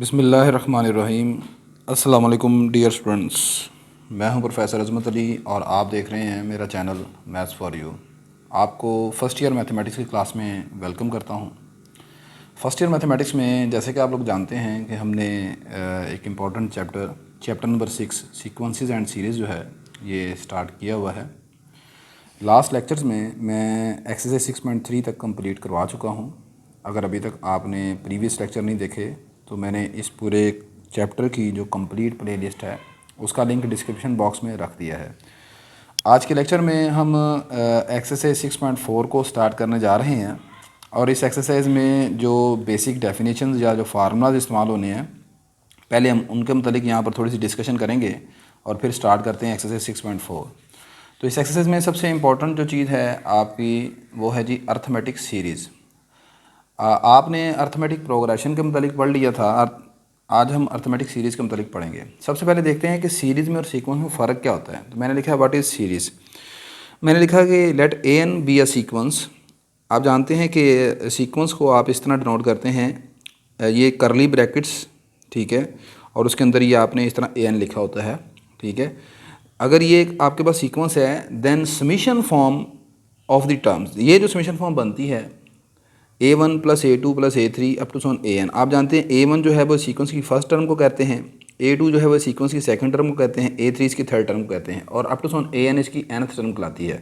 बिस्मिल्लाहिर्रहमानिर्रहीम। अस्सलाम वालेकुम डियर स्टूडेंट्स, मैं हूं प्रोफेसर अज़मत अली और आप देख रहे हैं मेरा चैनल मैथ्स फॉर यू। आपको फ़र्स्ट ईयर मैथमेटिक्स की क्लास में वेलकम करता हूं। फ़र्स्ट ईयर मैथमेटिक्स में जैसे कि आप लोग जानते हैं कि हमने एक important chapter number 6 sequences and series जो है ये स्टार्ट किया हुआ है। लास्ट लेक्चर्स में मैं एक्सरसाइज 6.3 तक कंप्लीट करवा चुका हूं। अगर अभी तक आपने प्रीवियस लेक्चर नहीं देखे तो मैंने इस पूरे चैप्टर की जो कंप्लीट प्लेलिस्ट है उसका लिंक डिस्क्रिप्शन बॉक्स में रख दिया है। आज के लेक्चर में हम एक्सरसाइज 6.4 को स्टार्ट करने जा रहे हैं और इस एक्सरसाइज में जो बेसिक डेफिनेशंस या जो फार्मूलाज इस्तेमाल होने हैं पहले हम उनके मतलब यहाँ पर थोड़ी सी डिस्कशन करेंगे और फिर स्टार्ट करते हैं एक्सरसाइज 6.4। तो इस एक्सरसाइज में सबसे इम्पॉर्टेंट जो चीज़ है आपकी वो है जी अर्थमेटिक सीरीज़। आपने अर्थमेटिक प्रोग्रेशन के मतलब पढ़ लिया था, आज हम अर्थमेटिक सीरीज़ के मतलब पढ़ेंगे। सबसे पहले देखते हैं कि सीरीज़ में और सीक्वेंस में फ़र्क क्या होता है। तो मैंने लिखा है व्हाट इज़ सीरीज़। मैंने लिखा कि let a n be a sequence. आप जानते हैं कि सीक्वेंस को आप इस तरह डिनोट करते हैं, ये करली ब्रैकेट्स, ठीक है, और उसके अंदर ये आपने इस तरह ए एन लिखा होता है, ठीक है। अगर ये आपके पास सीक्वेंस है then summation form of the terms, ये जो समीशन फॉर्म बनती है A1 plus A2 plus A3 up to so on AN। आप जानते हैं A1 जो है वो सीक्वेंस की फर्स्ट टर्म को कहते हैं, A2 जो है वो सीक्वेंस की सेकंड टर्म को कहते हैं, A3 इसकी थर्ड टर्म को कहते हैं और अप टू सोन AN इसकी nth टर्म कहलाती है।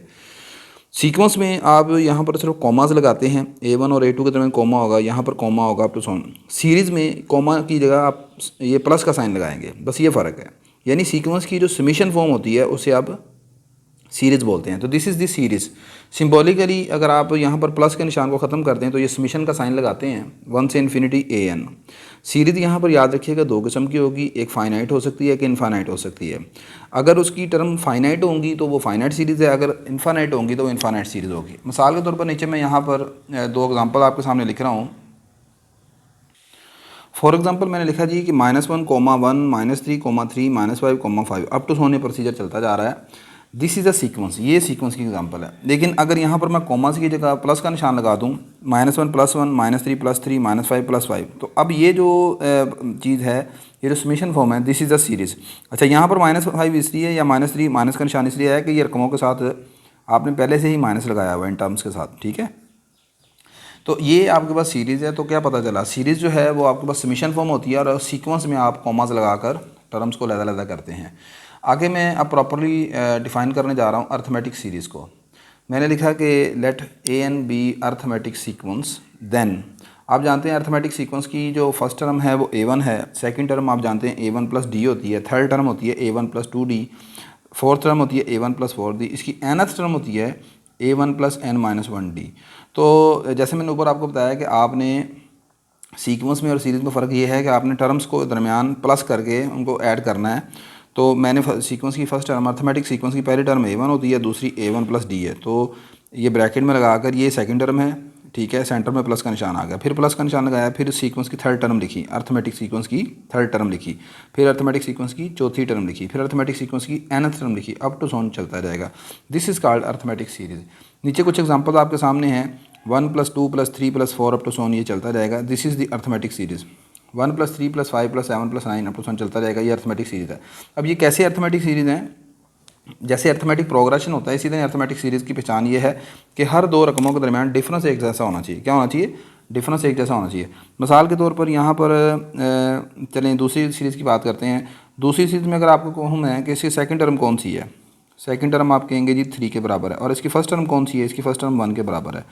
सीक्वेंस में आप यहाँ पर सिर्फ कॉमास लगाते हैं, A1 और A2 के दरमियान कॉमा होगा, यहाँ पर कॉमा होगा अप टू सोन। सीरीज़ में कॉमा की जगह आप ये प्लस का साइन लगाएंगे, बस ये फ़र्क है। यानी सीक्वेंस की जो समीशन फॉर्म होती है उसे आप सीरीज़ बोलते हैं। तो this is the series. Symbolically अगर आप यहाँ पर प्लस के निशान को ख़त्म करते हैं तो ये समीशन का साइन लगाते हैं 1 से इन्फिनिटी AN। सीरीज़ यहाँ पर याद रखिएगा दो किस्म की होगी, एक फाइनाइट हो सकती है, एक इनफाइनाइट हो सकती है। अगर उसकी टर्म फाइनाइट होंगी तो वो फाइनाइट सीरीज़ है, अगर इनफाइनाइट होंगी तो वो इनफाइनाइट सीरीज़ होगी। मिसाल के तौर पर नीचे मैं यहाँ पर दो एग्जाम्पल आपके सामने लिख रहा हूँ। फॉर एग्जाम्पल मैंने लिखा जी कि -1, -1, -3, -3, -5, -5 अप टू सोने प्रोसीजर चलता जा रहा है। दिस इज़ अ सीक्वेंस, ये सीक्वेंस की एग्जांपल है। लेकिन अगर यहाँ पर मैं कॉमास की जगह प्लस का निशान लगा दूँ, -1 + 1, -3 + 3, -5 + 5, तो अब ये जो चीज़ है, ये जो समीशन फॉर्म है, दिस इज़ अ सीरीज़। अच्छा, यहाँ पर -5 इसलिए या -3 माइनस का निशान इसलिए है कि ये रकमों के साथ आपने पहले से ही माइनस लगाया हुआ है इन टर्म्स के साथ, ठीक है। तो ये आपके पास सीरीज़ है। तो क्या पता चला, सीरीज़ जो है वो आपके पास समीशन फॉर्म होती है और सीक्वेंस में आप कॉमास लगाकर टर्म्स को लहदा करते हैं। आगे मैं अब प्रॉपरली डिफ़ाइन करने जा रहा हूँ अर्थमेटिक सीरीज़ को। मैंने लिखा कि let AN be arithmetic sequence. Then आप जानते हैं अर्थमेटिक सीक्वेंस की जो फर्स्ट टर्म है वो A1 है, सेकंड टर्म आप जानते हैं A1 + D होती है, थर्ड टर्म होती है A1 + 2D, फोर्थ टर्म होती है A1 + 4D, इसकी nth टर्म होती है A1 + n-1D। तो जैसे मैंने ऊपर आपको बताया कि आपने सीक्वेंस में और सीरीज़ में फ़र्क ये है कि आपने टर्म्स को दरमियान प्लस करके उनको ऐड करना है। तो मैंने सीक्वेंस की फर्स्ट टर्म, अर्थमेटिक सीक्वेंस की पहली टर्म A1 होती है, दूसरी A1 + D है। तो ये ब्रैकेट में लगाकर ये सेकंड टर्म है, ठीक है, सेंटर में प्लस का निशान आ गया, फिर प्लस का निशान लगाया, फिर सीक्वेंस की थर्ड टर्म लिखी, अर्थमेटिक सीक्वेंस की थर्ड टर्म लिखी, फिर अर्थमेटिक सीक्वेंस की चौथी टर्म लिखी, फिर अर्थमेटिक सीक्वेंस की nth टर्म लिखी, अप टू सोन चलता जाएगा। This is called arithmetic series. नीचे कुछ एग्जांपल आपके सामने हैं, 1 + 2 + 3 + 4 अप टू सोन, ये चलता जाएगा। This is the arithmetic series. 1 + 3 + 5 + 7 + 9 up to so on चलता जाएगा, ये अर्थमेटिक सीरीज़ है। अब ये कैसे अर्थमेटिक सीरीज़ हैं, जैसे अर्थमेटिक प्रोग्रेशन होता है इसी तरह अर्थमेटिक सीरीज़ की पहचान ये है कि हर दो रकमों के दरमियान डिफरेंस एक जैसा होना चाहिए। क्या होना चाहिए? डिफरेंस एक जैसा होना चाहिए। मिसाल के तौर पर यहाँ पर चलें दूसरी सीरीज़ की बात करते हैं। दूसरी सीरीज़ में अगर आपको कहूँ मैं कि इसकी सेकंड टर्म कौन सी है, सेकंड टर्म आप कहेंगे जी 3 के बराबर है, और इसकी फर्स्ट टर्म कौन सी है, इसकी फर्स्ट टर्म 1 के बराबर है।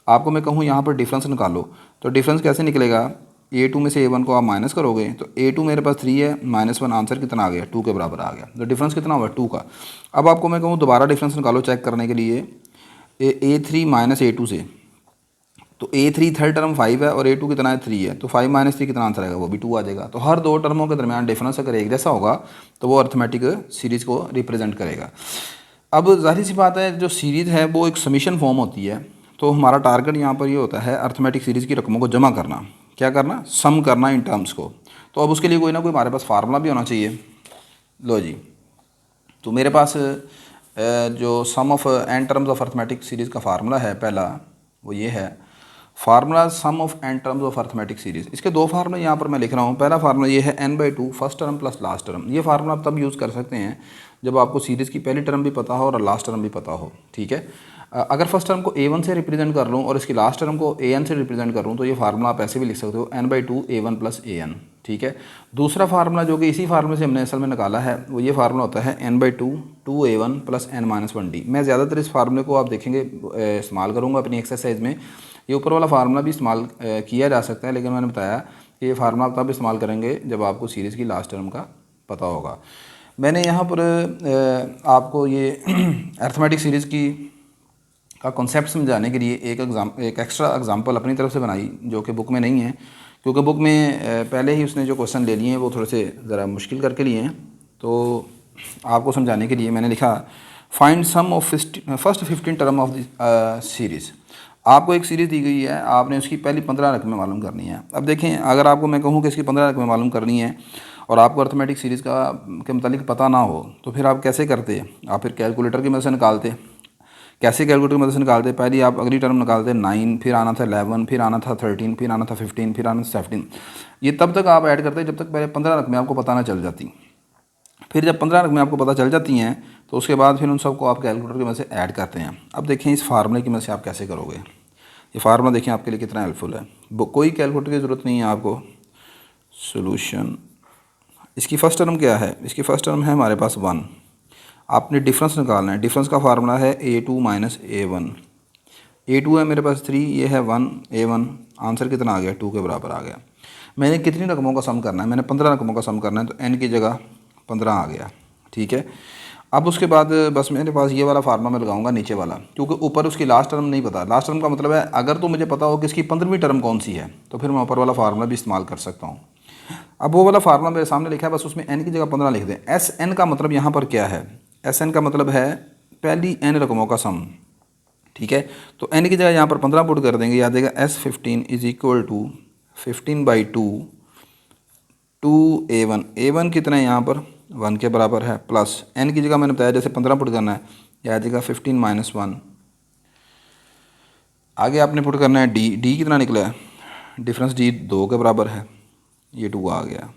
आपको मैं कहूँ यहाँ पर डिफरेंस निकालो, तो डिफरेंस कैसे निकलेगा? A2 में से A1 को आप माइनस करोगे तो A2 मेरे पास 3 है, -1 आंसर कितना आ गया? 2 के बराबर आ गया। तो डिफरेंस कितना हुआ? 2 का। अब आपको मैं कहूँ दोबारा डिफरेंस निकालो चेक करने के लिए, A3 - A2 से, तो A3 थर्ड टर्म 5 है और A2 कितना है? 3 है, तो 5 - 3 कितना आंसर आएगा? वो भी 2 आ जाएगा। तो हर दो टर्मों के दरमियान डिफरेंस अगर एक जैसा होगा तो वो अर्थमेटिक सीरीज़ को रिप्रेजेंट करेगा। अब जाहिर सी बात है, जो सीरीज़ है वो एक समीशन फॉर्म होती है, तो हमारा टारगेट यहाँ पर ये होता है अर्थमेटिक सीरीज़ की रकमों को जमा करना। क्या करना? सम करना इन टर्म्स को। तो अब उसके लिए कोई ना कोई हमारे पास फार्मूला भी होना चाहिए। लो जी, तो मेरे पास जो sum of n terms of arithmetic series का फार्मूला है पहला, वो ये है। Formula sum of n terms of arithmetic series. इसके दो फार्मूला यहाँ पर मैं लिख रहा हूँ। पहला फार्मूला ये है n/2 first term plus last term. ये फार्मूला आप तब यूज़ कर सकते हैं जब आपको सीरीज़ की पहली टर्म भी पता हो और लास्ट टर्म भी पता हो, ठीक है। अगर फर्स्ट टर्म को a1 से रिप्रेजेंट कर लूँ और इसकी लास्ट टर्म को an से रिप्रेजेंट कर लूँ तो ये फार्मूला आप ऐसे भी लिख सकते हो n/2 a1 प्लस an, ठीक है। दूसरा फार्मूला जो कि इसी फार्मूले से हमने असल में निकाला है वो ये फार्मूला होता है n/2 2a1 प्लस n-1d। मैं ज़्यादातर इस फार्मूले को आप देखेंगे इस्तेमाल करूँगा अपनी एक्सरसाइज में। ये ऊपर वाला फार्मूला भी इस्तेमाल किया जा सकता है, लेकिन मैंने बताया कि ये फार्मूला आप तब इस्तेमाल करेंगे जब आपको सीरीज़ की लास्ट टर्म का पता होगा। मैंने यहाँ पर आपको ये अर्थमेटिक सीरीज़ की का कॉन्सेप्ट समझाने के लिए एक एक्स्ट्रा एग्जांपल अपनी तरफ से बनाई जो कि बुक में नहीं है, क्योंकि बुक में पहले ही उसने जो क्वेश्चन ले लिए हैं वो थोड़े से ज़रा मुश्किल करके लिए हैं। तो आपको समझाने के लिए मैंने लिखा find sum of first 15 term of the series. आपको एक सीरीज़ दी गई है, आपने उसकी पहली 15 रकमें मालूम करनी है। अब देखें, अगर आपको मैं कहूँ कि इसकी 15 रकमें मालूम करनी है और आपको अर्थमेटिक सीरीज़ के मतलब पता ना हो तो फिर आप कैसे करते? आप फिर कैलकुलेटर की मदद से निकालते। कैसे कैलकुलेटर की मदद से निकालते? पहले आप अगली टर्म निकालते 9, फिर आना था 11, फिर आना था 13, फिर आना था 15, फिर आना था 17। ये तब तक आप ऐड करते जब तक पहले 15 रकमें आपको पता ना चल जाती। फिर जब 15 रकमें आपको पता चल जाती हैं तो उसके बाद फिर उन सबको आप कैलकुलेटर की मदद से ऐड करते हैं। अब देखें इस फार्मूले की मदद से आप कैसे करोगे। ये फार्मूला देखें आपके लिए कितना हेल्पफुल है। कोई कैलकुलेटर की ज़रूरत नहीं है आपको। सोल्यूशन, इसकी फ़र्स्ट टर्म क्या है? इसकी फ़र्स्ट टर्म है हमारे पास 1। आपने डिफरेंस निकालना है। डिफरेंस का फार्मूला है a2 माइनस a1। a2 है मेरे पास 3, ये है 1 a1। आंसर कितना आ गया? 2 के बराबर आ गया। मैंने कितनी रकमों का सम करना है? मैंने 15 रकमों का सम करना है, तो n की जगह 15 आ गया, ठीक है। अब उसके बाद बस मेरे पास ये वाला फार्मूला मैं लगाऊंगा नीचे वाला, क्योंकि ऊपर उसकी लास्ट टर्म नहीं पता। लास्ट टर्म का मतलब है अगर तो मुझे पता हो कि इसकी 15वीं टर्म कौन सी है तो फिर मैं ऊपर वाला फार्मूला भी इस्तेमाल कर सकता हूँ। अब वो वाला फार्मूला मेरे सामने लिखा है, बस उसमें n की जगह 15 लिख दें। एस एन का मतलब यहाँ पर क्या है? एस एन का मतलब है पहली n रकमों का सम, ठीक है। तो n की जगह यहाँ पर 15 पुट कर देंगे, याद देगा S15 is equal to 15/2 2a1। a1 कितना है यहाँ पर? 1 के बराबर है, प्लस n की जगह मैंने बताया जैसे 15 पुट करना है, याद देगा 15 - 1। आगे आपने पुट करना है d कितना निकला है? डिफरेंस d 2 के बराबर है, ये 2 आ गया।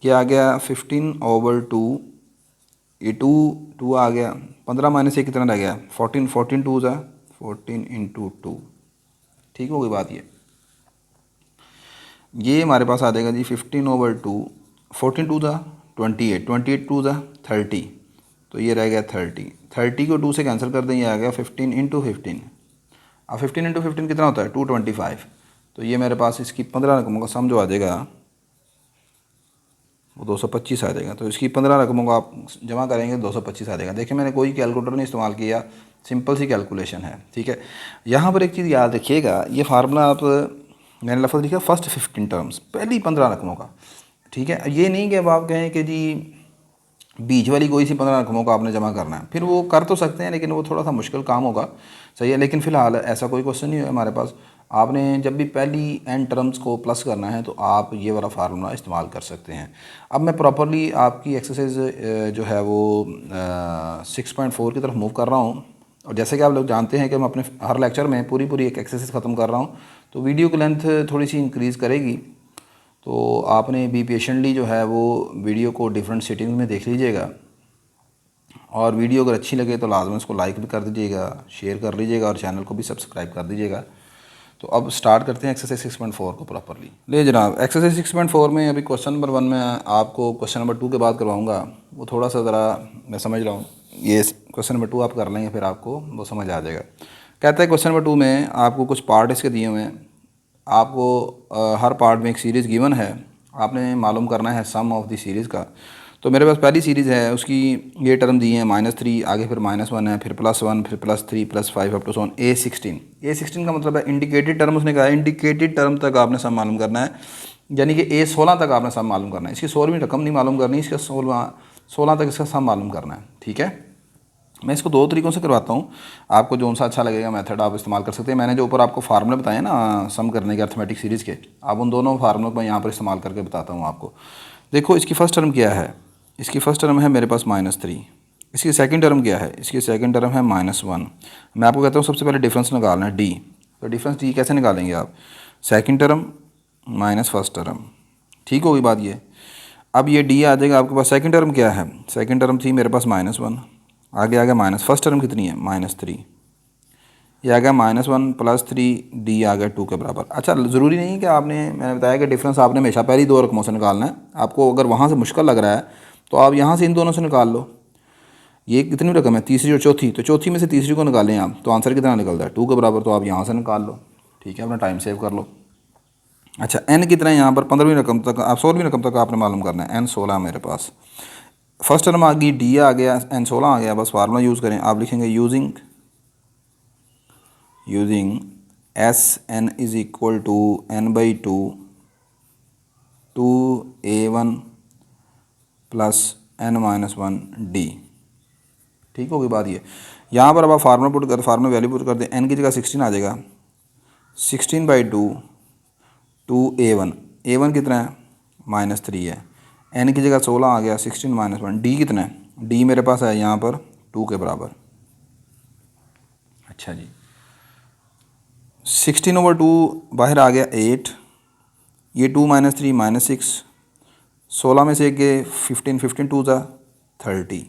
क्या आ गया? 15/2, ये 2 आ गया। 15 माइनस ये कितना रह गया? 14 14 2 ज़ा 14 × 2, ठीक हो गई बात। ये हमारे पास आ जाएगा जी 15/2, 14 2 ज़ा 28, 28 2 ज़ा 30, तो ये रह गया 30। 30 को 2 से कैंसिल कर दें, ये आ गया 15 × 15। अब 15 × 15 कितना होता है? 225। तो ये मेरे पास इसकी 15 रकमों का सम जो आ जाएगा वो 225 आ जाएगा। तो इसकी 15 रकमों को आप जमा करेंगे 225 आ जाएगा। देखिए मैंने कोई कैलकुलेटर नहीं इस्तेमाल किया, सिंपल सी कैलकुलेशन है, ठीक है। यहाँ पर एक चीज़ याद रखिएगा, ये फार्मूला आप मैंने लफ्ज़ लिखा फर्स्ट 15 टर्म्स, पहली 15 रकमों का, ठीक है। ये नहीं कि अब आप कहें कि जी बीच वाली कोई सी 15 रकमों का आपने जमा करना है, फिर वो कर तो सकते हैं लेकिन वो थोड़ा सा मुश्किल काम होगा, सही है। लेकिन फ़िलहाल ऐसा कोई क्वेश्चन नहीं है हमारे पास। आपने जब भी पहली n टर्म्स को प्लस करना है तो आप ये वाला फार्मूला इस्तेमाल कर सकते हैं। अब मैं प्रॉपरली आपकी एक्सरसाइज जो है वो 6.4 की तरफ मूव कर रहा हूँ। और जैसे कि आप लोग जानते हैं कि मैं अपने हर लेक्चर में पूरी एक एक्सरसाइज ख़त्म कर रहा हूँ, तो वीडियो की लेंथ थोड़ी सी इंक्रीज़ करेगी। तो आपने भी पेशेंटली जो है वो वीडियो को डिफरेंट सेटिंग में देख लीजिएगा, और वीडियो अगर अच्छी लगे तो लाजमी उसको लाइक भी कर दीजिएगा, शेयर कर लीजिएगा और चैनल को भी सब्सक्राइब कर दीजिएगा। तो अब स्टार्ट करते हैं एक्सरसाइज 6.4 को प्रॉपरली। ले जनाब, एक्सरसाइज 6.4 में अभी क्वेश्चन नंबर 1 में आपको क्वेश्चन नंबर 2 के बाद करवाऊँगा, वो थोड़ा सा ज़रा मैं समझ रहा हूँ। ये क्वेश्चन नंबर 2 आप कर लेंगे फिर आपको वो समझ आ जाएगा। कहता है क्वेश्चन नंबर 2 में आपको कुछ पार्ट इसके दिए हुए हैं, आपको हर पार्ट में एक सीरीज़ गिवन है, आपने मालूम करना है सम ऑफ द सीरीज़ का। तो मेरे पास पहली सीरीज़ है, उसकी ये टर्म दी है -3, आगे फिर -1 है, फिर +1, फिर +3, +5 up to so on A16। A16 का मतलब है इंडिकेटेड टर्म, उसने कहा है इंडिकेटेड टर्म तक आपने सम मालूम करना है, यानी कि A16 तक आपने सम मालूम करना है। इसकी 16वीं रकम नहीं मालूम करनी, इसका 16 तक इसका सम मालूम करना है, ठीक है। मैं इसको 2 तरीक़ों से करवाता हूँ, आपको जो सा अच्छा लगेगा मेथड आप इस्तेमाल कर सकते हैं। मैंने जो ऊपर आपको फार्मूले बताए ना सम करने के अर्थमेटिक सीरीज़ के, आप उन दोनों फार्मूलों को मैं यहाँ पर इस्तेमाल करके बताता हूँ आपको। देखो इसकी फ़र्स्ट टर्म क्या है? इसकी फ़र्स्ट टर्म है मेरे पास -3। इसकी सेकंड टर्म क्या है? इसकी सेकंड टर्म है -1। मैं आपको कहता हूँ सबसे पहले डिफरेंस निकालना है d। तो डिफरेंस डी कैसे निकालेंगे आप, second term minus first term, ठीक होगी बात ये। अब ये डी आ जाएगा आपके पास, सेकंड टर्म क्या है, सेकंड टर्म थी मेरे पास -1, आगे आ गया माइनस, फर्स्ट टर्म कितनी है -3, ये आ गया -1 + 3, डी आ गया 2 के बराबर। अच्छा, ज़रूरी नहीं कि आपने, मैंने बताया कि डिफरेंस आपने हमेशा पहली दो रकमों से निकालना है। आपको अगर वहाँ से मुश्किल लग रहा है तो आप यहाँ से इन दोनों से निकाल लो। ये कितनी रकम है, तीसरी और चौथी, तो चौथी में से तीसरी को निकालें आप, तो आंसर कितना निकलता है 2 के बराबर, तो आप यहाँ से निकाल लो, ठीक है, अपना टाइम सेव कर लो। अच्छा, एन कितना है यहाँ पर, 15वीं रकम तक, आप 16वीं रकम तक आपने मालूम करना है। एन 16 मेरे पास, फर्स्ट टर्म आ गई, डी आ गया, एन 16 आ गया, बस फार्मूला यूज़ करें। आप लिखेंगे using s n is equal to n/2 2a1 + n-1 d, ठीक होगी बात ये। यहाँ पर अब आप फार्मूला वैल्यू पुट कर दें, एन की जगह 16 आ जाएगा, 16/2 2a1, a1 कितना है -3 है, एन की जगह 16 आ गया, 16 - 1, डी कितना है, डी मेरे पास है यहाँ पर 2 के बराबर। अच्छा जी, 16/2 बाहर आ गया 8, ये 2 - 3 -6, 16 में से गए 15, 15 2 ज़ा 30,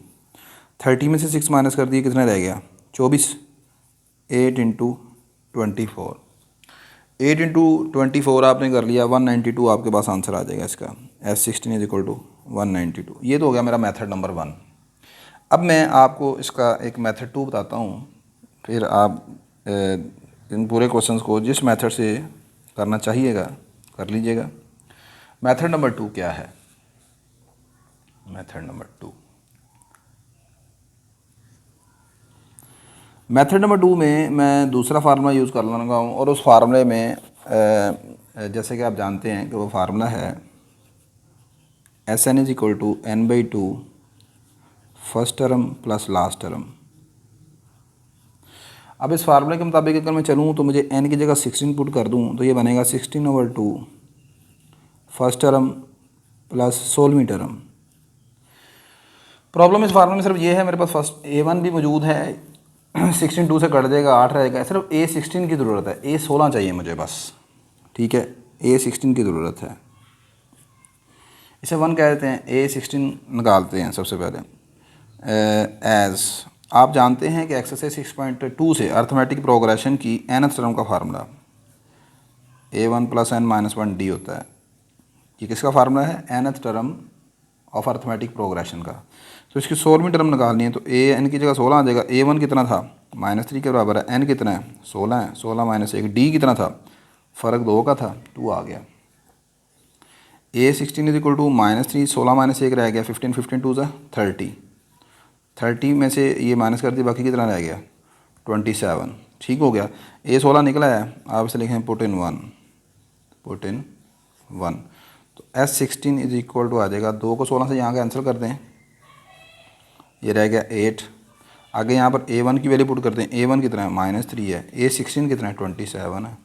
30 में से 6 माइनस कर दिए, कितना रह गया 24, 8 × 24, 8 × 24 आपने कर लिया, 192 आपके पास आंसर आ जाएगा इसका, S16 = 192। ये तो हो गया मेरा मेथड नंबर 1। अब मैं आपको इसका एक मेथड 2 बताता हूँ, फिर आप इन पूरे क्वेश्चंस को जिस मेथड से करना चाहिएगा कर लीजिएगा। मेथड नंबर 2 क्या है, मेथड नंबर 2, मेथड नंबर 2 में मैं दूसरा फार्मूला यूज़ कर लूँगा हूँ, और उस फार्मूले में जैसे कि आप जानते हैं कि वो फार्मूला है SN = n/2 first term + last term. अब इस फार्मूले के मुताबिक अगर मैं चलूँ तो मुझे n की जगह 16 पुट कर दूँ तो ये बनेगा 16/2 फर्स्ट टर्म + 16वीं टर्म। प्रॉब्लम इस फार्मूले में सिर्फ ये है, मेरे पास फर्स्ट a1 भी मौजूद है, 16 2 से कट जाएगा 8 रहेगा, सिर्फ A16 की ज़रूरत है, A16 चाहिए मुझे बस, ठीक है, A16 की ज़रूरत है, इसे 1 कह देते हैं। A16 निकालते हैं सबसे पहले। एज़ आप जानते हैं कि एक्सरसाइज 6.2 से अर्थमेटिक प्रोग्रेशन की nth टर्म का फार्मूला A1 + n-1 डी होता है। ये किसका फार्मूला है, nth term of arithmetic progression का। तो इसकी 16वीं टर्म निकालनी है, तो n की जगह 16 आ जाएगा, A1 कितना था -3 के बराबर है, n कितना है 16 है, 16 - 1, डी कितना था, फ़र्क 2 का था, 2 आ गया। A16 = -3, 16 - 1 रह गया, 15 15 2 ज़ा 30, 30 में से ये माइनस कर दिया, बाकी कितना रह गया 27, ठीक हो गया। A16 निकला है, आप इसे लिखें पुट इन 1, तो S16 = आ जाएगा, 2 को 16 से यहाँ कैंसिल कर दें, ये रह गया 8, आगे यहाँ पर A1 की वैल्यू पुट करते हैं, A1 कितना है -3 है, A16 कितना है 27 है,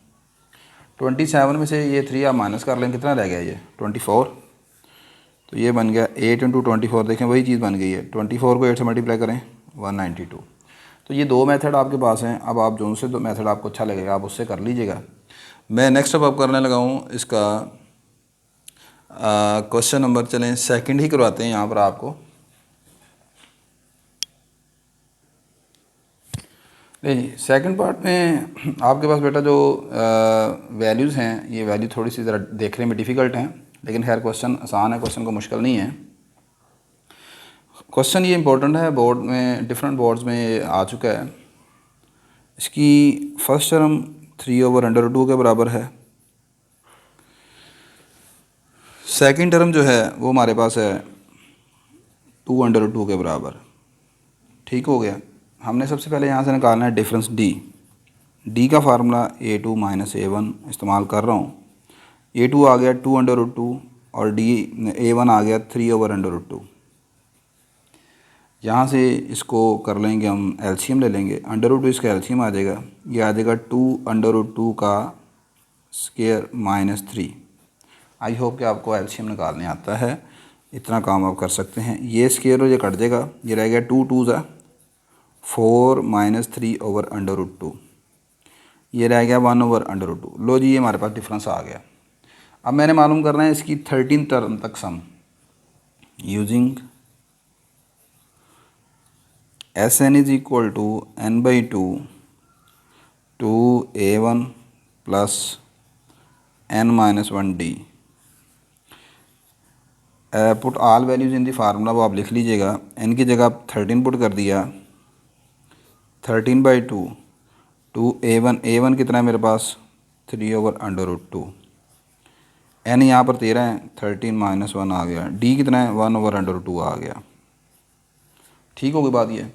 27 में से ये 3 आप माइनस कर लें, कितना रह गया ये 24, तो ये बन गया 8 × 24, देखें वही चीज़ बन गई है, 24 को 8 से मल्टीप्लाई करें 192। तो ये दो मेथड आपके पास हैं, अब आप जो से दो मेथड आपको अच्छा लगेगा आप उससे कर लीजिएगा। मैं नेक्स्ट अब करने लगा हूँ इसका क्वेश्चन नंबर, चलें सेकंड ही करवाते हैं यहाँ पर आपको। नहीं, सेकंड पार्ट में आपके पास बेटा जो वैल्यूज़ हैं, ये वैल्यू थोड़ी सी ज़रा देखने में डिफ़िकल्ट हैं, लेकिन खैर क्वेश्चन आसान है, क्वेश्चन को मुश्किल नहीं है। क्वेश्चन ये इंपॉर्टेंट है, बोर्ड में डिफरेंट बोर्ड्स में ये आ चुका है। इसकी फर्स्ट टर्म 3/√2 के बराबर है, सेकंड टर्म जो है वो हमारे पास है 2/2 के बराबर, ठीक हो गया। हमने सबसे पहले यहाँ से निकालना है डिफरेंस डी का फार्मूला A2 - A1 इस्तेमाल कर रहा हूँ। A2 आ गया 2/2 और A1 आ गया 3/√2। यहाँ से इसको कर लेंगे हम, एलसीएम ले लेंगे, √2 इसका एलसीएम आ जाएगा, ये आ जाएगा 2/2 का स्क्वायर -3। आई होप कि आपको एलसीएम निकालने आता है, इतना काम आप कर सकते हैं। ये स्क्वायर और ये कट जाएगा, ये रह गया 2 2 ज़ा 4 - 3/√2। ये रह गया 1/√2। लो जी, ये हमारे पास डिफरेंस आ गया। अब मैंने मालूम करना है इसकी 13 टर्म तक sum using Sn is equal to n/2 two a1 plus n-1d। Put all values in the formula, वो आप लिख लीजिएगा। n की जगह आप 13 पुट कर दिया, 13/2 टू a1 कितना है मेरे पास 3/√2। n यहाँ पर 13 है, 13 - 1 आ गया। d कितना है 1/√2 आ गया। ठीक होगी बात ये।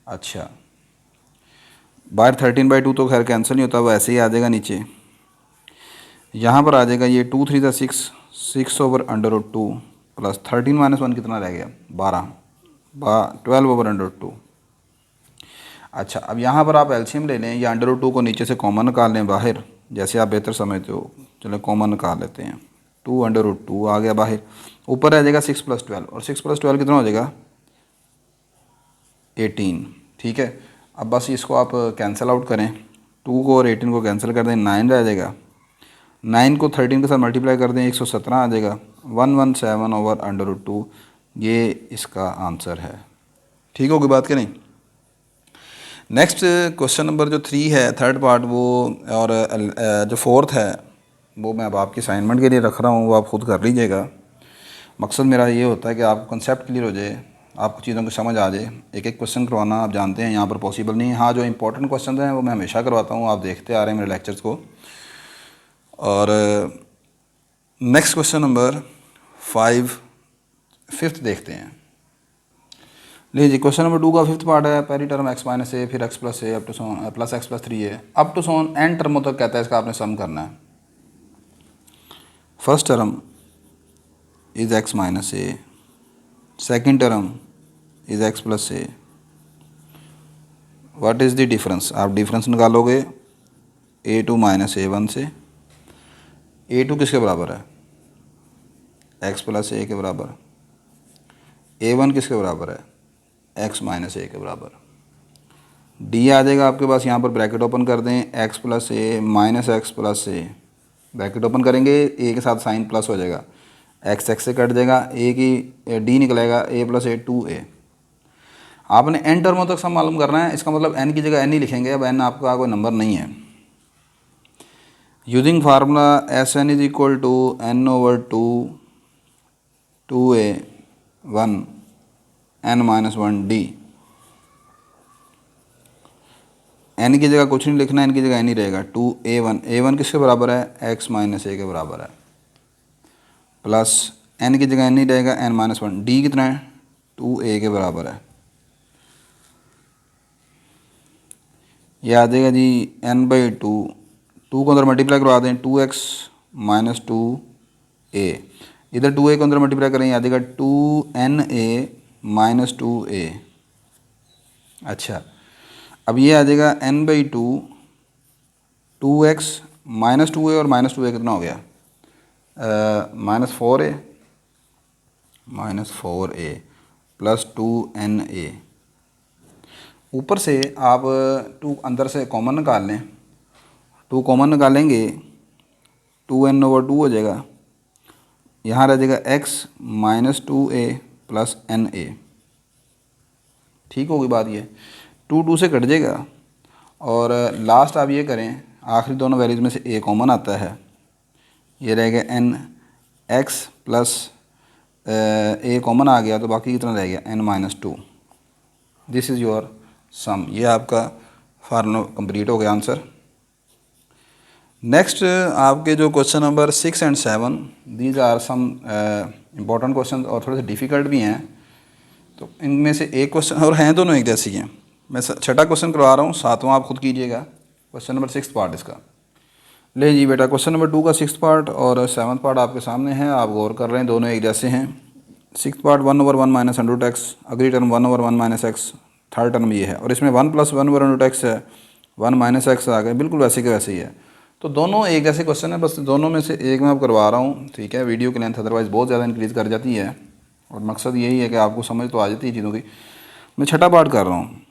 अच्छा, बाहर 13/2 तो खैर कैंसिल नहीं होता, वो ऐसे ही आ जाएगा नीचे। यहाँ पर आ जाएगा ये 2 3 6, 6/√2 प्लस 13 - 1 कितना रह गया 12, 12/√2। अच्छा, अब यहाँ पर आप एलसीएम ले लें या √2 को नीचे से कॉमन निकाल लें बाहर, जैसे आप बेहतर समझते हो। चलो कॉमन निकाल लेते हैं। 2/√2 आ गया बाहर, ऊपर रह जाएगा 6 + 12, और 6 + 12 कितना हो जाएगा 18। ठीक है, अब बस इसको आप कैंसिल आउट करें, 2 को और 18 को कैंसिल कर दें, 9 रह जाएगा। 9 को 13 के साथ मल्टीप्लाई कर दें, 117 आ जाएगा। 117/√2 ये इसका आंसर है। ठीक होगी बात कि नहीं। नेक्स्ट क्वेश्चन नंबर जो 3 है, थर्ड पार्ट वो, और जो फोर्थ है वो मैं अब आपकी असाइनमेंट के लिए रख रहा हूँ, वो आप खुद कर लीजिएगा। मकसद मेरा ये होता है कि आपको कंसेप्ट क्लियर हो जाए, आपको चीज़ों को समझ आ जाए। एक एक क्वेश्चन करवाना आप जानते हैं यहाँ पर पॉसिबल नहीं है। हाँ, जो इंपॉर्टेंट क्वेश्चन हैं वो मैं हमेशा करवाता हूँ, आप देखते आ रहे हैं मेरे लेक्चर्स को। और नेक्स्ट क्वेश्चन नंबर 5 देखते हैं। लीजिए, क्वेश्चन नंबर 2 का 5th पार्ट है। पहली टर्म x - a, फिर x + a up to so on plus x + 3a up to so on n टर्मों तक कहता है, इसका आपने सम करना है। First term is x - a, second term is x + a। What is the difference, आप डिफरेंस निकालोगे a2 - a1 से। a2 किसके बराबर है x + a के बराबर। a1 किसके बराबर है x - a के बराबर। d आ जाएगा आपके पास, यहाँ पर ब्रैकेट ओपन कर दें, x + a minus x + a, bracket open करेंगे, a के साथ साइन प्लस हो जाएगा, x से कट जाएगा, a की d निकलेगा, a + a 2a। आपने n टर्मों तक सब मालूम करना है, इसका मतलब n की जगह n ही लिखेंगे। अब n आपका कोई नंबर नहीं है। Using formula Sn is equal to n/2 2a1 n-1d। n की जगह कुछ नहीं लिखना, n की जगह n ही रहेगा। 2a1 किसके बराबर है x - a के बराबर है, प्लस n की जगह n ही रहेगा, n-1। d कितना है 2a के बराबर है। यह आ जाएगा जी n/2, 2 को अंदर मल्टीप्लाई करवा दें, 2x - 2a, इधर 2a को अंदर मल्टीप्लाई करें, आ जाएगा 2na - 2a। अच्छा, अब ये आ जाएगा n/2 2x - 2a, और -2a कितना हो गया -4a प्लस 2na। ऊपर से आप 2 अंदर से कॉमन निकाल लें, 2 कॉमन निकालेंगे 2n/2 हो जाएगा। यहाँ रह जाएगा x - 2a प्लस na। ठीक होगी बात ये। 2 से कट जाएगा, और लास्ट आप ये करें, आखिरी दोनों वैल्यूज़ में से a कॉमन आता है, ये रहेगा n, x plus a common आ गया, तो बाकी कितना रह गया n-2। This is your sum. ये आपका फार्मूला कंप्लीट हो गया आंसर। नेक्स्ट आपके जो question number 6 and 7, these are some important question और थोड़े से डिफ़िकल्ट भी हैं। तो इनमें से एक क्वेश्चन, और हैं दोनों एक जैसी हैं। मैं छठा क्वेश्चन करवा रहा हूँ, 7वां आप खुद कीजिएगा। क्वेश्चन नंबर 6 पार्ट इसका। ले जी बेटा, क्वेश्चन नंबर 2 का 6th पार्ट और 7th पार्ट आपके सामने है, आप गौर कर रहे हैं, दोनों एक जैसे हैं। 6th पार्ट 1/1 - √x, अगली टर्म 1/1 - x, थर्ड टर्म ये है, और इसमें 1 + 1/√x है, 1 - x आ गया, बिल्कुल वैसे के वैसे ही है। तो दोनों एक जैसे क्वेश्चन है, बस दोनों में से एक मैं अब करवा रहा हूँ। ठीक है, वीडियो की लेंथ अदरवाइज़ बहुत ज़्यादा इंक्रीज़ कर जाती है, और मकसद यही है कि आपको समझ तो आ जाती है चीज़ों की। मैं छठा पार्ट कर रहा हूँ।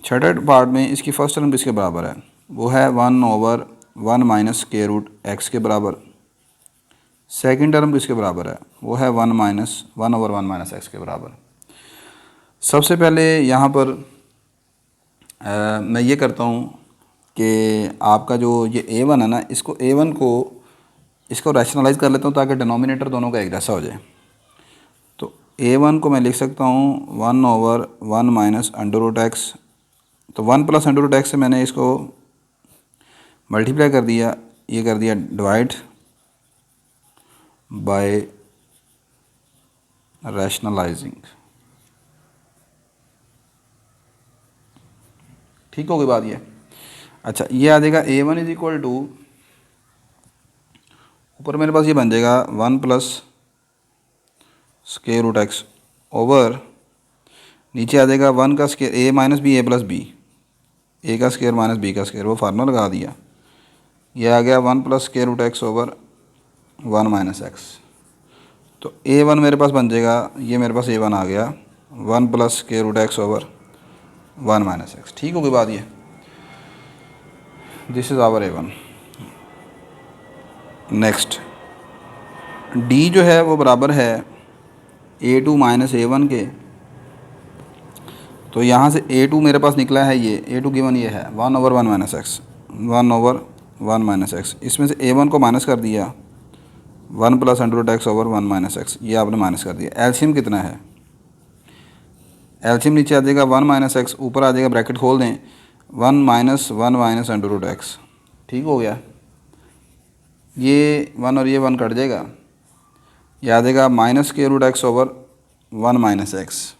छठे पार्ट में इसकी फर्स्ट टर्म किसके बराबर है वो है 1/1 माइनस स्क्वायर रूट एक्स के बराबर। सेकंड टर्म किसके बराबर है, वो है 1/1 माइनस एक्स के बराबर। सबसे पहले यहाँ पर मैं ये करता हूँ कि आपका जो ये a1 है ना, इसको a1 को इसको रैशनलाइज कर लेता हूँ ताकि डिनोमिनेटर दोनों का एक जैसा हो जाए। तो a1 को मैं लिख सकता हूँ 1/1 माइनस अंडर रूट एक्स। तो 1 प्लस अंडर रूट एक्स से मैंने इसको मल्टीप्लाई कर दिया, ये कर दिया डिवाइड बाय रैशनलाइजिंग। ठीक हो गई बात ये। अच्छा, ये आ जाएगा a1 इज इक्वल टू, ऊपर मेरे पास ये बन जाएगा 1 plus square root x over, नीचे आ जाएगा 1 का square a minus B a plus b, a का स्क्वायर माइनस b का स्क्वायर, वो फार्मूला लगा दिया। ये आ गया 1 plus square root x over 1 minus x. तो a1 मेरे पास बन जाएगा, ये मेरे पास a1 आ गया 1 plus square root x over 1 minus x. ठीक हो गई बात ये। This is our a1। Next d जो है वो बराबर है a2 माइनस a1 के। तो यहाँ से a2 मेरे पास निकला है, ये a2 गिवन ये है 1/1 माइनस एक्स, 1/1 माइनस एक्स। इसमें से a1 को माइनस कर दिया 1 plus under root x over 1 minus x, ये आपने माइनस कर दिया। एलसीएम कितना है, एलसीएम नीचे आ जाएगा 1 माइनस एक्स, ऊपर आ जाएगा ब्रैकेट खोल दें 1 माइनस अंडर रूट एक्स। ठीक हो गया, ये 1 और ये 1 कट जाएगा, ये आ जाएगा minus square root x over 1 minus x.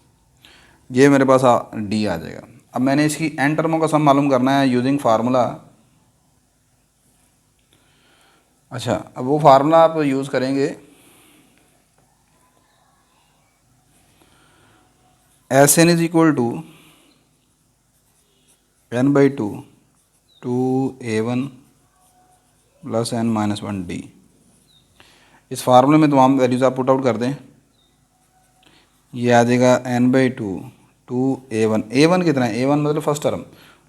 ये मेरे पास डी आ जाएगा। अब मैंने इसकी एन टर्मों का सम मालूम करना है यूजिंग फार्मूला। अच्छा, अब वो फार्मूला आप यूज़ करेंगे, s n is equal to n/2 2a1 plus n-1 d। इस फार्मूले में तमाम वैल्यूज़ आप पुट आउट कर दें, ये आ जाएगा n/2 2a1। a1 कितना है, a1 मतलब फर्स्ट टर्म,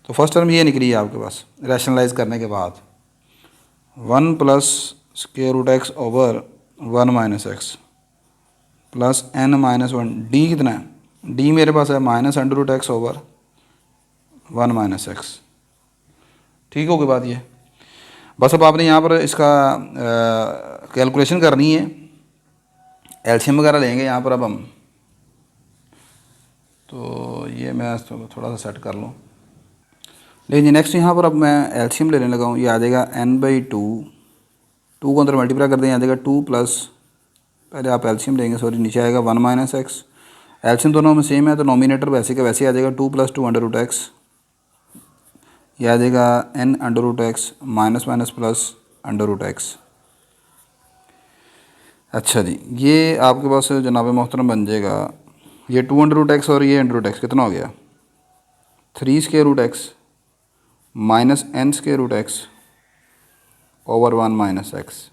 तो फर्स्ट टर्म ये निकली है आपके पास रैशनलाइज करने के बाद 1 plus square root x over 1 minus x plus n-1। D कितना है, डी मेरे पास है minus under root x over 1 minus x. ठीक हो गई बात ये। बस अब आपने यहाँ पर इसका कैलकुलेशन करनी है, एलसीएम वगैरह लेंगे यहाँ पर अब हम। तो ये मैं थोड़ा सा सेट कर लूँ। लेकिन नेक्स्ट यहाँ पर अब मैं एलसीएम लेने लगा हूँ। ये आ जाएगा n/2, 2 को अंदर मल्टीप्लाई कर दें, आ जाएगा 2 प्लस, पहले आप एलसीएम लेंगे, सॉरी, नीचे आएगा 1 माइनस एक्स। एलसीएम दोनों में सेम है तो नॉमिनेटर वैसे का वैसे आ जाएगा 2 + 2 अंडर रूट एक्स। यह आ जाएगा n under root x minus minus plus under root x. अच्छा जी, ये आपके पास जनाब मोहतरम बन जाएगा, ये 2 अंडर रूट एक्स और ये अंडर रूट एक्स कितना हो गया 3 square root x minus n square root x over 1 minus x.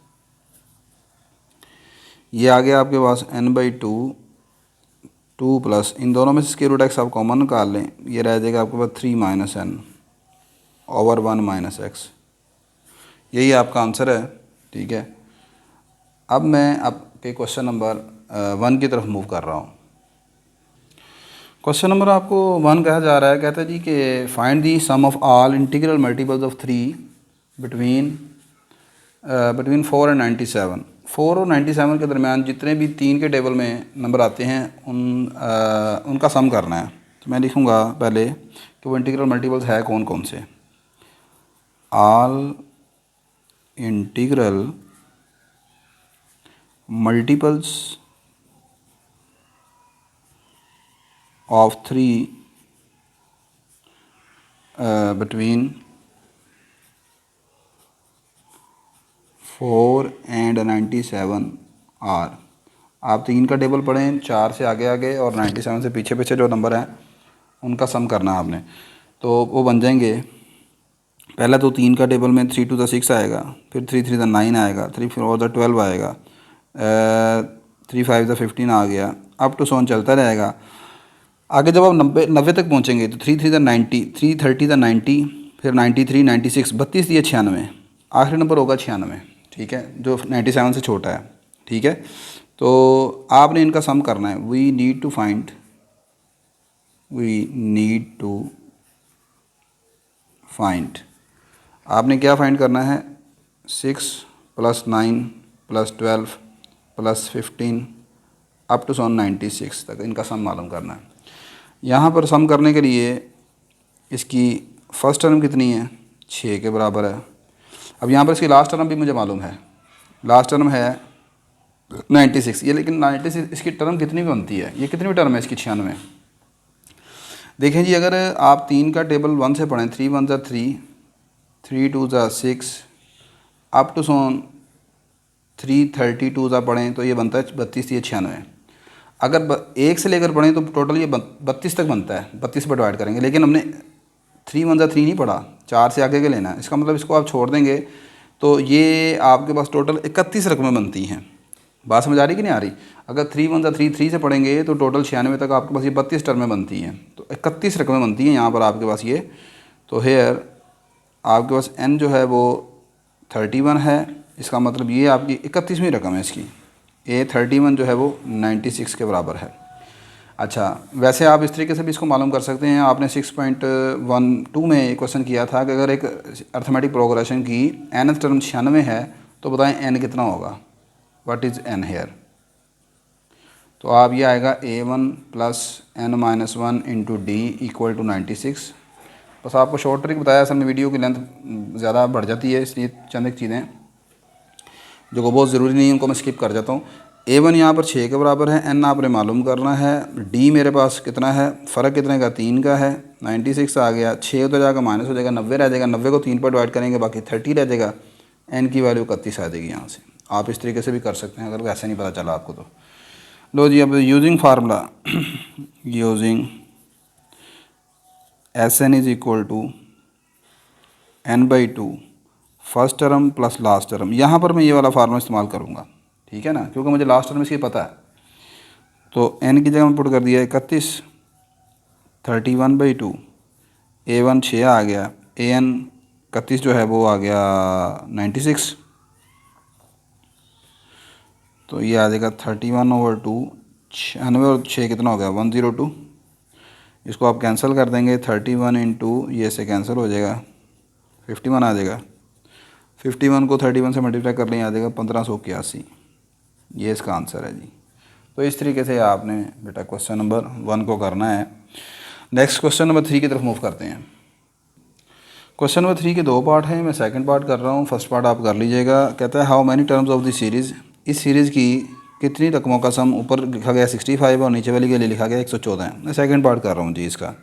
ये आ गया आपके पास n/2 2 प्लस, इन दोनों में से स्क्वायर रूट एक्स आप कॉमन निकाल लें, ये रह जाएगा आपके पास 3 minus n over 1 minus x. यही आपका आंसर है। ठीक है, अब मैं आपके क्वेश्चन नंबर 1 की तरफ मूव कर रहा हूँ। क्वेश्चन नंबर आपको 1 कहा जा रहा है, कहता है जी कि find the sum of all integral multiples of 3 between 4 और 97। 4 और 97 के दरमियान जितने भी 3 के टेबल में नंबर आते हैं उनका सम करना है। तो मैं लिखूँगा पहले कि वो इंटीग्रल मल्टीपल्स है कौन कौन से। All integral multiples of 3 between 4 and 97 are. आप 3 का टेबल पढ़ें, 4 से आगे आगे और 97 से पीछे पीछे जो नंबर हैं उनका सम करना है आपने। तो वो बन जाएंगे, पहला तो 3 का टेबल में 3 × 6 आएगा, फिर 3 × 3 = 9 आएगा, 3 × 4 = 12 आएगा, 3 × 5 = 15 आ गया, अप टू सोन चलता रहेगा। आगे जब आप 90 तक पहुँचेंगे तो 3 × 3 = 90, 3 × 30 = 90, फिर 93, 96, 32 दिए 96, आखिरी नंबर होगा 96, ठीक है, जो 97 से छोटा है, ठीक है। तो आपने इनका सम करना है। वी नीड टू फाइंड आपने क्या फाइंड करना है, 6 + 9 + 12 + 15 अप टू 96 तक इनका सम मालूम करना है। यहाँ पर सम करने के लिए इसकी फ़र्स्ट टर्म कितनी है, 6 के बराबर है। अब यहाँ पर इसकी लास्ट टर्म भी मुझे मालूम है, लास्ट टर्म है 96, ये लेकिन 96 इसकी टर्म कितनी बनती है, ये कितनी टर्म है इसकी, 96। देखें जी, अगर आप 3 का टेबल 1 से पढ़ें, 3 × 1 = 3, 3 × 2 = 6 अप टू 332 पढ़ें तो ये बनता है 32 या 96। अगर 1 से लेकर पढ़ें तो टोटल ये 32 तक बनता है, 32 पर डिवाइड करेंगे। लेकिन हमने 3 × 1 = 3 नहीं पढ़ा, 4 से आगे के लेना है। इसका मतलब इसको आप छोड़ देंगे तो ये आपके पास टोटल 31 रकमें बनती हैं। बात समझ आ रही कि नहीं आ रही। अगर 3 × 1 = 3, 3 से पढ़ेंगे तो टोटल 96 तक आपके पास ये 32 टर्में बनती हैं, तो 31 रकमें बनती हैं यहाँ पर आपके पास ये। तो हेयर आपके पास n जो है वो 31 है, इसका मतलब ये आपकी 31वीं रकम है इसकी। A31 जो है वो 96 के बराबर है। अच्छा, वैसे आप इस तरीके से भी इसको मालूम कर सकते हैं। आपने 6.12 में एक क्वेश्चन किया था कि अगर एक अर्थमेटिक प्रोग्रेशन की nth टर्म 96 है तो बताएं n कितना होगा, व्हाट इज़ n हेयर। तो आप ये आएगा A1 + n-1 × d = 96। बस आपको शॉर्ट ट्रिक बताया, असल में वीडियो की लेंथ ज़्यादा बढ़ जाती है, इसलिए चंद एक चीज़ें जो को बहुत ज़रूरी नहीं है उनको मैं स्किप कर जाता हूँ। A1 यहाँ पर 6 के बराबर है, n आपने मालूम करना है, d मेरे पास कितना है, फ़र्क कितने का, 3 का है, 96 आ गया, 6 उधर जाकर माइनस हो जाएगा, 90 रह जाएगा, 90 को 3 पर डिवाइड करेंगे बाकी 30 रह जाएगा, n की वैल्यू 31 आ जाएगी यहाँ से। आप इस तरीके से भी कर सकते हैं अगर वैसे नहीं पता चला आपको तो। लो जी, अब using formula using Sn = n/2 first term plus last term. यहाँ पर मैं ये वाला फार्मूला इस्तेमाल करूँगा, ठीक है ना, क्योंकि मुझे लास्ट टर्म इसकी पता है। तो n की जगह में पुट कर दिया 31, 31/2, A1 6 आ गया, An 31 जो है वो आ गया 96, तो ये आ जाएगा 31/2, 96 और 6 कितना हो गया, 102। इसको आप कैंसिल कर देंगे, 31 × ये से कैंसिल हो जाएगा, 51 आ जाएगा। 51 को 31 से मल्टीप्लाई कर लें, आ जाएगा 1581। ये इसका आंसर है जी। तो इस तरीके से आपने बेटा क्वेश्चन नंबर 1 को करना है। नेक्स्ट क्वेश्चन नंबर 3 की तरफ मूव करते हैं। क्वेश्चन नंबर 3 के 2 पार्ट हैं, मैं सेकंड पार्ट कर रहा हूँ, फर्स्ट पार्ट आप कर लीजिएगा। कहता है how many terms of the series, इस सीरीज़ की कितनी रकमों का सम, ऊपर लिखा गया 65 और नीचे वाली के लिए लिखा गया 114 है। मैं सेकंड पार्ट कर रहा हूँ जी इसका।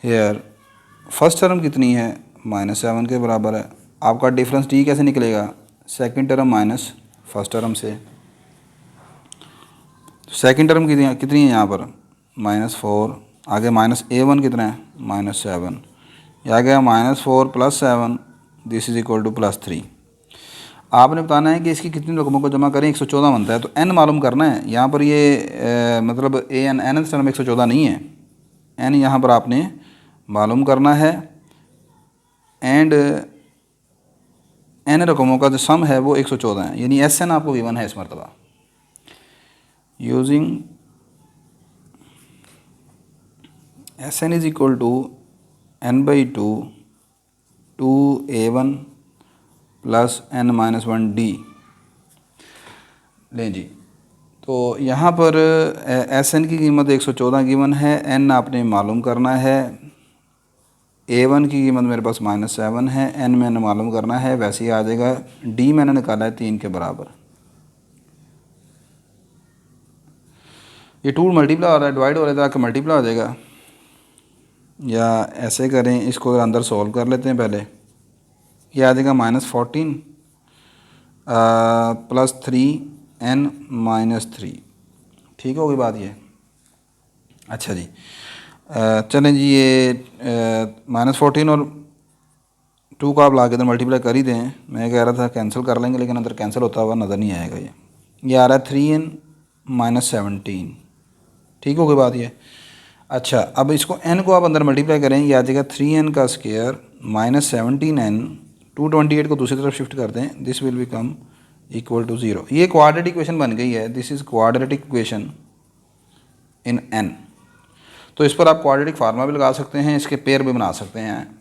हेयर फर्स्ट टर्म कितनी है, -7 के बराबर है। आपका डिफरेंस डी कैसे निकलेगा, second term minus first term से। सेकंड टर्म कितनी है यहाँ पर, -4, आगे -A1 कितना है, -7, ये आ गया -4 + 7 दिस इज इक्वल टू +3। आपने बताना है कि इसकी कितनी रकमों को जमा करें, 114 बनता है। तो n मालूम करना है। यहाँ पर ये मतलब n टर्म 114 नहीं है, n यहाँ पर आपने मालूम करना है एंड n रकमों का जो सम है वो 114 है, यानी Sn आपको गिवन है इस मरतबा। Using Sn = n/2 2A1 + n-1 d। लें जी, तो यहाँ पर Sn की कीमत 114 गिवन है, n आपने मालूम करना है, A1 की कीमत मेरे पास -7 है, n मैंने मालूम करना है, वैसे ही आ जाएगा। d मैंने निकाला है 3 के बराबर। ये 2 मल्टीप्लाई हो रहा है, डिवाइड हो रहा है, तो आके मल्टीप्लाई हो जाएगा। या ऐसे करें, इसको अगर अंदर सॉल्व कर लेते हैं पहले, ये आ जाएगा -14 + 3n-3। ठीक होगी बात ये। अच्छा जी, चलें जी, ये -14 और 2 का आप ला के इधर मल्टीप्लाई कर ही दें। मैं कह रहा था कैंसिल कर लेंगे, लेकिन अंदर कैंसिल होता हुआ नज़र नहीं आएगा। ये आ रहा है 3n - 17। ठीक हो गई बात ये। अच्छा, अब इसको n को आप अंदर मल्टीप्लाई करें, ये आ जाएगा 3n का स्क्वायर माइनस 17n, 228 को दूसरी तरफ शिफ्ट कर दें, this will become equal to 0। ये क्वाड्रेटिक इक्वेशन बन गई है, this is quadratic equation in n। तो इस पर आप क्वाड्रेटिक फार्मूला भी लगा सकते हैं, इसके पेयर भी बना सकते हैं।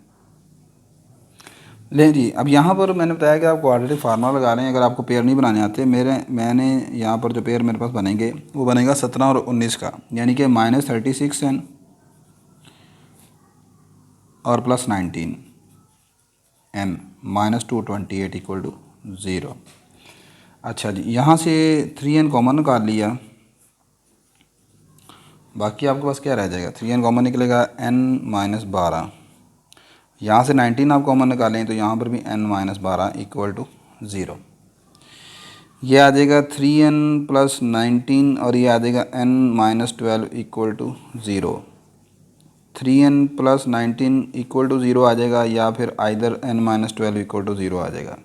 लें जी, अब यहाँ पर मैंने बताया कि आप क्वाड्रेटिक फार्मूला लगा लें अगर आपको पेयर नहीं बनाने आते। मैंने यहाँ पर जो पेयर मेरे पास बनेंगे वो बनेगा 17 और 19 का, यानी कि माइनस 36n और plus 19n minus 228 equal to 0। अच्छा जी, यहाँ से 3n कॉमन निकाल लिया, बाकी आपके पास क्या रह जाएगा, 3n कॉमन निकलेगा n माइनस 12, यहाँ से 19 आप कॉमन निकालें तो यहाँ पर भी n माइनस 12 इक्वल टू 0। ये आ जाएगा 3n प्लस 19 और ये आ जाएगा n minus 12 equal to 0। 3n plus 19 equal to 0 आ जाएगा, या फिर either n minus 12 equal to 0 आ जाएगा।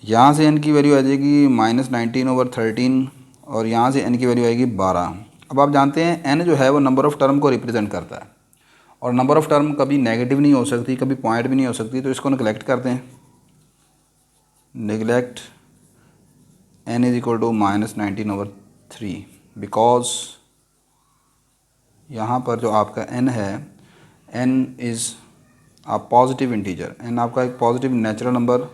यहाँ से n की वैल्यू आ जाएगी माइनस 19 ओवर 13 और यहाँ से n की वैल्यू आएगी 12। अब आप जानते हैं n जो है वो नंबर ऑफ़ टर्म को रिप्रेजेंट करता है, और नंबर ऑफ़ टर्म कभी नेगेटिव नहीं हो सकती, कभी पॉइंट भी नहीं हो सकती, तो इसको निगलेक्ट करते हैं। Neglect n is equal to minus 19 over 3, because यहाँ पर जो आपका n है, n is a positive integer, n आपका एक पॉजिटिव नेचुरल नंबर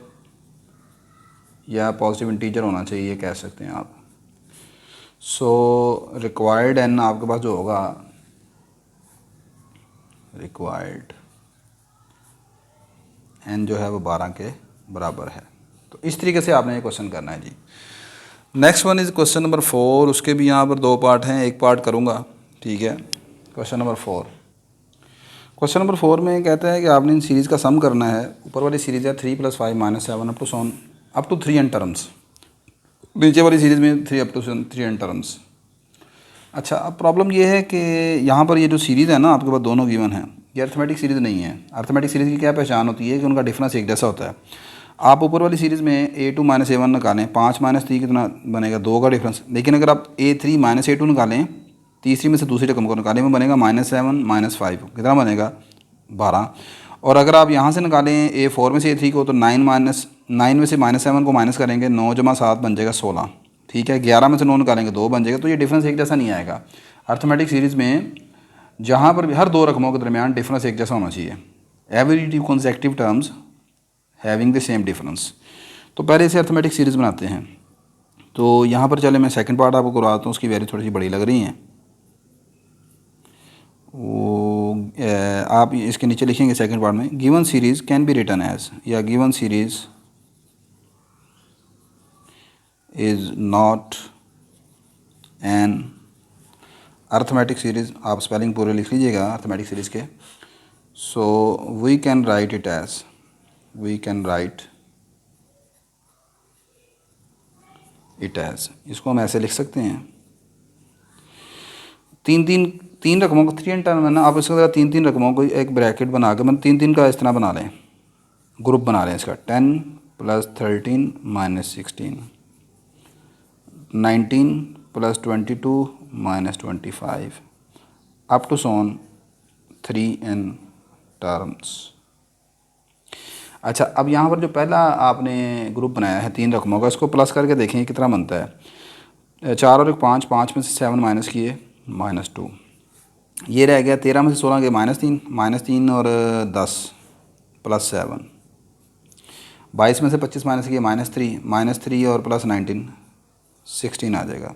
या पॉजिटिव इंटीजर होना चाहिए, कह सकते हैं आप। सो रिक्वायर्ड n आपके पास जो होगा, रिक्वायर्ड n जो है वो 12 के बराबर है। तो इस तरीके से आपने ये क्वेश्चन करना है जी। Next one is question number 4। उसके भी यहाँ पर 2 पार्ट हैं, एक पार्ट करूँगा, ठीक है। क्वेश्चन नंबर 4, क्वेश्चन नंबर 4 में कहता है कि आपने इन सीरीज़ का सम करना है। ऊपर वाली सीरीज़ है 3 + 5 - 7 अप टू 3n टर्म्स, नीचे वाली सीरीज़ में 3 अप टू 3n टर्म्स। अच्छा, अब प्रॉब्लम ये है कि यहाँ पर ये जो सीरीज़ है ना आपके पास दोनों गिवन है, ये अर्थमेटिक सीरीज़ नहीं है। अर्थमेटिक सीरीज़ की क्या पहचान होती है कि उनका डिफरेंस एक जैसा होता है। आप ऊपर वाली सीरीज़ में a2 - a1 निकालें, 5 - 3 कितना बनेगा, 2 का डिफरेंस। लेकिन अगर आप a3 - a2 निकालें, तीसरी में से दूसरी रकम को निकालें, में बनेगा -7 - 5, कितना बनेगा 12। और अगर आप यहाँ से निकालें a4 में से a3 को, तो 9 में से -7 को माइनस करेंगे, 9 + 7 बन जाएगा 16, ठीक है। 11 में से 9 निकालेंगे 2 बन जाएगा। तो ये डिफरेंस एक जैसा नहीं आएगा। अर्थमेटिक सीरीज़ में जहाँ पर भी हर 2 रकमों के दरमियान डिफरेंस एक जैसा होना चाहिए। Every 2 consecutive terms having the same difference. तो पहले इसे अर्थमेटिक सीरीज़ बनाते हैं। तो यहाँ पर चले मैं सेकंड पार्ट आपको करवाता हूँ, उसकी वैल्यू थोड़ी सी बड़ी लग रही है। वो आप इसके नीचे लिखेंगे सेकंड पार्ट में, given series can be written as, या given series is not an arithmetic series. आप स्पेलिंग पूरे लिख लीजिएगा अर्थमेटिक सीरीज़ के। So we can write it as, we can write it as, इसको हम ऐसे लिख सकते हैं। तीन रकमों को 3n टर्म है ना, आप इसके अंदर 3 रकमों को एक ब्रैकेट बना के, मतलब 3 का इस तरह बना लें, ग्रुप बना लें इसका। 10 + 13 - 16, 19 + 22 - 25 अप टू 3n टर्म्स। अच्छा, अब यहाँ पर जो पहला आपने ग्रुप बनाया है 3 रकमों का, इसको प्लस करके देखें कितना बनता है। 4 और 1 5, 5 में से 7 माइनस किए -2, ये रह गया 13 में से 16 के -3 और 10 + 7, 22 में से 25 माइनस किए -3 और प्लस 19 16 आ जाएगा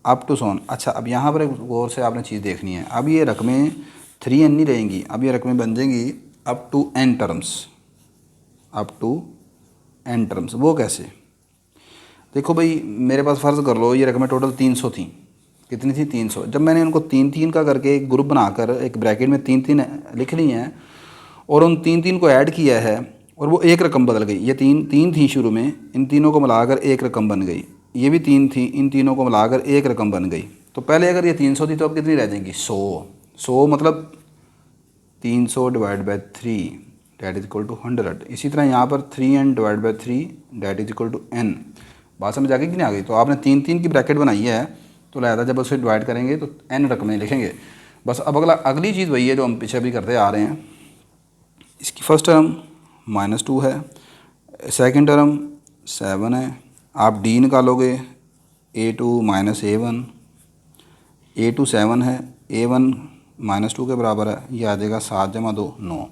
अप टू 100। अच्छा, अब यहाँ पर एक गौर से आपने चीज़ देखनी है। अब ये रकमें 3n नहीं रहेंगी, अब ये रकमें बन जाएंगी up to n terms, up to n terms. वो कैसे, देखो भाई, मेरे पास फ़र्ज़ कर लो ये रकमें टोटल 300 थी। कितनी थी, 300। जब मैंने उनको 3 का करके एक ग्रुप बनाकर एक ब्रैकेट में 3 लिख ली हैं और उन 3 को ऐड किया है और वो एक रकम बदल गई। ये 3 थी शुरू में, इन तीनों को मिलाकर एक रकम बन गई। ये भी 3 थी, इन तीनों को मिलाकर एक रकम बन गई। तो पहले अगर ये 300 थी तो अब कितनी रह जाएंगी, 100 मतलब 300 / 3 डैट इज इक्वल टू 100। इसी तरह यहाँ पर 3n / 3 that is equal to n। बात समझ आ गई कि नहीं आ गई। तो आपने 3 की ब्रैकेट बनाई है, तो लिहाजा जब उसे डिवाइड करेंगे तो n रकमें लिखेंगे। बस अब अगली चीज़ वही है जो हम पीछे भी करते आ रहे हैं। इसकी फ़र्स्ट टर्म -2 है, सेकंड टर्म 7 है, आप डी निकालोगे A2 -A1, A2 7 है, A1 -2 के बराबर है, ये आ जाएगा 7 × 2 9।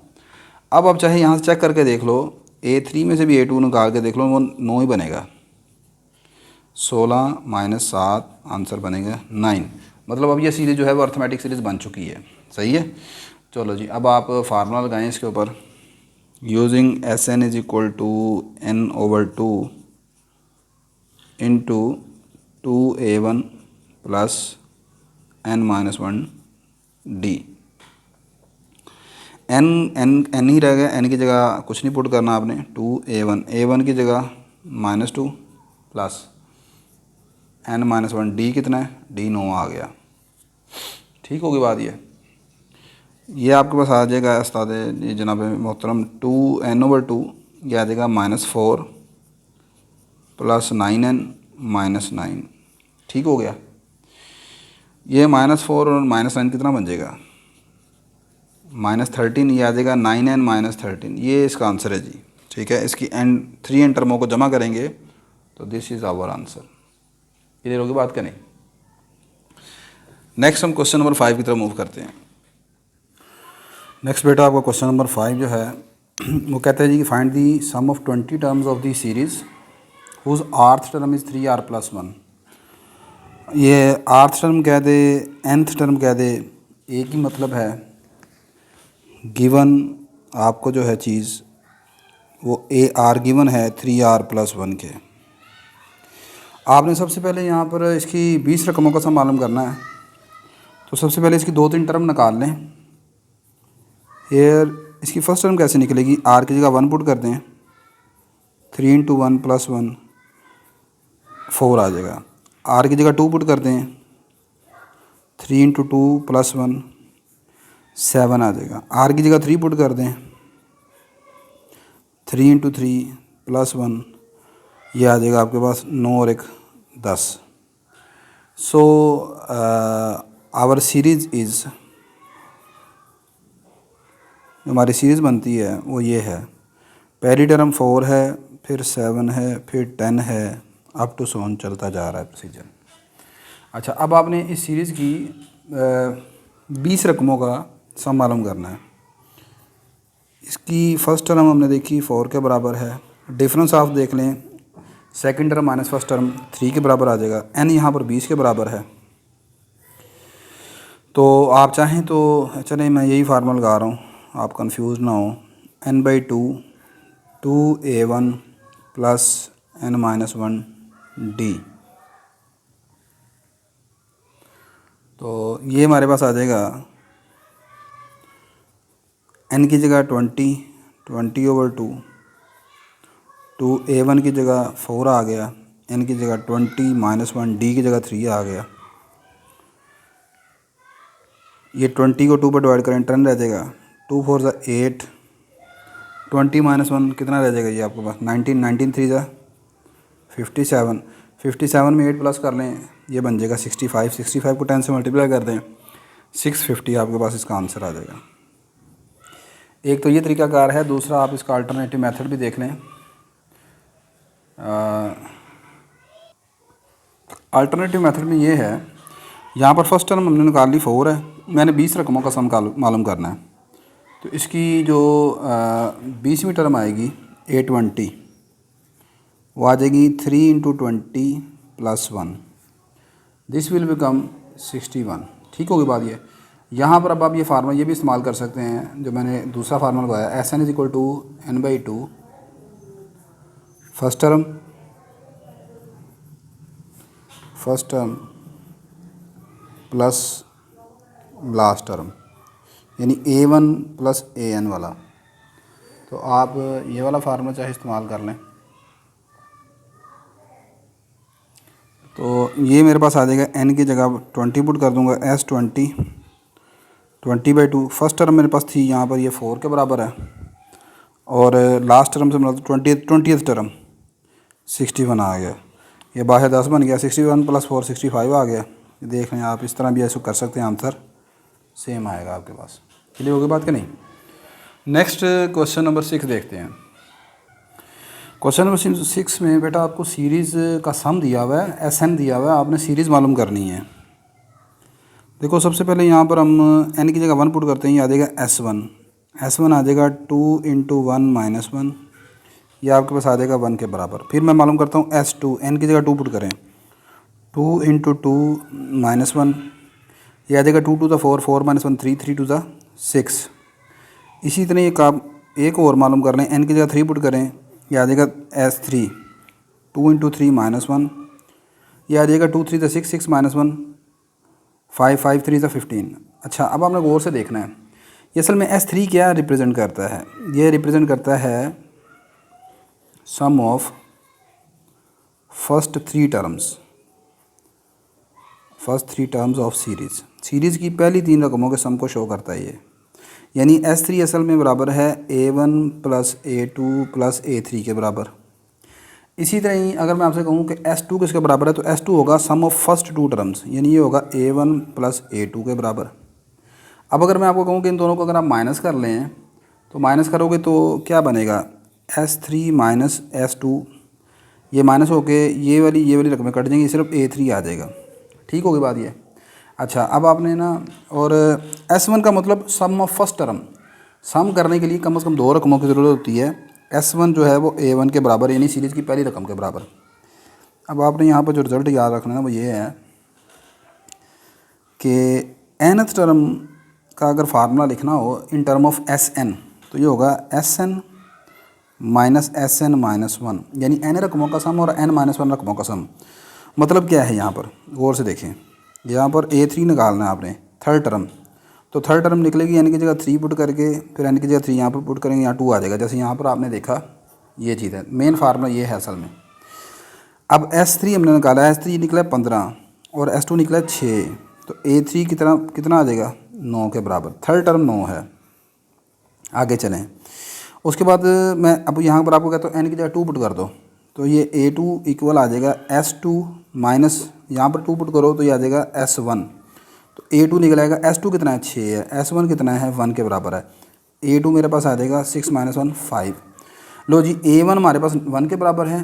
अब आप चाहे यहाँ से चेक करके देख लो, A3 में से भी A2 निकाल के देख लो, वो 9 ही बनेगा। 16 - 7 आंसर बनेगा 9। मतलब अब ये सीरीज़ जो है वो अर्थमेटिक सीरीज़ बन चुकी है। सही है। चलो जी, अब आप फार्मूला लगाएं इसके ऊपर। Using Sn = n/2 into 2A1 + n-1 d। n ही रह गया, n की जगह कुछ नहीं पुट करना आपने। 2A1 की जगह -2 प्लस n-1 d कितना है, d 9 आ गया। ठीक होगी बात। ये आपके पास आ जाएगा उस्ताद जनाब मोहतरम 2n/2, ये आ जाएगा -4 + 9n - 9। ठीक हो गया। ये -4 और -9 कितना बन जाएगा, -13। ये आ जाएगा 9n - 13। ये इसका आंसर है जी। ठीक है, इसकी थ्री एन टर्मों को जमा करेंगे तो this is our answer. Clear होगी बात का नहीं। नेक्स्ट हम क्वेश्चन नंबर 5 की तरफ मूव करते हैं। नेक्स्ट बेटा आपका क्वेश्चन नंबर 5 जो है वो कहते हैं जी कि find the sum of 20 terms of the series whose rth term is 3r + 1। ये आर्थ टर्म कह दे, nth टर्म कह दे, एक ही मतलब है। गिवन आपको जो है चीज़ वो AR गिवन है 3r + 1 के। आपने सबसे पहले यहाँ पर इसकी 20 रकमों का सम मालूम करना है। तो सबसे पहले इसकी 2-3 टर्म निकाल लें। एयर इसकी फ़र्स्ट टर्म कैसे निकलेगी, r की जगह 1 पुट कर दें, 3 × 1 + 1 4 आ जाएगा। r की जगह 2 पुट कर दें, 3 × 2 + 1 7 आ जाएगा। r की जगह 3 पुट कर दें, 3 × 3 + 1, ये आ जाएगा आपके पास 9 और 1 10। सो आवर सीरीज़ इज़, हमारी सीरीज़ बनती है वो ये है। पहली टर्म 4 है, फिर 7 है, फिर 10 है, अप टू सोन चलता जा रहा है प्रोसीजर। अच्छा, अब आपने इस सीरीज़ की 20 रकमों का सम मालूम करना है। इसकी फ़र्स्ट टर्म हमने देखी 4 के बराबर है। डिफरेंस आप देख लें, second term minus first term 3 के बराबर आ जाएगा। n यहाँ पर 20 के बराबर है। तो आप चाहें तो चलें, मैं यही फार्मूला लगा रहा हूँ, आप कंफ्यूज ना हो। n/2 2A1 + n-1 d। तो ये हमारे पास आ जाएगा n की जगह 20/2, 2A1 की जगह 4 आ गया, n की जगह 20 - 1 d की जगह 3 आ गया। ये 20 को 2 पर डिवाइड करें 10 रह जाएगा, 2 4 = 8, 20 - 1 कितना रह जाएगा ये आपके पास 19, 19 3 = 57, 57 में 8 प्लस कर लें, ये बन जाएगा 65, 65 को 10 से मल्टीप्लाई कर दें 650 आपके पास इसका आंसर आ जाएगा। एक तो ये तरीकाकार है, दूसरा आप इसका अल्टरनेटिव मेथड भी देख लें। अल्टरनेटिव मेथड में ये है, यहाँ पर फर्स्ट टर्म हमने निकाल ली 4 है, मैंने 20 रकमों का सम मालूम करना है। तो इसकी जो 20वीं टर्म आएगी A20, वो आ जाएगी 3 × 20 + 1, दिस विल बिकम 61। ठीक होगी बात ये। यहाँ पर अब आप ये फार्मूला ये भी इस्तेमाल कर सकते हैं जो मैंने दूसरा फार्मूला लगाया, Sn = n/2 first term plus last term, यानी A1 + AN वाला। तो आप ये वाला फार्मूला चाहे इस्तेमाल कर लें। तो ये मेरे पास आ जाएगा, n की जगह 20 पुट कर दूंगा, S20 20/2। फर्स्ट टर्म मेरे पास थी यहाँ पर, ये 4 के बराबर है, और लास्ट टर्म से मतलब 20th टर्म 61 आ गया। ये 12 10 बन गया, 61 + 4 65 आ गया। देख लें आप, इस तरह भी ऐसे कर सकते हैं आंसर सेम आएगा आपके पास। क्लियर होगी बात कि नहीं। नेक्स्ट क्वेश्चन नंबर 6 देखते हैं। क्वेश्चन नंबर 6 में बेटा आपको सीरीज़ का सम दिया हुआ है, एस दिया हुआ है, आपने सीरीज़ मालूम करनी है। देखो सबसे पहले यहाँ पर हम n की जगह 1 पुट करते हैं, ये आ जाएगा S1 आ जाएगा 2 × 1 - 1, ये आपके पास आ जाएगा 1 के बराबर। फिर मैं मालूम करता हूँ S2, n की जगह 2 पुट करें, 2 × 2 - 1, ये आ जाएगा 2 × 4, 4 - 1 3, 3 × 6। इसी तरह एक और मालूम कर लें, n की जगह 3 पुट करें, ये आ जाएगा S3, 2 × 3 - 1, ये आ जाएगा 2 3 × 6, 6 - 1 5, 5 3 15। अच्छा अब आपने गौर से देखना है, ये असल में S3 क्या रिप्रेजेंट करता है, ये रिप्रेजेंट करता है sum of first three terms of series की पहली 3 रकमों के सम को शो करता है ये। यानी S3 असल में बराबर है A1 + A2 + A3 के बराबर। इसी तरह ही अगर मैं आपसे कहूँ कि S2 किसके बराबर है, तो S2 होगा सम ऑफ फर्स्ट 2 टर्म्स, यानी ये होगा A1 + A2 के बराबर। अब अगर मैं आपको कहूँ कि इन दोनों को अगर आप माइनस कर लें, तो माइनस करोगे तो क्या बनेगा, S3 - S2, ये माइनस होके ये वाली रकमें कट जाएंगी, सिर्फ A3 आ जाएगा। ठीक होगी बात ये। अच्छा अब आपने ना, और S1 का मतलब सम ऑफ फर्स्ट टर्म, सम करने के लिए कम से कम 2 रकमों की ज़रूरत होती है। S1 जो है वो A1 के बराबर, यानी सीरीज़ की पहली रकम के बराबर। अब आपने यहाँ पर जो रिज़ल्ट याद रखना है वो ये है कि nth टर्म का अगर फार्मूला लिखना हो इन टर्म ऑफ Sn, तो ये होगा Sn - Sn - 1, यानी n रकमों का सम और n - 1 रकमों का सम। मतलब क्या है यहाँ पर, गौर से देखें, यहाँ पर A3 निकालना है आपने, थर्ड टर्म, तो थर्ड टर्म निकलेगी n की जगह 3 पुट करके, फिर n की जगह 3 यहाँ पर पुट करेंगे, यहाँ 2 आ जाएगा। जैसे यहाँ पर आपने देखा ये चीज़ है, मेन फार्मूला ये है असल में। अब S3 हमने निकाला, S3 निकला 15 और S2 निकला 6, तो A3 कितना आ जाएगा, 9 के बराबर। थर्ड टर्म 9 है। आगे चलें, उसके बाद मैं अब यहाँ पर आपको कहता हूँ n की जगह 2 पुट कर दो, तो ये A2 इक्वल आ जाएगा S2 माइनस यहाँ पर 2 पुट करो तो ये आ जाएगा S1, तो A2 निकल आएगा। S2 कितना है, 6 है, S1 कितना है, 1 के बराबर है। A2 मेरे पास आ जाएगा 6 - 1 5। लो जी, A1 हमारे पास 1 के बराबर है,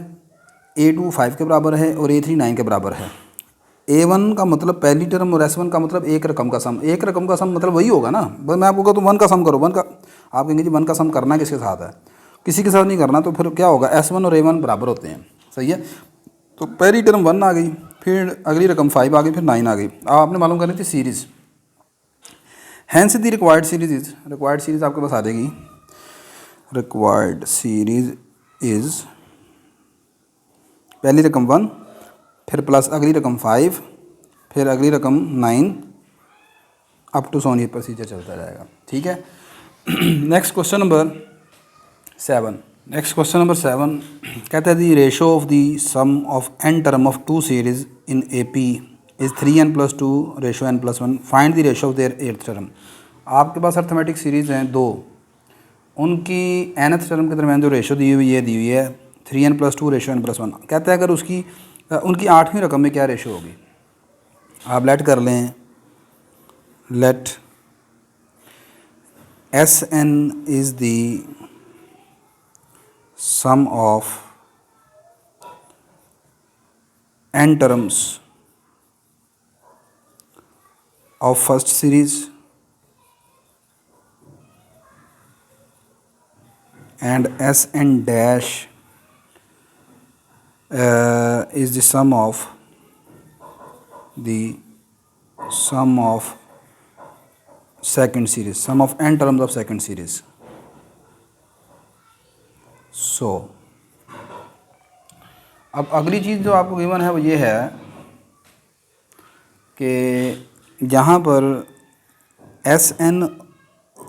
A2 5 के बराबर है और A3 9 के बराबर है। A1 का मतलब पहली टर्म और S1 का मतलब एक रकम का सम। एक रकम का सम मतलब वही होगा ना, बस मैं आपको कहता हूँ 1 का सम करो, 1 का, आप कहेंगे जी 1 का सम करना किसके साथ है, किसी के साथ नहीं करना, तो फिर क्या होगा, S1 और A1 बराबर होते हैं। सही है, तो पहली टर्म 1 आ गई, फिर अगली रकम 5 आ गई, फिर 9 आ गई। अब आपने मालूम करनी थी series, hence the required series आपके पास आ जाएगी। रिक्वायर्ड सीरीज़ इज़ पहली रकम 1, फिर प्लस अगली रकम 5, फिर अगली रकम 9, अप टू सोन, ये प्रोसीजर चलता जाएगा। ठीक है। नेक्स्ट क्वेश्चन नंबर 7 कहता है the ratio of the sum of n term of 2 series in AP is 3n + 2 ratio n + 1, find the ratio of their 8th term. आपके पास अर्थमेटिक सीरीज़ हैं 2, उनकी nth टर्म के दरमियान जो रेशो दी हुई है 3n + 2 रेशो n + 1। कहता है अगर उनकी 8वीं रकम में क्या रेशो होगी। आप लेट कर लें, let Sn is the sum of n terms of first series and Sn dash is the sum of second series, sum of n terms of second series. So अब अगली चीज़ जो आपको गिवन है वो ये है कि जहाँ पर Sn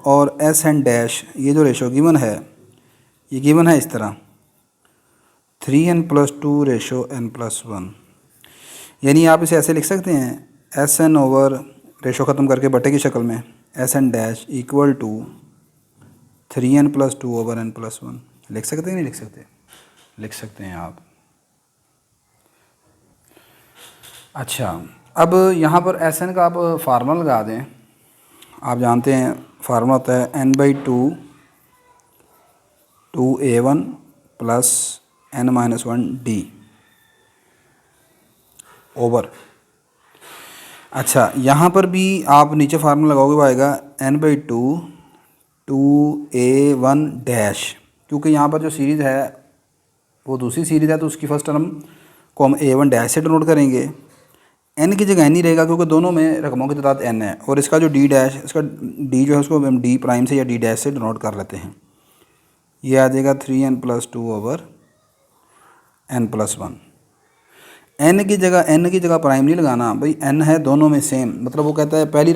और Sn डैश ये जो रेशो गिवन है, ये गिवन है इस तरह 3n + 2 रेशो n + 1, यानी आप इसे ऐसे लिख सकते हैं Sn ओवर रेशो ख़त्म करके बटे की शक्ल में Sn dash equal to 3n + 2 over n + 1। लिख सकते हैं, नहीं लिख सकते, लिख सकते हैं आप। अच्छा अब यहाँ पर Sn का आप फार्मूला लगा दें। आप जानते हैं फार्मूला होता है n/2 2a1 plus n-1d over. अच्छा, यहाँ पर भी आप नीचे फार्मूला लगाओगे वो आएगा n/2 2a1 डैश, क्योंकि यहाँ पर जो सीरीज़ है वो दूसरी सीरीज़ है तो उसकी फर्स्ट टर्म को हम a1 डैश से डिनोट करेंगे। n की जगह n ही रहेगा क्योंकि दोनों में रकमों की तादाद n है, और इसका जो d डैश, इसका d जो है उसको हम d प्राइम से या d डैश से डिनोट कर लेते हैं। ये आ जाएगा 3n + 2 ओवर n + 1। n की जगह प्राइम नहीं लगाना भाई, n है दोनों में सेम, मतलब वो कहता है पहली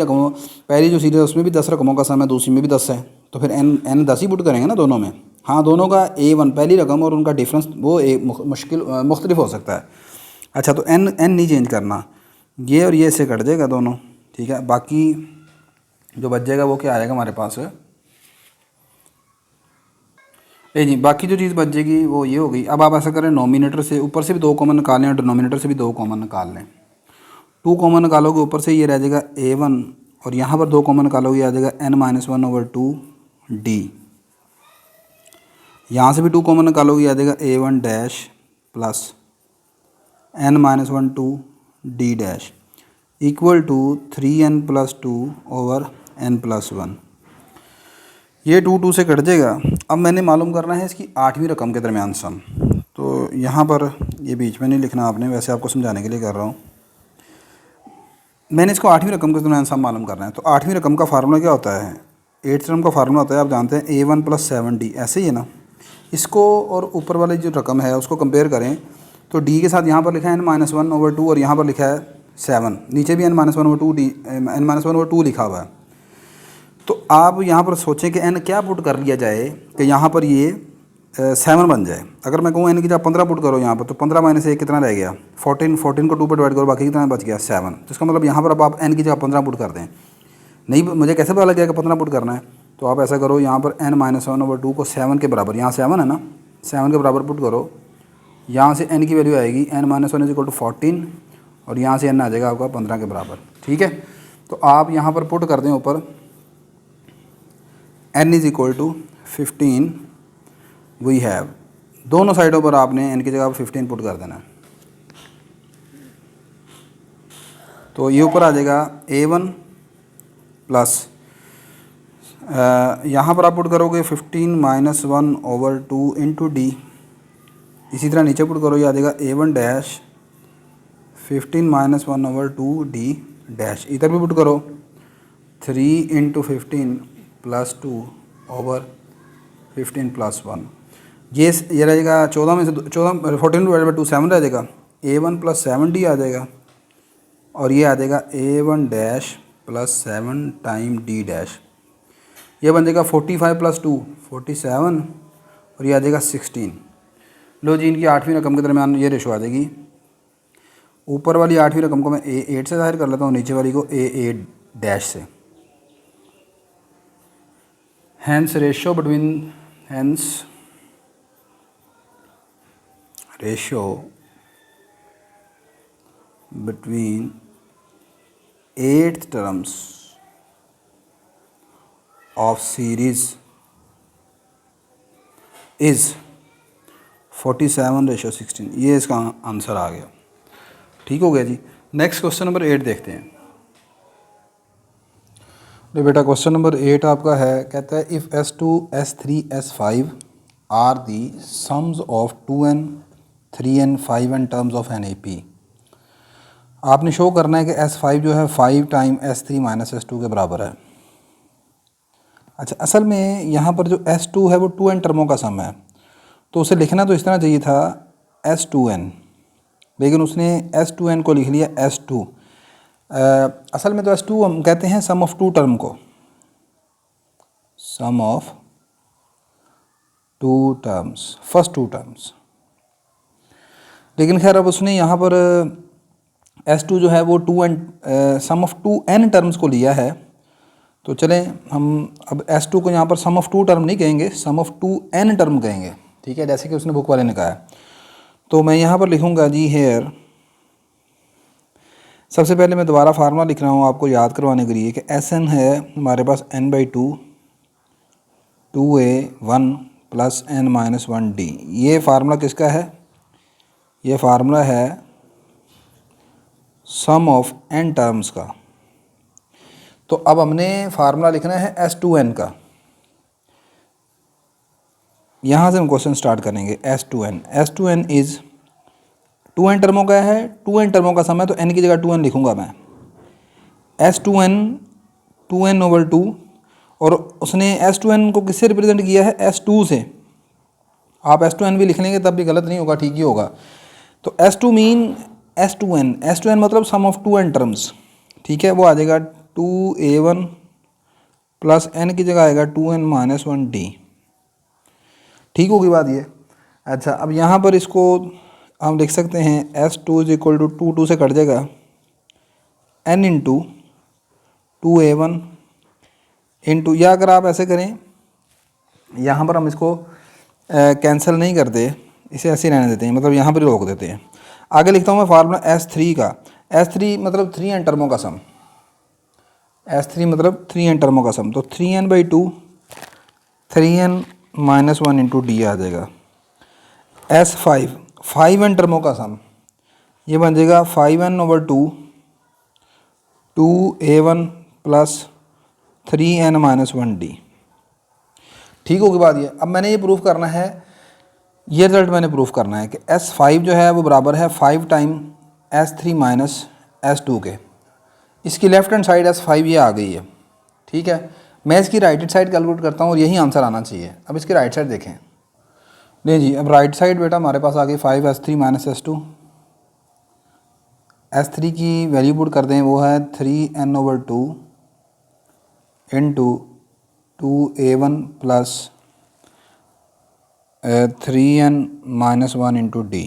जो सीरीज़ है उसमें भी 10 रकमों का सम है, दूसरी में भी 10 है, तो फिर n 10 ही पुट करेंगे ना दोनों में। हाँ, दोनों का a1 पहली रकम और उनका डिफरेंस वो मुख्तलिफ हो सकता है। अच्छा, तो n नहीं चेंज करना, ये और ये इससे कट जाएगा दोनों, ठीक है। बाकी जो बच जाएगा वो क्या आएगा हमारे पास, जी बाकी जो चीज़ बच जाएगी वो ये हो गई। अब आप ऐसा करें, नोमिनेटर से ऊपर से भी 2 कॉमन निकालें और डिनोमिनेटर से भी 2 कॉमन निकाल लें। 2 कॉमन निकालोगे ऊपर से ये रह जाएगा a1, और यहाँ पर 2 कॉमन निकालोगे आ जाएगा n-1/2d। यहाँ से भी 2 कॉमन निकालोगे आ जाएगा a1 dash plus n-1/2d dash equal to 3n + 2 over n + 1। ये 2 से कट जाएगा। अब मैंने मालूम करना है इसकी 8वीं रकम के दरमियान सम, तो यहाँ पर ये बीच में नहीं लिखना आपने, वैसे आपको समझाने के लिए कर रहा हूँ। मैंने इसको 8वीं रकम के दरमियान सम मालूम करना है, तो 8वीं रकम का फार्मूला क्या होता है, 8th टर्म का फार्मूला होता है, आप जानते हैं a1 + 7d, ऐसे ही है ना। इसको और ऊपर वाली जो रकम है उसको कंपेयर करें तो d के साथ यहाँ पर लिखा है n-1/2 और यहाँ पर लिखा है 7, नीचे भी n-1/2 लिखा हुआ है। तो आप यहाँ पर सोचें कि n क्या पुट कर लिया जाए कि यहाँ पर ये 7 बन जाए। अगर मैं कहूँ n की जब 15 पुट करो यहाँ पर, तो 15 - 1 कितना रह गया 14, 14 को 2 पर डिवाइड करो, बाकी कितना बच गया 7। तो इसका मतलब यहाँ पर अब आप n की जगह 15 पुट कर दें। नहीं, मुझे कैसे पता लग गया कि 15 पुट करना है, तो आप ऐसा करो, यहाँ पर n-1/2 को 7 के बराबर, यहाँ 7 है ना, 7 के बराबर पुट करो। यहाँ से n की वैल्यू आएगी n-1 = 14 और यहाँ से n आ जाएगा आपका 15 के बराबर, ठीक है। तो आप यहाँ पर पुट कर दें ऊपर n = 15 वी हैव, दोनों साइडों पर आपने n की जगह 15 पुट कर देना है। तो ये ऊपर आ जाएगा a1 प्लस यहाँ पर आप पुट करोगे 15 - 1/2 इंटू d। इसी तरह नीचे पुट करो, ये आ जाएगा a1 डैश 15 - 1/2d डैश। इधर भी पुट करो 3 × 15 + 2 ओवर 15 + 1। ये रहेगा 14 में से 14/2 7 रह जाएगा, a1 + 7d आ जाएगा, और ये आ जाएगा a1 dash plus 7 time d dash. ये बन जाएगा 45 + 2 47 और ये आ जाएगा 16। लो जी, इनकी 8वीं रकम के दरमियान ये रेशो आ जाएगी। ऊपर वाली 8वीं रकम को मैं a8 से ज़ाहिर कर लेता हूँ, नीचे वाली को a8 डैश से। Hence ratio between 8th terms of series is 47/16। ये इसका आंसर आ गया, ठीक हो गया जी। नेक्स्ट क्वेश्चन नंबर 8 देखते हैं। तो बेटा क्वेश्चन नंबर 8 आपका है, कहता है if S2 S3 S5 are the sums of 2n 3n 5n terms of NAP। आपने शो करना है कि S5 जो है 5 टाइम S3 - S2 के बराबर है। अच्छा, असल में यहाँ पर जो S2 है वो 2n टर्मों का सम है, तो उसे लिखना तो इस तरह चाहिए था S2n, लेकिन उसने S2n को लिख लिया S2। असल में तो S2 हम कहते हैं सम ऑफ 2 टर्म को, सम ऑफ 2 टर्म्स, फर्स्ट 2 टर्म्स। लेकिन खैर अब उसने यहाँ पर S2 जो है वो 2n some of 2n terms को लिया है, तो चलें हम अब S2 को यहाँ पर सम ऑफ 2 टर्म नहीं कहेंगे, सम ऑफ 2n टर्म कहेंगे, ठीक है, जैसे कि उसने बुक वाले ने कहा है। तो मैं यहाँ पर लिखूँगा जी हेयर सबसे पहले मैं दोबारा फार्मूला लिख रहा हूँ आपको याद करवाने के लिए कि एस एन है हमारे पास n/2 2a1 प्लस n-1d। ये फार्मूला किसका है? ये फार्मूला है सम ऑफ n टर्म्स का। तो अब हमने फार्मूला लिखना है S2n का। यहाँ से हम क्वेश्चन स्टार्ट करेंगे। S2n इज़ 2n टर्मों का है, 2n टर्मों का सम है, तो n की जगह 2n लिखूंगा मैं। S2n 2n/2 और उसने S2n को किससे रिप्रेजेंट किया है? S2 से। आप S2n भी लिख लेंगे तब भी गलत नहीं होगा, ठीक ही होगा। तो S2 मीन S2n मतलब सम ऑफ 2n टर्म्स, ठीक है। वो आ जाएगा 2a1 प्लस n की जगह आएगा 2n-1d। ठीक होगी बात ये। अच्छा, अब यहाँ पर इसको हम लिख सकते हैं S2 इज इक्वल टू 2 से कट जाएगा n इंटू 2a1 इंटू, या अगर आप ऐसे करें, यहाँ पर हम इसको कैंसिल नहीं करते, इसे ऐसे रहने देते हैं, मतलब यहाँ पर रोक देते हैं। आगे लिखता हूँ मैं फार्मूला S3 का। S3 मतलब 3n टर्मों का सम। S3 मतलब 3n टर्मों का सम। तो 3n/2 3n-1 इंटू डी आ जाएगा। S5 5n टर्मों का सम, ये बन जाएगा 5n/2 2a1 प्लस 3n-1d। ठीक होगी बात ये। अब मैंने ये प्रूफ करना है, ये रिजल्ट मैंने प्रूफ करना है कि S5 जो है वो बराबर है 5 टाइम S3 माइनस S2 के। इसकी लेफ्ट हैंड साइड S5 ये आ गई है, ठीक है। मैं इसकी राइट हैंड साइड कैलकुलेट करता हूँ और यही आंसर आना चाहिए। अब इसकी राइट साइड देखें। नहीं जी, अब राइट साइड बेटा हमारे पास आ गई 5S3 माइनस S2। S3 की वैल्यू पुट कर दें, वो है 3n/2 into 2a1 plus 3n-1 into D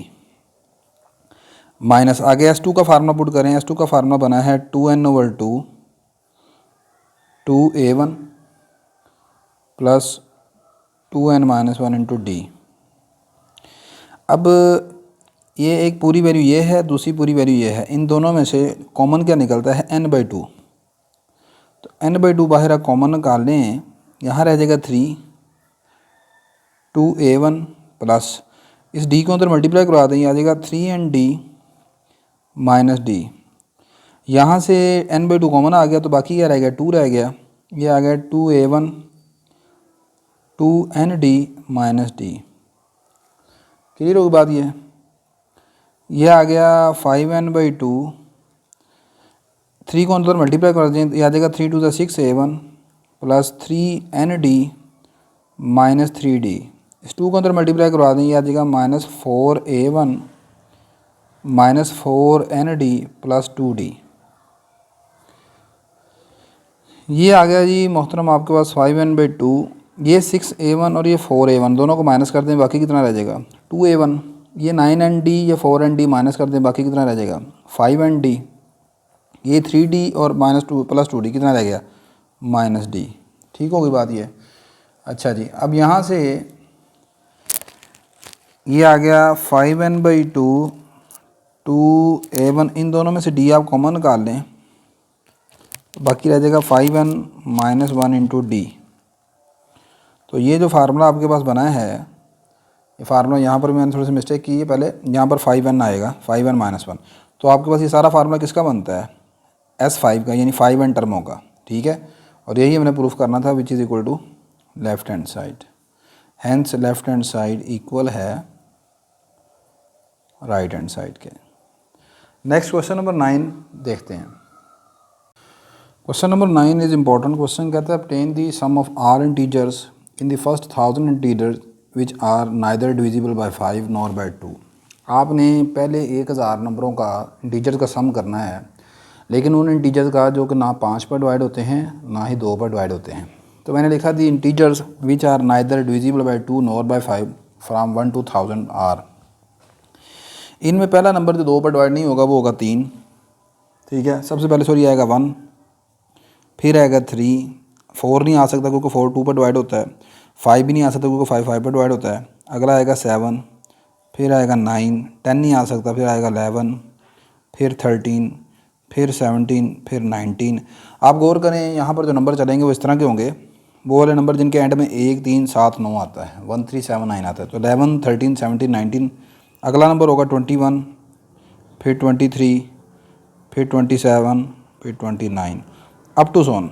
minus आगे S2 का फार्मूला पुट करें। S2 का फार्मूला बना है 2n/2 2a1 plus 2n-1 into D. अब ये एक पूरी वैल्यू ये है, दूसरी पूरी वैल्यू ये है। इन दोनों में से कॉमन क्या निकलता है? n/2। तो n/2 बाहर कॉमन निकाल लें, यहाँ रह जाएगा 3 2a1 प्लस इस d को अंदर मल्टीप्लाई करवा दें, आ जाएगा 3n/d माइनस डी। यहाँ से n/2 कॉमन आ गया तो बाकी क्या रह गया? 2 रह गया। ये आ गया 2a1 2n/d minus D. Clear होगी बात ये आ गया 5n/2, 3 को अंदर मल्टीप्लाई कर दें, आ जाएगा 3 2 6a1 plus 3n/d minus 3d। इस 2 को अंदर मल्टीप्लाई करवा दें, आ जाएगा minus 4a1 minus 4n/d plus 2d। ये आ गया जी मोहतरम आपके पास 5n/2। ये 6a1 और ये 4a1 दोनों को माइनस कर दें, बाकी कितना रह जाएगा? 2a1। ये 9n/d, ये 4n/d माइनस कर दें, बाकी कितना रह जाएगा? 5n/d। ये 3d और माइनस 2 प्लस 2d कितना रह गया? Minus d। ठीक होगी बात ये। अच्छा जी, अब यहाँ से ये आ गया 5n/2 2a1, इन दोनों में से d आप कॉमन निकाल लें, तो बाकी रह जाएगा 5n-1 इंटू डी। तो ये जो फार्मूला आपके पास बना है, ये फार्मूला यहाँ पर मैंने थोड़ी सी मिस्टेक की है, पहले यहाँ पर 5n आएगा 5n-1। तो आपके पास ये सारा फार्मूला किसका बनता है? S5 का, यानी 5n टर्मों का, ठीक है। और यही हमने प्रूफ करना था, which is equal to left hand side. Hence left hand side equal है राइट हैंड साइड के। नेक्स्ट क्वेश्चन नंबर 9 देखते हैं। Question number 9 is important question. कहता है obtain the sum of r integers in the first 1000 integers which are neither divisible by 5 nor by 2। आपने पहले 1000 नंबरों का इंटीजर का सम करना है, लेकिन उन इंटीजर्स का जो कि ना 5 पर डिवाइड होते हैं ना ही 2 पर डिवाइड होते हैं। तो मैंने लिखा the integers which are neither divisible by 2 nor by 5 from 1 to 1000 are. इनमें पहला नंबर जो 2 पर डिवाइड नहीं होगा वो होगा 3, ठीक है। सबसे पहले सॉरी आएगा 1, फिर आएगा 3, 4 नहीं आ सकता क्योंकि 4 2 पर डिवाइड होता है, 5 भी नहीं आ सकता क्योंकि 5 5 पर डिवाइड होता है। अगला आएगा 7, फिर आएगा 9, 10 नहीं आ सकता, फिर आएगा 11, फिर 13, फिर 17, फिर 19। आप गौर करें यहाँ पर जो नंबर चलेंगे वो इस तरह के होंगे, वो वाले नंबर जिनके एंड में 1, 3, 7, 9 आता है, 1, 3, 7, 9 आता है। तो 11, 13, 17, 19, अगला नंबर होगा 21, फिर 23, फिर 27, फिर 29 अप टू सोन।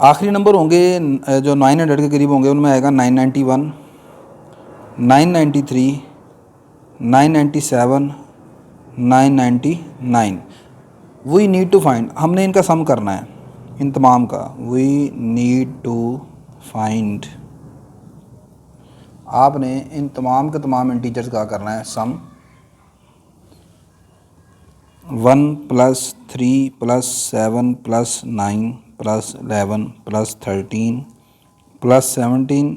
आखिरी नंबर होंगे जो 900 के करीब होंगे, उनमें आएगा 991, 993, 997, 999। वी नीड टू फाइंड, हमने इनका सम करना है इन तमाम का। वी नीड टू फाइंड, आपने इन तमाम के तमाम इंटीजर्स का करना है सम। 1 + 3 + 7 + 9 + 11 + 13 + 17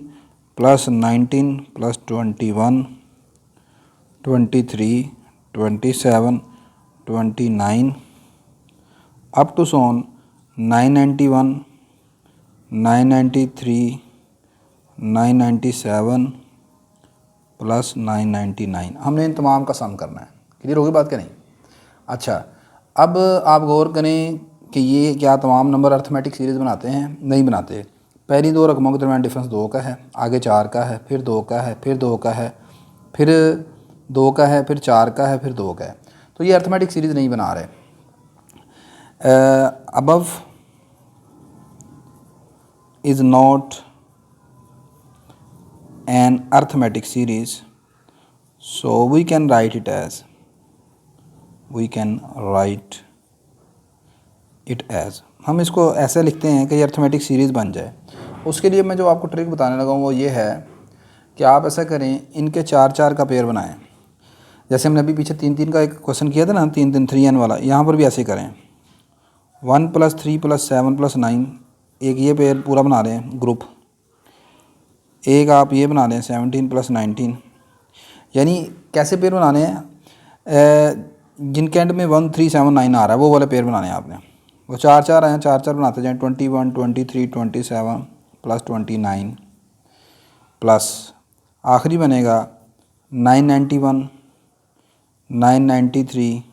+ 19 + 21, 23, 27, 29 अप टू सोन 991, 993, 997 + 999। हमने इन तमाम का सम करना है। क्लियर होगी बात क्या नहीं? अच्छा, अब आप गौर करें कि ये क्या तमाम नंबर अर्थमेटिक सीरीज़ बनाते हैं? नहीं बनाते। पहली दो रकमों के दरमियान डिफरेंस 2 का है, आगे 4 का है, फिर 2 का है, फिर 2 का है, फिर 2 का है, फिर 4 का है, फिर 2 का है। तो ये अर्थमेटिक सीरीज़ नहीं बना रहे। above is not an arithmetic series, so we can write it as हम इसको ऐसे लिखते हैं कि ये अर्थमेटिक सीरीज़ बन जाए। उसके लिए मैं जो आपको ट्रिक बताने लगा हूँ वो ये है कि आप ऐसा करें, इनके 4-4 का पेयर बनाएं। जैसे हमने अभी पीछे 3-3 का एक क्वेश्चन किया था ना, 3-3 3n वाला, यहाँ पर भी ऐसे करें। 1 + 3 + 7 + 9, एक ये पेयर पूरा बना रहे हैं ग्रुप, एक आप ये बना लें 17 + 19। यानी कैसे पेयर बनाने हैं? जिनके एंड में 1, 3, 7, 9 आ रहा है वो वाले पेयर बनाने हैं आपने। वो 4-4 आए हैं, 4-4 बनाते जाएँ। 21, 23, 27 + 29 प्लस आखिरी बनेगा 991, 993,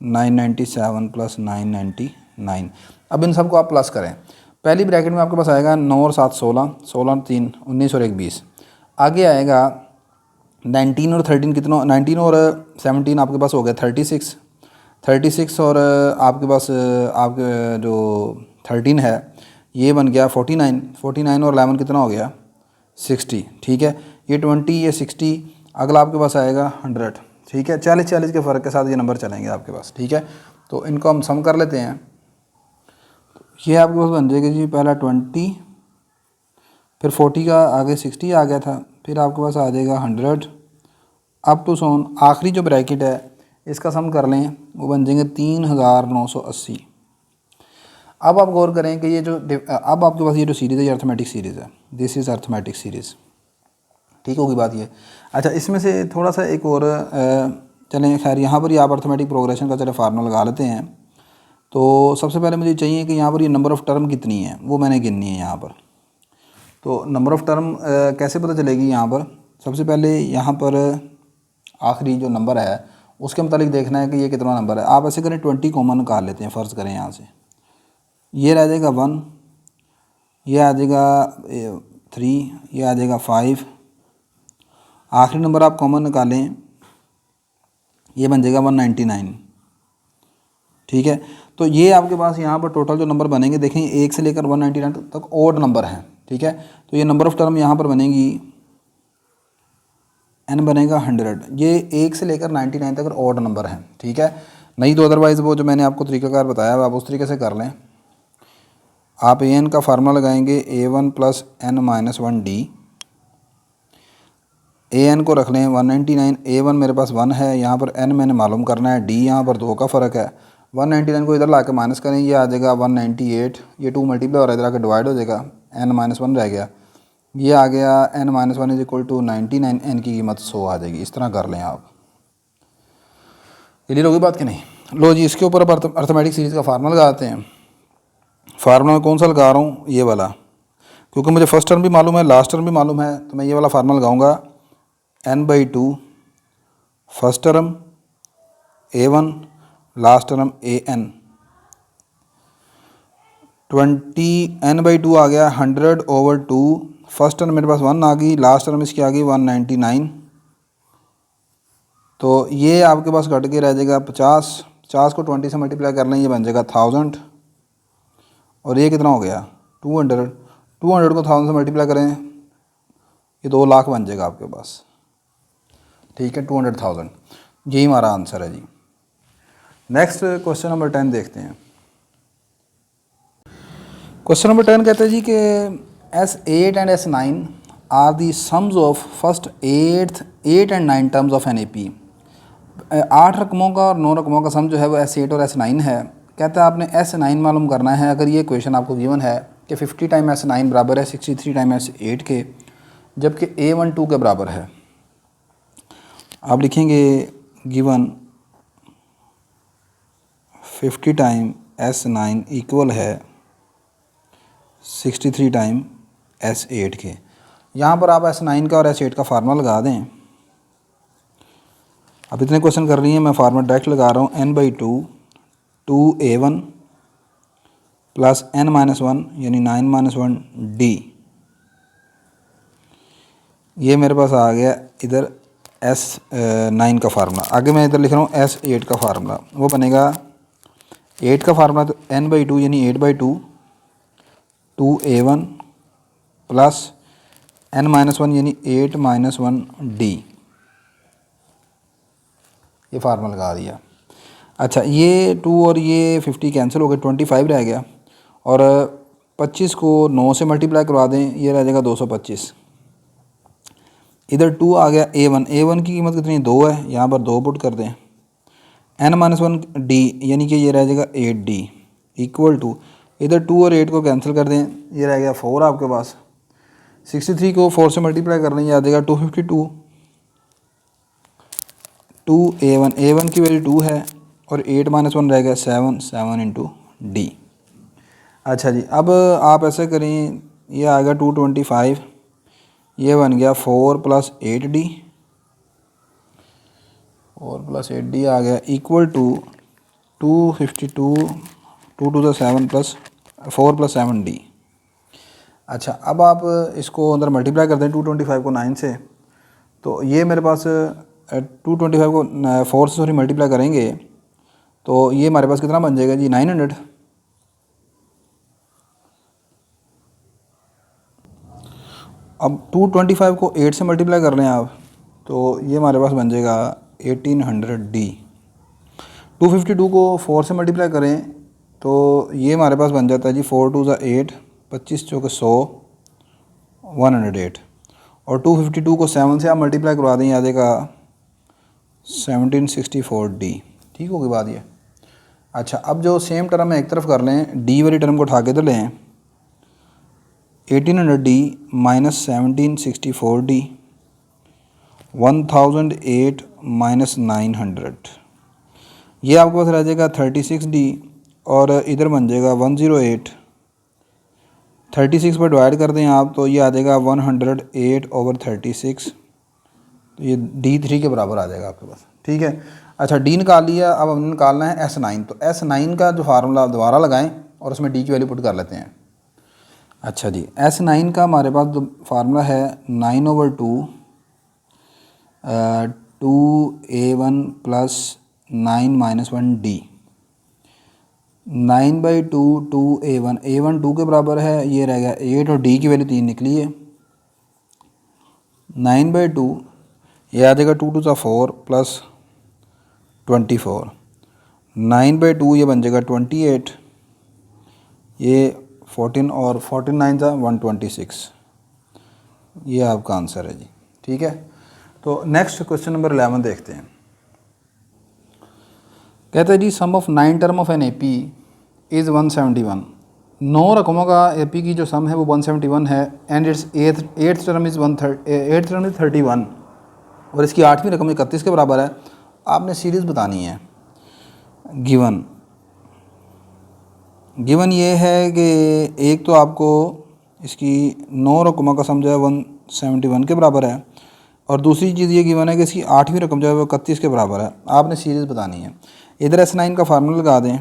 997 + 999। अब इन सब को आप प्लस करें। पहली ब्रैकेट में आपके पास आएगा 9 और 7 16, 16 और 3 19 और 1 20। आगे आएगा 19 और 13 कितना, 19 और 17 आपके पास हो गया 36, 36 और आपके पास आपके जो 13 है ये बन गया 49, 49 और 11 कितना हो गया 60। ठीक है, ये 20, ये 60, अगला आपके पास आएगा 100। ठीक है, 40-40 के फ़र्क के साथ ये नंबर चलेंगे आपके पास। ठीक है, तो इनको हम सम कर लेते हैं। ये आपके पास बन जाएगा जी, पहला 20, फिर 40 का आगे 60 आ गया था, फिर आपके पास आ जाएगा 100 अप टू सोन। आखिरी जो ब्रैकेट है इसका सम कर लें, वो बन जाएंगे 3980। अब आप गौर करें कि ये जो अब आपके पास ये जो सीरीज़ है ये अर्थमेटिक सीरीज़ है। This is arithmetic series. ठीक होगी बात ये। अच्छा, इसमें से थोड़ा सा एक और चलें, खैर यहाँ पर ही आप अर्थमेटिक प्रोग्रेशन का चले फार्मूला लगा लेते हैं। तो सबसे पहले मुझे चाहिए कि यहाँ पर ये नंबर ऑफ़ टर्म कितनी है वो मैंने गिननी है यहाँ पर। तो नंबर ऑफ़ टर्म कैसे पता चलेगी? यहाँ पर सबसे पहले यहाँ पर आखिरी जो नंबर है उसके मुतालिक देखना है कि ये कितना नंबर है। आप ऐसे करें 20 कॉमन निकाल लेते हैं, फ़र्ज़ करें यहाँ से ये रह जाएगा 1, ये आ जाएगा 3, ये आ जाएगा 5। आखिरी नंबर आप कॉमन निकालें, ये बन जाएगा 199। ठीक है, तो ये आपके पास यहाँ पर टोटल जो नंबर बनेंगे देखें 1 से लेकर 199 तक ओड नंबर हैं। ठीक है, तो ये नंबर ऑफ़ टर्म यहाँ पर बनेगी n बनेगा 100। ये 1 से लेकर 99 तक ओड नंबर हैं। ठीक है, नहीं तो अदरवाइज़ वो जो मैंने आपको तरीक़ाकार बताया आप उस तरीके से कर लें। आप an का फार्मूला लगाएंगे a1 + n - 1d। an को रख लें 199, a1 मेरे पास 1 है, यहाँ पर n मैंने मालूम करना है, d यहाँ पर 2 का फ़र्क है। 199 को इधर ला के माइनस करें, ये आ जाएगा 198, ये 2 मल्टीप्लाई हो रहा है, इधर आके डिवाइड हो जाएगा, n - 1 रह गया, ये आ गया n - 1 = 99, n की कीमत 100 आ जाएगी। इस तरह कर लें आप। क्लियर होगी बात कि नहीं? लो जी, इसके ऊपर अब अर्थमेटिक सीरीज़ का फार्मूला लगाते हैं। फार्मूला में कौन सा लगा रहा हूँ? ये वाला, क्योंकि मुझे फर्स्ट टर्म भी मालूम है लास्ट टर्म भी मालूम है, तो मैं ये वाला फार्मूला लगाऊंगा। n/2 first term a1 last term an 20n/2 आ गया 100/2। फर्स्ट टर्म मेरे पास 1 आ गई, लास्ट टर्म इसकी आ गई 199। तो ये आपके पास कट के रह जाएगा 50। 50 को 20 से मल्टीप्लाई कर लें, ये बन जाएगा 1000। और ये कितना हो गया 200। 200 को 1000 से मल्टीप्लाई करें, ये 2 लाख बन जाएगा आपके पास। ठीक है, 200,000, यही हमारा आंसर है जी। नेक्स्ट क्वेश्चन नंबर 10 देखते हैं। क्वेश्चन नंबर 10 कहते हैं जी कि S8 and S9 are the sums of first 8 and 9 terms of NAP। 8 रकमों का और 9 रकमों का सम जो है वो S8 और S9 है। कहता है आपने S9 मालूम करना है। अगर ये क्वेश्चन आपको गिवन है कि 50 टाइम S9 बराबर है 63 टाइम S8 के, जबकि A1 2 के बराबर है। आप लिखेंगे गिवन 50 टाइम S9 इक्वल है 63 टाइम S8 के। यहाँ पर आप S9 का और S8 का फार्मूला लगा दें। अब इतने क्वेश्चन कर रही हैं, मैं फार्मूला डायरेक्ट लगा रहा हूँ। n/2 2a1 प्लस n-1 यानी 9 - 1 d। ये मेरे पास आ गया इधर S9 का फार्मूला। आगे मैं इधर लिख रहा हूँ S8 का फार्मूला। वो बनेगा 8 का फार्मूला तो n/2 यानी 8/2 2a1 प्लस n-1 यानी 8 - 1 d। ये फार्मूला लगा दिया। अच्छा, ये 2 और ये 50 कैंसिल हो गए, 25 रह गया। और 25 को 9 से मल्टीप्लाई करवा दें, ये रह जाएगा 225। इधर 2 आ गया A1 की कीमत कितनी 2 है, यहाँ पर 2 पुट कर दें। n-1 d यानी कि ये रह जाएगा 8d इक्वल टू, इधर 2 और 8 को कैंसिल कर दें, ये रह गया 4 आपके पास। 63 को 4 से मल्टीप्लाई कर लें, ये आ जाएगा 252। 2a1 की वैल्यू 2 है और 8 - 1 रह गया 7 इंटू d। अच्छा जी, अब आप ऐसे करें, ये आएगा 225, ये बन गया 4 + 8d, 4 + 8d आ गया इक्वल टू 252, 2 × 2 = 7 प्लस 4 + 7d। अच्छा, अब आप इसको अंदर मल्टीप्लाई कर दें 225 को 9 से, तो ये मेरे पास 225 को 4 से मल्टीप्लाई करेंगे तो ये हमारे पास कितना बन जाएगा जी 900। अब 225 को 8 से मल्टीप्लाई कर लें आप, तो ये हमारे पास बन जाएगा 1800d। 252 को 4 से मल्टीप्लाई करें तो ये हमारे पास बन जाता है जी 4 × 2 = 8, 25 × 4 = 100, 108। और 252 को 7 से आप मल्टीप्लाई करवा दें, आ जाएगा 1764d। ठीक होगी बात ये। अच्छा, अब जो सेम टर्म है एक तरफ कर लें, d वाली टर्म को उठा के तो लें, 1800d - 1764d 1008 - 900, ये आपके पास रह जाएगा 36d और इधर बन जाएगा 108। 36 पर डिवाइड कर दें आप तो ये आ जाएगा 108/36, तो ये D3 के बराबर आ जाएगा आपके पास। ठीक है। अच्छा, D निकाल लिया, अब हमने निकालना है S9। तो S9 का जो फार्मूला दोबारा लगाएं और उसमें D की वैल्यू पुट कर लेते हैं। अच्छा जी, S9 का हमारे पास जो फार्मूला है 9/2 2a1 plus 9 - 1 d। 9/2 2a1, a1 2 के बराबर है, ये रह गया 8 और d की वैल्यू 3 निकली है। 9/2 ये आ जाएगा 2 × 2 = 4 प्लस 24। 9/2 ये बन जाएगा 28, ये 14 और 14 × 9 = 126। ये आपका आंसर है जी। ठीक है। तो नेक्स्ट क्वेश्चन नंबर 11 देखते हैं। कहते हैं जी sum of 9 term of N AP is 171। 9 रकमों का AP की जो सम है वो 171 है and its eighth term is 31 और इसकी 8वीं रकम 31 के बराबर है। आपने सीरीज़ बतानी है। गिवन ये है कि एक तो आपको इसकी 9 रकमों का सम जो है 171 के बराबर है और दूसरी चीज़ ये गिवन है कि इसकी 8वीं रकम जो है वो 31 के बराबर है। आपने सीरीज़ बतानी है। इधर S9 का फार्मूला लगा दें,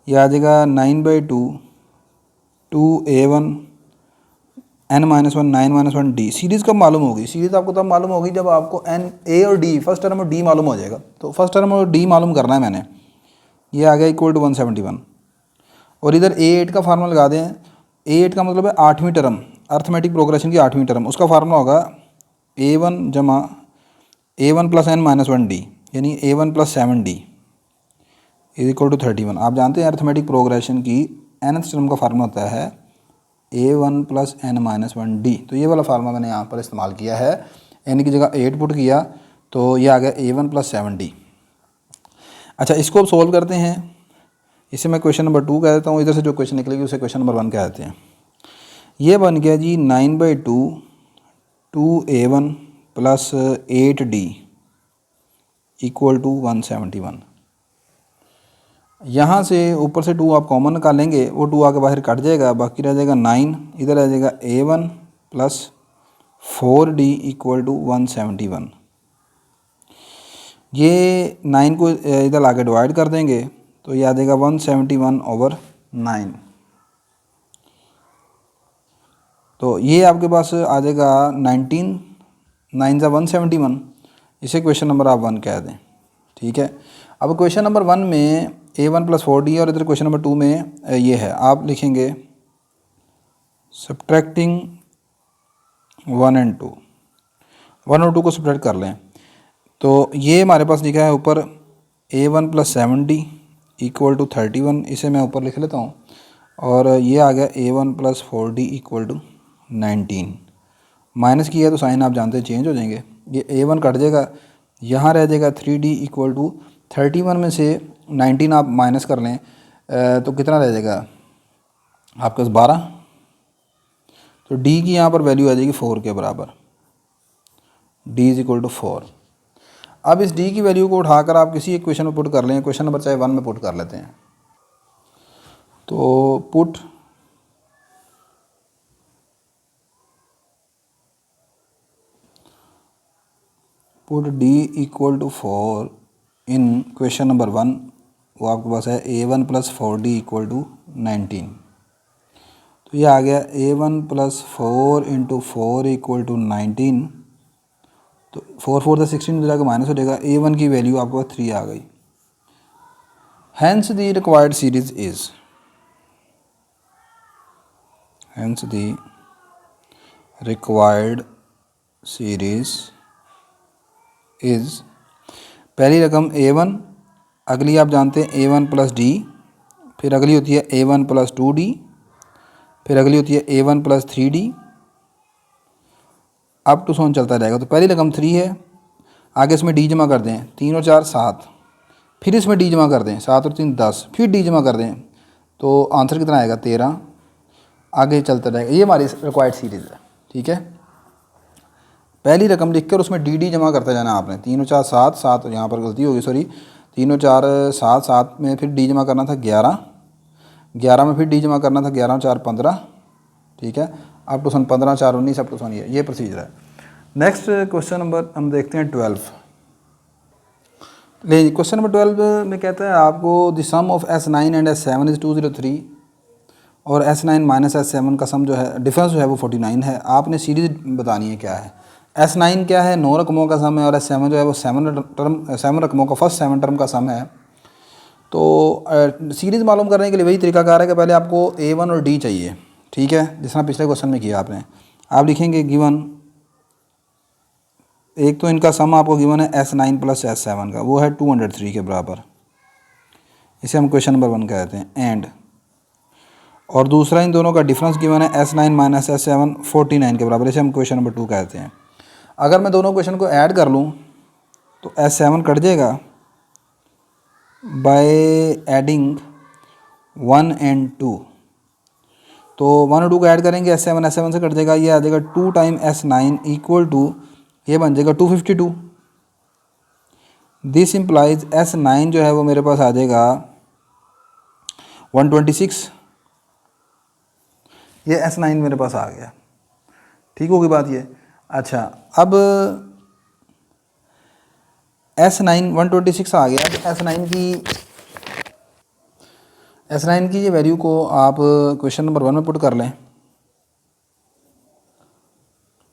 ये आ जाएगा 9/2 2a1 n-1 9 - 1 d। सीरीज़ कब मालूम होगी? सीरीज़ आपको तब मालूम होगी जब आपको n a और d फर्स्ट टर्म और d मालूम हो जाएगा। तो फर्स्ट टर्म और d मालूम करना है मैंने, ये आ गया इक्वल टू 171। और इधर a8 का फार्मूला लगा दें। a8 का मतलब है 8वीं टर्म, अर्थमेटिक प्रोग्रेशन की 8वीं टर्म, उसका फार्मूला होगा a1 जमा a1 + n - 1 d, यानी a1 + 7d is equal to 31। आप जानते हैं अर्थमेटिक प्रोग्रेशन की nth टर्म का फार्मूला होता है a1 + n - 1d। तो ये वाला फार्मूला मैंने यहाँ पर इस्तेमाल किया है, n की जगह 8 पुट किया तो ये आ गया a1 + 7d। अच्छा, इसको अब सोल्व करते हैं। इसे मैं क्वेश्चन नंबर 2 कह देता हूँ, इधर से जो क्वेश्चन निकलेगी उसे क्वेश्चन नंबर 1 कह देते हैं। ये बन गया जी 9/2 2a1 + 8d इक्वल टू 171। यहाँ से ऊपर से 2 आप कॉमन निकालेंगे, वो 2 आके बाहर कट जाएगा, बाकी रह जाएगा 9, इधर रह जाएगा a1 + 4d इक्वल टू 171। ये 9 को इधर आगे डिवाइड कर देंगे तो ये आ जाएगा 171/9। तो ये आपके पास आ जाएगा 19, 9 × 171। इसे क्वेश्चन नंबर आप 1 कह दें, ठीक है। अब क्वेश्चन नंबर 1 में a1 + 4d और इधर क्वेश्चन नंबर 2 में ये है, आप लिखेंगे सब्ट्रैक्टिंग 1 और 2, 1 और 2 को सब्ट्रैक्ट कर लें। तो ये हमारे पास लिखा है ऊपर a1 + 7d इक्वल टू 31, इसे मैं ऊपर लिख लेता हूँ। और ये आ गया a1 + 4d equal to 19। Minus किया तो साइन आप जानते हैं चेंज हो जाएंगे, ये a1 कट जाएगा, यहाँ रह जाएगा 3d इक्वल टू 31 में से 19 आप माइनस कर लें तो कितना रह जाएगा आपके पास 12। तो d की यहाँ पर वैल्यू आ जाएगी 4 के बराबर, d इज इक्वल टू 4। अब इस d की वैल्यू को उठाकर आप किसी एक क्वेश्चन में पुट कर लें, क्वेश्चन नंबर चाहे 1 में पुट कर लेते हैं। तो put d equal to 4 in question number 1, वो आपके पास है a1 + 4d इक्वल टू 19। तो ये आ गया a1 + 4 × 4 इक्वल टू 19। तो 4 4 से 16 जाकर माइनस हो जाएगा, a1 की वैल्यू आपके पास 3 आ गई। Hence the required series is, hence the required series is, पहली रकम a1, अगली आप जानते हैं a1 + d, फिर अगली होती है a1 + 2d, फिर अगली होती है a1 + 3d, up to so on चलता रहेगा। तो पहली रकम 3 है, आगे इसमें d जमा कर दें, 3 और 4 7, फिर इसमें d जमा कर दें, 7 और 3 10, फिर d जमा कर दें, तो आंसर कितना आएगा 13। आगे चलता रहेगा, ये हमारी रिक्वायर्ड सीरीज़ है, ठीक है। पहली रकम लिखकर उसमें डी जमा करते जाना आपने, 3 और 4 7 7, यहाँ पर गलती होगी सॉरी, 3 और 4 7 7 में फिर डी जमा करना था 11, 11 में फिर डी जमा करना था 11 और 4 15, ठीक है। Up to sun 15 4 19 up to sun ये प्रोसीजर है। नेक्स्ट क्वेश्चन नंबर हम देखते हैं 12। ले क्वेश्चन नंबर 12 में कहता है आपको the sum of S9 and S7 is 203 और S9 - S7 का सम जो है डिफरेंस जो है वो 49 है। आपने सीरीज़ बतानी है क्या है। S9 क्या है, 9 रकमों का सम है, और S7 जो है वो 7 रकमों का फर्स्ट 7 टर्म का सम है। तो सीरीज़ मालूम करने के लिए वही तरीकाकार है कि पहले आपको A1 और D चाहिए, ठीक है, जिस तरह पिछले क्वेश्चन में किया आपने। आप लिखेंगे गिवन, एक तो इनका सम आपको गिवन है S9 + S7 का, वो है 203 के बराबर, इसे हम क्वेश्चन नंबर 1 कहते हैं। एंड और दूसरा इन दोनों का डिफरेंस गिवन है S9 - S7 49 के बराबर, इसे हम क्वेश्चन नंबर 2 कहते हैं। अगर मैं दोनों क्वेश्चन को ऐड कर लूँ तो S7 कट जाएगा बाय एडिंग 1 और 2। तो 1 और 2 को ऐड करेंगे, S7 से कट जाएगा, ये आ जाएगा 2 × S9 इक्वल टू, ये बन जाएगा 252। दिस इम्प्लाइज S9 जो है वो मेरे पास आ जाएगा 126। ये S9 मेरे पास आ गया, ठीक होगी बात ये। अच्छा, अब S9 126 आ गया। तो S9 की ये वैल्यू को आप क्वेश्चन नंबर 1 में पुट कर लें,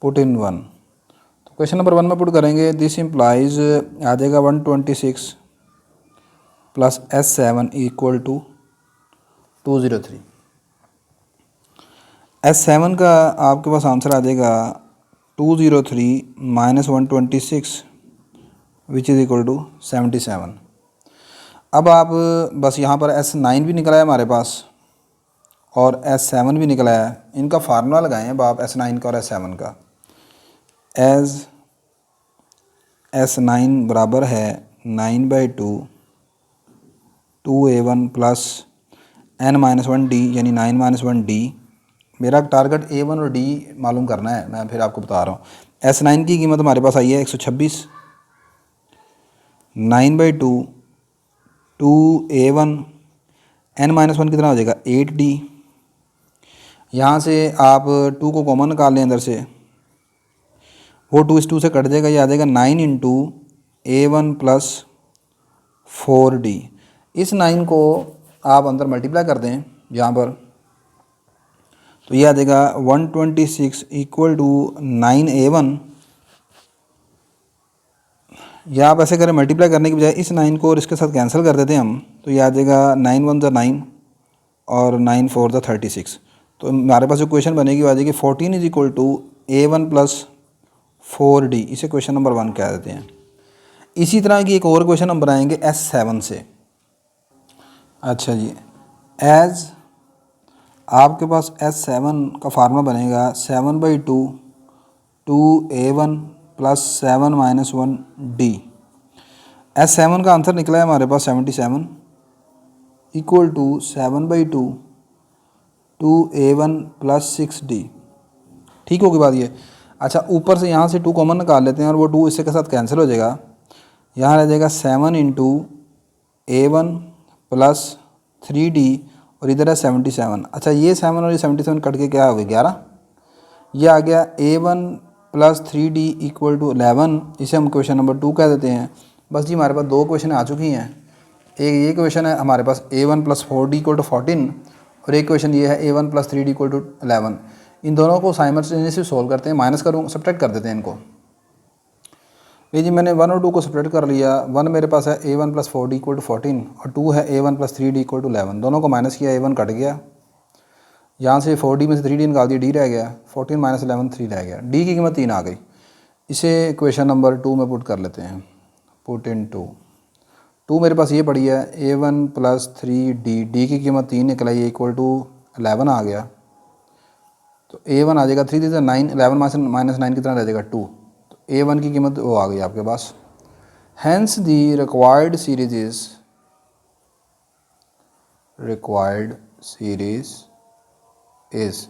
पुट इन 1। तो क्वेश्चन नंबर 1 में पुट करेंगे, दिस इम्प्लाइज आ जाएगा 126 plus S7 equal to 203। S7 का आपके पास आंसर आ जाएगा 203 minus 126 which is equal to 77। अब आप बस यहाँ पर S9 भी निकला है हमारे पास और S7 भी निकला है, इनका फार्मूला लगाएं अब आप S9 का और S7 का। एज S9 बराबर है 9/2 2A1 प्लस n-1d यानी 9-1d। मेरा टारगेट A1 और D मालूम करना है, मैं फिर आपको बता रहा हूँ। S9 की कीमत हमारे पास आई है 126, 9/2 2A1 n-1 कितना हो जाएगा 8d। यहाँ से आप 2 को कॉमन निकाल लें अंदर से, वो 2 इस 2 से कट जाएगा, ये आ जाएगा 9 इंटू A1 प्लस 4d। इस 9 को आप अंदर मल्टीप्लाई कर दें यहाँ पर, तो ये आ जाएगा 126 इक्वल टू 9A1। या आप ऐसे करें, मल्टीप्लाई करने की बजाय इस 9 को और इसके साथ कैंसिल कर देते हैं हम, तो ये आ जाएगा 9 1 9 और 9 4 36। तो हमारे पास जो क्वेश्चन बनेगी वो आ जाएगी 14 is equal to A1 plus 4d। इसे क्वेश्चन नंबर 1 कह देते हैं। इसी तरह की एक और क्वेश्चन हम बनाएंगे S7 से। अच्छा जी, एज आपके पास S7 का फार्मूला बनेगा 7/2 2A1 प्लस 7-1d। S7 का आंसर निकला है हमारे पास 77 equal to 7/2 2A1 plus 6d। ठीक होगी बात ये। अच्छा, ऊपर से यहाँ से 2 कॉमन निकाल लेते हैं और वो 2 इससे के साथ कैंसिल हो जाएगा। यहाँ रह जाएगा 7 इंटू A1 प्लस 3d और इधर है 77। अच्छा, ये 7 और ये 77 कट के क्या हो गया 11। ये आ गया A1 plus 3d equal to 11। इसे हम क्वेश्चन नंबर 2 कह देते हैं। बस जी, हमारे पास 2 क्वेश्चन आ चुकी हैं। एक ये क्वेश्चन है हमारे पास A1 plus 4d equal to 14 और एक क्वेश्चन ये है A1 plus 3d equal to 11। इन दोनों को साइमल्टेनियसली सोल्व करते हैं, माइनस करूँ सब्ट्रैक्ट कर देते हैं इनको। ये जी मैंने 1 और 2 को सब्ट्रैक्ट कर लिया। 1 मेरे पास है A1 plus 4d equal to 14 और 2 है A1 plus 3d equal to 11। दोनों को माइनस किया, A1 कट गया, यहाँ से 4d में से 3d निकाल दिया, d रह गया, 14 माइनस 11 3 रह गया, d की कीमत 3 आ गई। इसे क्वेश्चन नंबर 2 में पुट कर लेते हैं, पुट इन 2 मेरे पास ये पड़ी है A1 प्लस 3d, d की कीमत 3 निकला, ये इक्वल टू 11 आ गया। तो A1 आ जाएगा 3 से 9, 11 माइनस 9 कितना रह जाएगा 2। तो A1 की कीमत वो आ गई आपके पास। Hence the required series is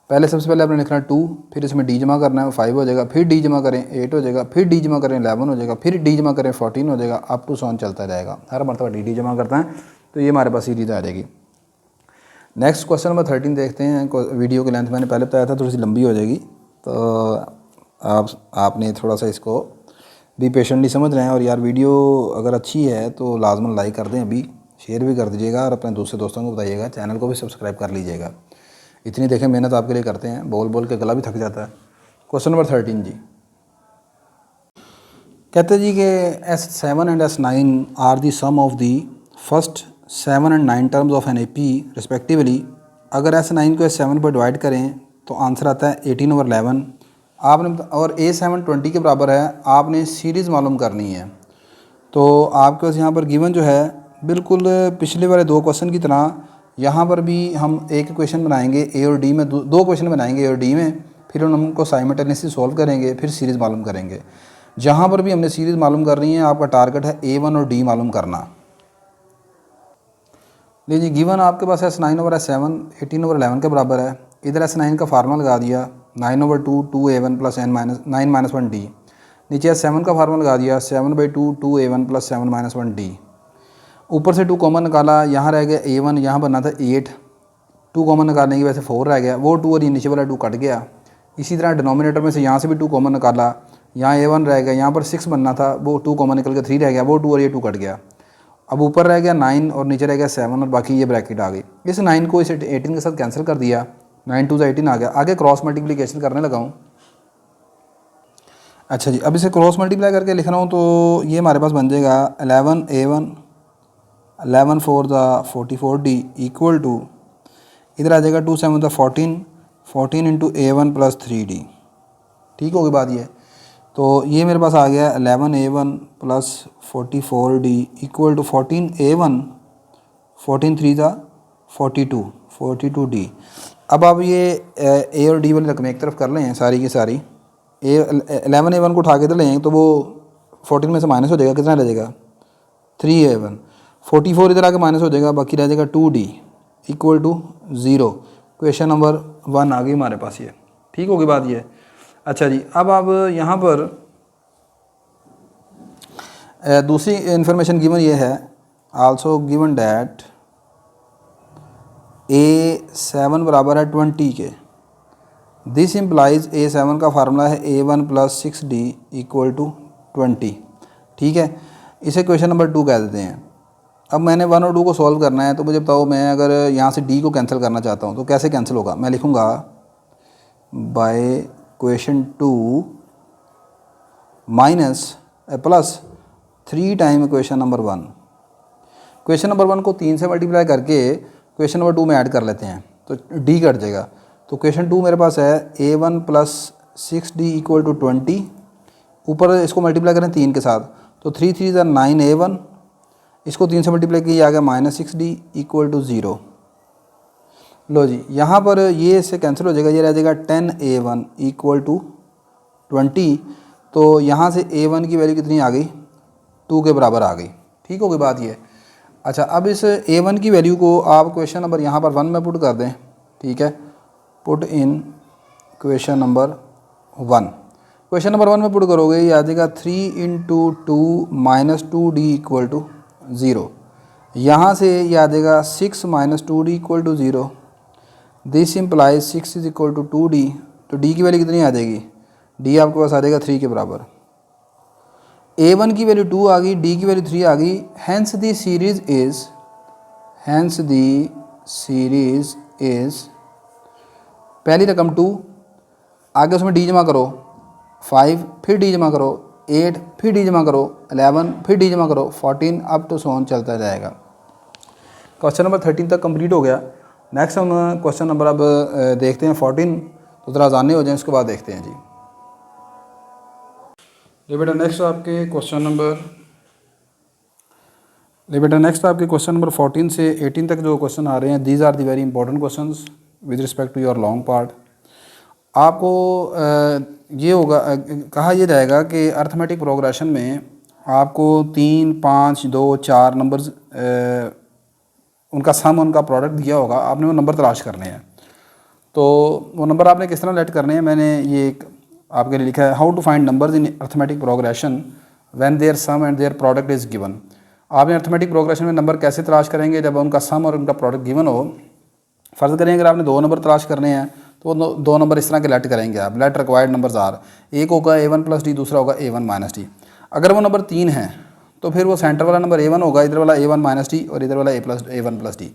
पहले सबसे पहले आपने लिखना 2, फिर इसमें d जमा करना है, 5 हो जाएगा, फिर d जमा करें 8 हो जाएगा, फिर d जमा करें 11 हो जाएगा, फिर d जमा करें 14 हो जाएगा, अप टू सॉन चलता जाएगा। हर मरतबा d जमा करता है तो ये हमारे पास सीरीज आ जाएगी। नेक्स्ट क्वेश्चन नंबर 13 देखते हैं। वीडियो की लेंथ मैंने पहले बताया था थोड़ी सी लंबी हो जाएगी, तो आपने थोड़ा सा इसको भी पेशेंटली समझ रहे हैं। और यार वीडियो अगर अच्छी है तो लाजमन लाइक कर दें, अभी शेयर भी कर दीजिएगा और अपने दूसरे दोस्तों को बताइएगा, चैनल को भी सब्सक्राइब कर लीजिएगा। इतनी देखें मेहनत आपके लिए करते हैं, बोल बोल के गला भी थक जाता है। क्वेश्चन नंबर 13 जी कहते हैं जी कि S7 and S9 are the sum of the first 7 and 9 terms of N AP respectively. अगर S9 को S7 पर डिवाइड करें तो आंसर आता है 18/11। आपने और A7 20 के बराबर है, आपने सीरीज़ मालूम करनी है। तो आपके पास यहाँ पर गिवन जो है बिल्कुल पिछले वाले 2 क्वेश्चन की तरह यहाँ पर भी हम एक क्वेश्चन बनाएंगे A और D में, 2 क्वेश्चन बनाएंगे A और D में, फिर उनको साइमल्टेनियसली सॉल्व करेंगे, फिर सीरीज़ मालूम करेंगे। जहाँ पर भी हमने सीरीज़ मालूम करनी है, आपका टारगेट है A1 और D मालूम करना। लीजिए, गिवन आपके पास S9 ओवर S7 18/11 के बराबर है। इधर S9 का फार्मूला लगा दिया 9/2 2A1 प्लस 9-1d। नीचे S7 का फार्मूला लगा दिया 7/2 2A1 प्लस 7-1d। ऊपर से 2 कॉमन निकाला, यहाँ रह गया A1, यहाँ बनना था 8, 2 कॉमन निकालने की वजह से 4 रह गया, वो 2 और ये नीचे वाला 2 कट गया। इसी तरह डिनोमिनेटर में से यहाँ से भी 2 कॉमन निकाला, यहाँ A1 रह गया, यहाँ पर 6 बनना था, वो 2 कॉमन निकल के 3 रह गया, वो 2 और ये 2 कट गया। अब ऊपर रह गया 9 और नीचे रह गया 7 और बाकी ये ब्रैकेट आ गई। इस 9 को इस 18 के साथ कैंसिल कर दिया, 9 2 18 आ गया। आगे क्रॉस मल्टीप्लिकेशन करने लगा हूँ। अच्छा जी, अब इसे क्रॉस मल्टीप्लाई करके लिख रहा हूँ, तो ये हमारे पास बन जाएगा 11A1 11 4 44D इक्वल टू, इधर आ जाएगा 2 7 14 14 इंटू A1 प्लस 3D। ठीक होगी बात ये। तो ये मेरे पास आ गया 11A1 plus 44D equal to 14A1 14 3 42D। अब आप ये ए और डी वाली रकमें एक तरफ कर लें सारी की सारी। 11A1 को उठा के तो लें तो वो 14 में से माइनस हो जाएगा, कितना रह जाएगा 3A1। 44 इधर आके माइनस हो जाएगा, बाकी रह जाएगा 2D equal to 0। Question number 1 आ गई हमारे पास ये। ठीक होगी बात ये। अच्छा जी, अब आप यहाँ पर दूसरी इंफॉर्मेशन गिवन ये है, आल्सो गिवन डैट A7 बराबर है 20 के। दिस इम्प्लाइज A7 का फार्मूला है A1 plus 6D equal to 20। ठीक है, इसे क्वेश्चन नंबर 2 कह देते हैं। अब मैंने 1 और 2 को सॉल्व करना है, तो मुझे बताओ मैं अगर यहाँ से D को कैंसिल करना चाहता हूँ तो कैसे कैंसिल होगा। मैं लिखूँगा by question 2 minus plus 3 time question number 1। Question number 1 को 3 से मल्टीप्लाई करके क्वेश्चन नंबर 2 में ऐड कर लेते हैं तो D कट जाएगा। तो क्वेश्चन 2 मेरे पास है A1 plus 6D equal to 20, ऊपर इसको मल्टीप्लाई करें 3 के साथ तो 3 3 9A1, इसको 3 से मल्टीप्लाई किया आ गया माइनस 6D इक्वल टू 0। लो जी, यहाँ पर ये इससे कैंसिल हो जाएगा, ये रह जाएगा 10A1 इक्वल टू 20। तो यहाँ से A1 की वैल्यू कितनी आ गई 2 के बराबर आ गई। ठीक होगी बात ये। अच्छा, अब इस A1 की वैल्यू को आप क्वेश्चन नंबर यहाँ पर 1 में पुट कर दें। ठीक है, put in question number 1। Question number 1 में पुट करोगे ये आ जाएगा 3 into 2 minus 2D equal to 0। यहाँ से ये आ जाएगा 6 minus 2D equal to 0। This implies 6 is equal to 2D। तो D की वैल्यू कितनी आ जाएगी, D आपके पास आ जाएगा 3 के बराबर। A1 की वैल्यू 2 आ गई, D की वैल्यू 3 आ गई। हैंस दी सीरीज इज पहली रकम 2, आगे उसमें D जमा करो 5, फिर D जमा करो 8, फिर D जमा करो 11, फिर D जमा करो 14, अप टू सो ऑन चलता जाएगा। क्वेश्चन नंबर 13 तक कंप्लीट हो गया। नेक्स्ट हम क्वेश्चन नंबर अब देखते हैं 14, तो ज़रा आसानी हो जाए उसके बाद देखते हैं जी। ये बेटा नेक्स्ट आपके क्वेश्चन नंबर 14 से 18 तक जो क्वेश्चन आ रहे हैं, these are the very important questions with respect to your long part. आपको ये होगा कहा यह जाएगा कि अर्थमेटिक प्रोग्रेशन में आपको 3 5 2 4 नंबर्स उनका सम, उनका प्रोडक्ट दिया होगा, आपने वो नंबर तलाश करने हैं। तो वो नंबर आपने किस तरह लेट करने हैं, मैंने ये एक आपके लिए लिखा है, how to find numbers in arithmetic progression when their sum and their product is given. आपने अर्थमेटिक प्रोग्रेशन में नंबर कैसे तलाश करेंगे जब उनका सम और उनका प्रोडक्ट गिवन हो। फ़र्ज़ करें अगर आपने 2 नंबर तलाश करने हैं तो 2 नंबर इस तरह के लेट करेंगे आप। लेट रिक्वायर्ड नंबर्स आर, एक होगा A1 प्लस D, दूसरा होगा A1 माइनस D। अगर वो नंबर 3 है तो फिर वो सेंटर वाला नंबर A1 होगा, इधर वाला A1 माइनस D और इधर वाला A1 प्लस D।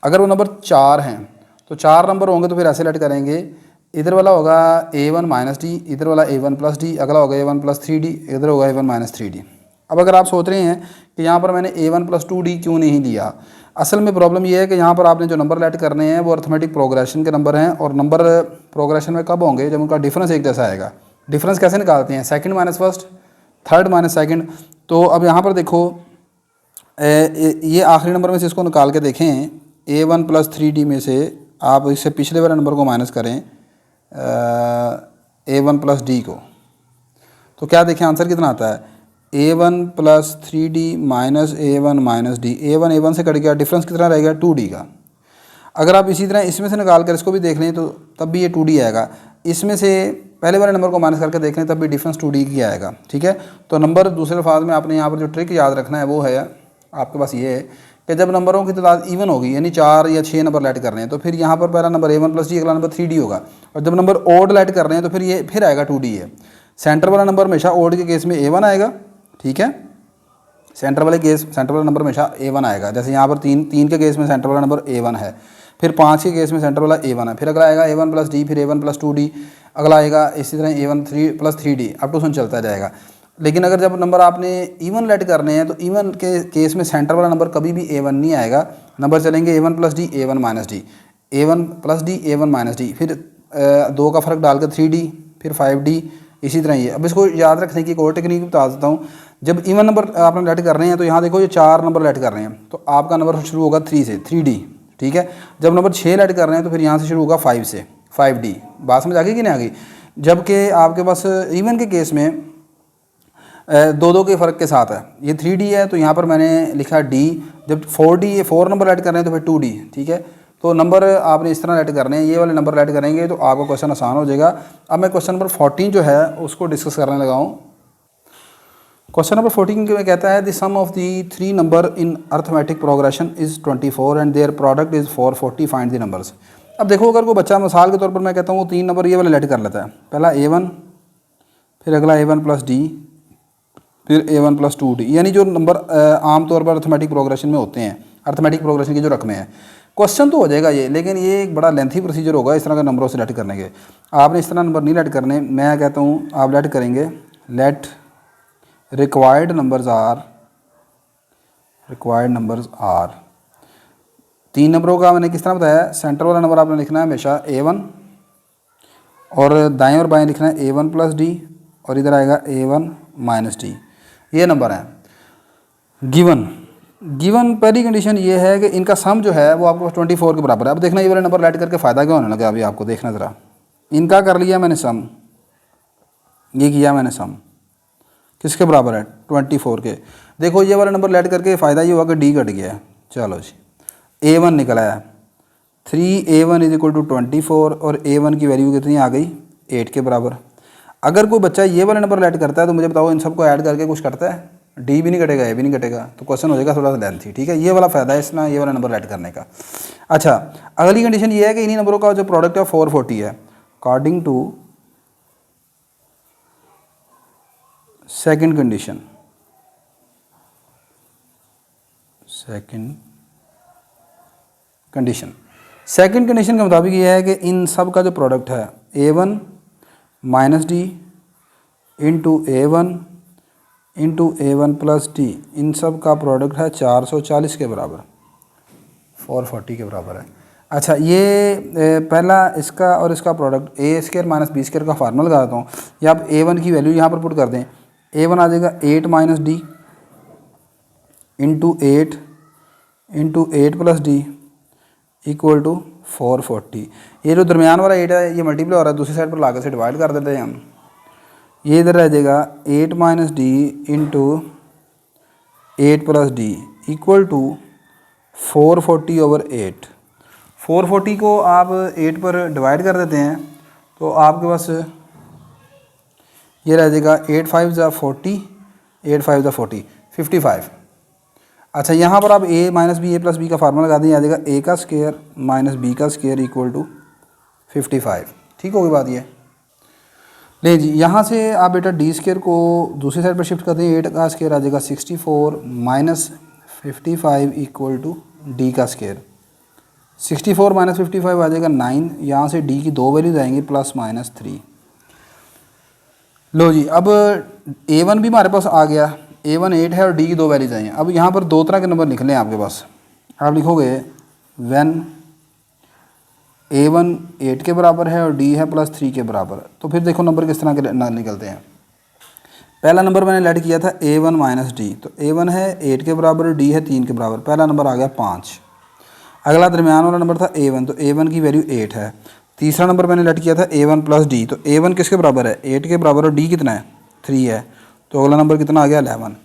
अगर वो नंबर 4 हैं तो 4 नंबर होंगे तो फिर ऐसे लेट करेंगे, इधर वाला होगा A1 माइनस D, इधर वाला A1 प्लस D, अगला होगा A1 प्लस 3D, इधर होगा A1 माइनस 3D। अब अगर आप सोच रहे हैं कि यहाँ पर मैंने A1 प्लस 2D क्यों नहीं लिया, असल में प्रॉब्लम ये है कि यहाँ पर आपने जो नंबर लेट करने हैं वो अर्थमेटिक प्रोग्रेशन के नंबर हैं, और नंबर प्रोग्रेशन में कब होंगे, जब उनका डिफरेंस एक जैसा आएगा। डिफरेंस कैसे निकालते हैं, second minus first, third minus second. तो अब यहाँ पर देखो ये आखिरी नंबर में से इसको निकाल के देखें, A1 प्लस 3D में से आप इससे पिछले वाले नंबर को माइनस करें A1 प्लस D को, तो क्या देखें आंसर कितना आता है, A1 plus 3D minus A1 minus D। A1 A1 से कट गया, डिफरेंस कितना रहेगा 2D का। अगर आप इसी तरह इसमें से निकाल कर इसको भी देख लें तो तब भी ये 2D आएगा। इसमें से पहले वाले नंबर को माइनस करके देख लें तब भी डिफरेंस 2D की आएगा। ठीक है, तो नंबर दूसरे अल्फाज में आपने यहाँ पर जो ट्रिक याद रखना है वो है आपके पास ये है कि जब नंबरों की तादाद इवन होगी, यानी 4 या 6 नंबर लेट कर रहे हैं, तो फिर यहाँ पर पहला नंबर A1 प्लस D, अगला नंबर 3D होगा। और जब नंबर ओड लेट कर रहे हैं तो फिर ये फिर आएगा 2D है। सेंटर वाला नंबर हमेशा ओड के केस में A1 आएगा, ठीक है। सेंटर वाला नंबर हमेशा A1 आएगा। जैसे यहाँ पर तीन के केस में सेंटर वाला नंबर A1 है, फिर 5 के केस में सेंटर वाला A1 है, फिर अगला आएगा A1 प्लस D, फिर A1 प्लस 2D, अगला आएगा इसी तरह A1 3 plus 3D, up to 100 चलता जाएगा। लेकिन अगर जब नंबर आपने इवन लेट करने हैं तो इवन के केस में सेंटर वाला नंबर कभी भी A1 नहीं आएगा। नंबर चलेंगे A1 plus D, A1 minus D, A1 plus D, A1 minus D, फिर 2 का फ़र्क डाल कर 3D, फिर 5D, इसी तरह ये। अब इसको याद रखने की एक और टेक्निक बता देता हूँ। जब इवन नंबर आपने लेट कर रहे हैं तो यहाँ देखो ये 4 नंबर लेट कर रहे हैं तो आपका नंबर शुरू होगा 3 से, 3D, ठीक है। जब नंबर 6 लेट कर रहे हैं तो फिर यहाँ से शुरू होगा 5 से, 5D। बात समझ आ गई कि नहीं आ गई? जबकि आपके पास इवन के केस में 2 के फ़र्क के साथ है, ये 3D है तो यहाँ पर मैंने लिखा D। जब 4D, ये 4 नंबर लेट कर रहे हैं तो फिर 2D, ठीक है। तो नंबर आपने इस तरह लेट करने हैं, ये वाले नंबर लेट करेंगे तो आपका क्वेश्चन आसान हो जाएगा। अब मैं क्वेश्चन नंबर 14 जो है उसको डिस्कस करने लगा हूँ। क्वेश्चन नंबर 14 में कहता है the sum of the 3 number in arithmetic progression is 24 and their product is 440, find the numbers. अब देखो अगर कोई बच्चा मिसाल के तौर पर मैं कहता हूँ 3 नंबर ये वाले लेट कर लेता है, पहला A1, फिर अगला A1 प्लस D, फिर A1 प्लस 2D, यानी जो नंबर आमतौर पर अर्थमेटिक प्रोग्रेशन में होते हैं, अर्थमेटिक प्रोग्रेशन की जो रकमें हैं। क्वेश्चन तो हो जाएगा ये, लेकिन ये एक बड़ा लेंथी प्रोसीजर होगा इस तरह के नंबरों से लेट करने के। आपने इस तरह नंबर नहीं लेट करने। मैं कहता हूँ आप लेट करेंगे लेट रिक्वायर्ड नंबर्स आर 3 नंबरों का मैंने किस तरह बताया, सेंटर वाला नंबर आपने लिखना है हमेशा A1 और दाएं और बाएं लिखना है A1 प्लस D और इधर आएगा A1 माइनस D। ये नंबर है गिवन। पहली कंडीशन ये है कि इनका सम जो है वो आपको 24 के बराबर है। अब देखना ये वाले नंबर लेट करके फ़ायदा क्या होने लगा अभी आपको, देखना ज़रा। इनका कर लिया मैंने सम, ये किया मैंने सम, किसके बराबर है 24 के। देखो ये वाला नंबर लेट करके फ़ायदा ये हुआ कि D कट गया है। चलो जी A1 निकला है, 3A1 इज इक्वल टू 24 और A1 की वैल्यू कितनी आ गई 8 के बराबर। अगर कोई बच्चा ये वाला नंबर लेट करता है तो मुझे बताओ इन सबको ऐड करके कुछ करता है, D भी नहीं कटेगा, A भी नहीं कटेगा, तो क्वेश्चन हो जाएगा थोड़ा सा लेंथी, ठीक है। ये वाला फ़ायदा है इसमें ये वाला नंबर लेट करने का। अच्छा अगली कंडीशन ये है कि इन्हीं नंबरों का जो प्रोडक्ट है 440 है। अकॉर्डिंग टू सेकंड कंडीशन के मुताबिक ये है कि इन सब का जो प्रोडक्ट है A1 minus D into A1 plus D, इन सब का प्रोडक्ट है 440 के बराबर, 440 के बराबर है। अच्छा ये पहला इसका और इसका प्रोडक्ट A² माइनस B² का फार्मूला लगा देता हूँ, या आप A1 की वैल्यू यहाँ पर पुट कर दें। A1 आ जाएगा 8 minus D into 8 plus D equal to 440। ये जो दरमियान वाला 8 है ये मल्टीप्लाई हो रहा है, दूसरी साइड पर लाकर से डिवाइड कर देते हैं हम। ये इधर रह जाएगा 8 minus D into 8 plus D equal to 440 over 8। 440 को आप 8 पर डिवाइड कर देते हैं तो आपके पास ये रह जाएगा 8 5 ज़ा 40, 8 5 ज़ा 40, 55। अच्छा यहाँ पर आप A minus B A plus B का फार्मूला लगा दें, आ जाएगा A का स्क्वायर माइनस B का स्क्वायर इक्वल टू 55। ठीक होगी बात ये। ले जी यहाँ से आप बेटा D² को दूसरी साइड पर शिफ्ट कर दें, 8 का स्क्वायर आ जाएगा 64 माइनस 55 इक्वल टू D का स्क्वायर। 64 माइनस 55 आ जाएगा 9, यहाँ से D की 2 वैल्यूज आएंगी प्लस माइनस 3। लो जी अब A1 भी हमारे पास आ गया, A1 8 है और D की 2 वैल्यूज आई हैं। अब यहाँ पर 2 तरह के नंबर निकले हैं आपके पास। आप लिखोगे व्हेन A1 8 के बराबर है और D है प्लस 3 के बराबर, तो फिर देखो नंबर किस तरह के निकलते हैं। पहला नंबर मैंने लेट किया था A1 माइनस D, तो A1 है 8 के बराबर, D है 3 के बराबर, पहला नंबर आ गया 5। अगला दरमियान वाला नंबर था A1, तो A1 की वैल्यू 8 है। तीसरा नंबर मैंने लेट किया था A1 प्लस D, तो A1 किसके बराबर है 8 के बराबर और D कितना है 3 है, तो अगला नंबर कितना आ गया 11।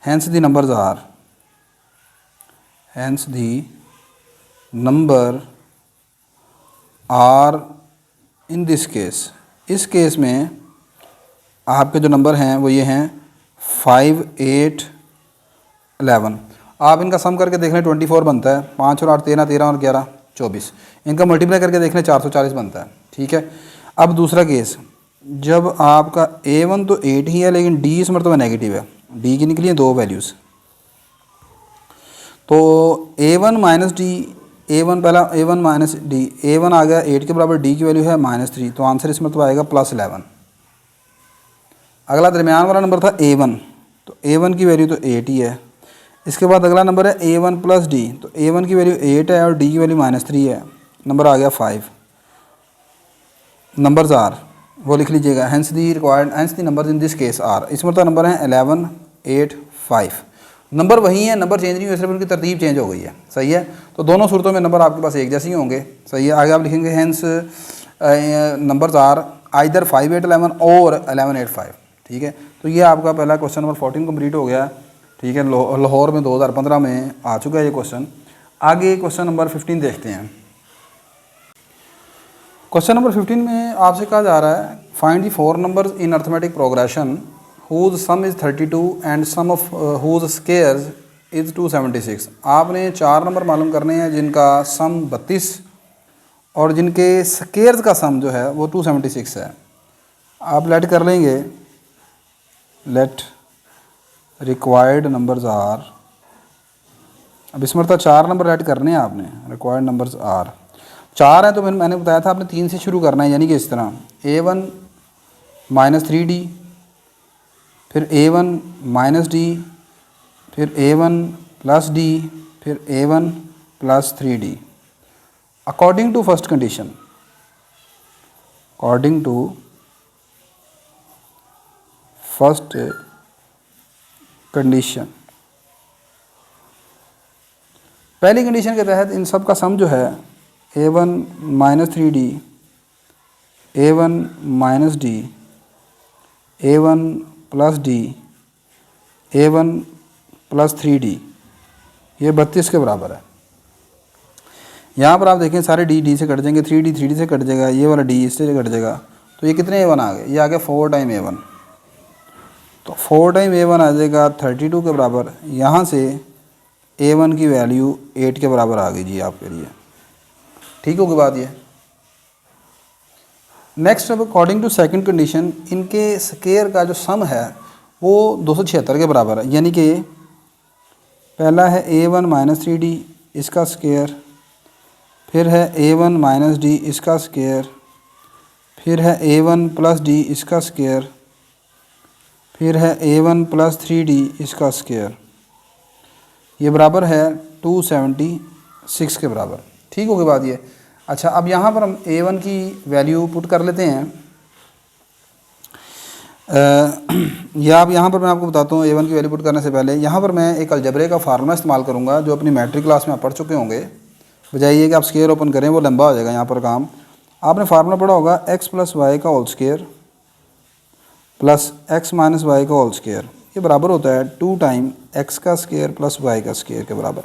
Hence the numbers are, hence the number are in this case, इस केस में आपके जो नंबर हैं वो ये हैं 5 8 11। आप इनका सम करके देख लें 24 बनता है, 5 और 8 13, 13 और 11 24। इनका मल्टीप्लाई करके देख लें 440 बनता है। ठीक है। अब दूसरा केस जब आपका A1 तो 8 ही है, लेकिन D इस मरतबा नेगेटिव है, D की निकली है 2 वैल्यूज़, तो A1 माइनस डी, A1 पहला A1 माइनस डी, A1 आ गया 8 के बराबर, D की वैल्यू है -3, तो आंसर इस मरतबा आएगा +11। अगला दरमियान वाला नंबर था A1, तो A1 की वैल्यू तो 8 ही है। इसके बाद अगला नंबर है A1 प्लस डी, तो A1 की वैल्यू 8 है और D की वैल्यू -3 है, नंबर आ गया 5। नंबर्स आर वो लिख लीजिएगा, hence the required, hence the number in this case are, इस मतलब नंबर है 11, 8, 5। नंबर वही है, नंबर चेंज नहीं हुए, सिर्फ उनकी तरतीब चेंज हो गई है, सही है। तो दोनों सूरतों में नंबर आपके पास एक जैसे ही होंगे, सही है। आगे आप लिखेंगे हेंस नंबर्स आर आइदर 5, 8, 11 और 11, 8, 5, ठीक है। तो ये आपका पहला क्वेश्चन नंबर 14 कंप्लीट हो गया, ठीक है। लाहौर में 2015 में आ चुका है ये क्वेश्चन। आगे क्वेश्चन नंबर 15 देखते हैं। क्वेश्चन नंबर 15 में आपसे कहा जा रहा है find the 4 numbers in arithmetic progression whose sum is 32 and sum of whose squares is 276। आपने 4 नंबर मालूम करने हैं जिनका सम 32 और जिनके स्क्वायर्स का सम जो है वो 276 है। आप लेट कर लेंगे, लेट रिक्वायर्ड नंबर्स आर, अब इस मरतबा 4 नंबर लेट करने हैं आपने, रिक्वायर्ड नंबर्स आर 4 हैं, तो मैंने बताया था आपने 3 से शुरू करना है, यानी कि इस तरह A1 -3D, फिर A1 -D, फिर A1 + D, फिर A1 + 3D according to first condition, according to first condition. पहली कंडीशन के तहत इन सब का सम जो है A1 -3D, A1 -D, A1 + D, A1 + 3D, ये 32 के बराबर है। यहाँ पर आप देखें सारे D से कट जाएंगे, 3D से कट जाएगा, ये वाला D इससे कट जाएगा, तो ये कितने A1 आ गए, ये आ गया 4 टाइम A1, तो 4 टाइम A1 आ जाएगा 32 के बराबर। यहाँ से A1 की वैल्यू 8 के बराबर आ गई जी आपके लिए, ठीक होगी बात ये। नेक्स्ट अब अकॉर्डिंग टू सेकंड कंडीशन, इनके स्क्वायर का जो सम है वो 276 के बराबर है, यानी कि पहला है A1 -3D इसका स्क्वायर, फिर है A1 -D इसका स्क्वायर, फिर है A1 + D इसका स्क्वायर, फिर है A1 + 3D इसका स्क्वायर, ये बराबर है 276 के बराबर, ठीक होगी बात ये। अच्छा, अब यहाँ पर हम A1 की वैल्यू पुट कर लेते हैं, या अब यहाँ पर मैं आपको बताता हूँ A1 की वैल्यू पुट करने से पहले यहाँ पर मैं एक अलजबरे का फार्मूला इस्तेमाल करूँगा जो अपनी मैट्रिक क्लास में आप पढ़ चुके होंगे। बजाय ये कि आप स्क्वायर ओपन करें, वो लंबा हो जाएगा यहाँ पर काम। आपने फार्मूला पढ़ा होगा x + y का whole square plus x - y का होल स्क्वायर, ये बराबर होता है 2 टाइम x का स्क्वायर प्लस y का स्क्वायर के बराबर,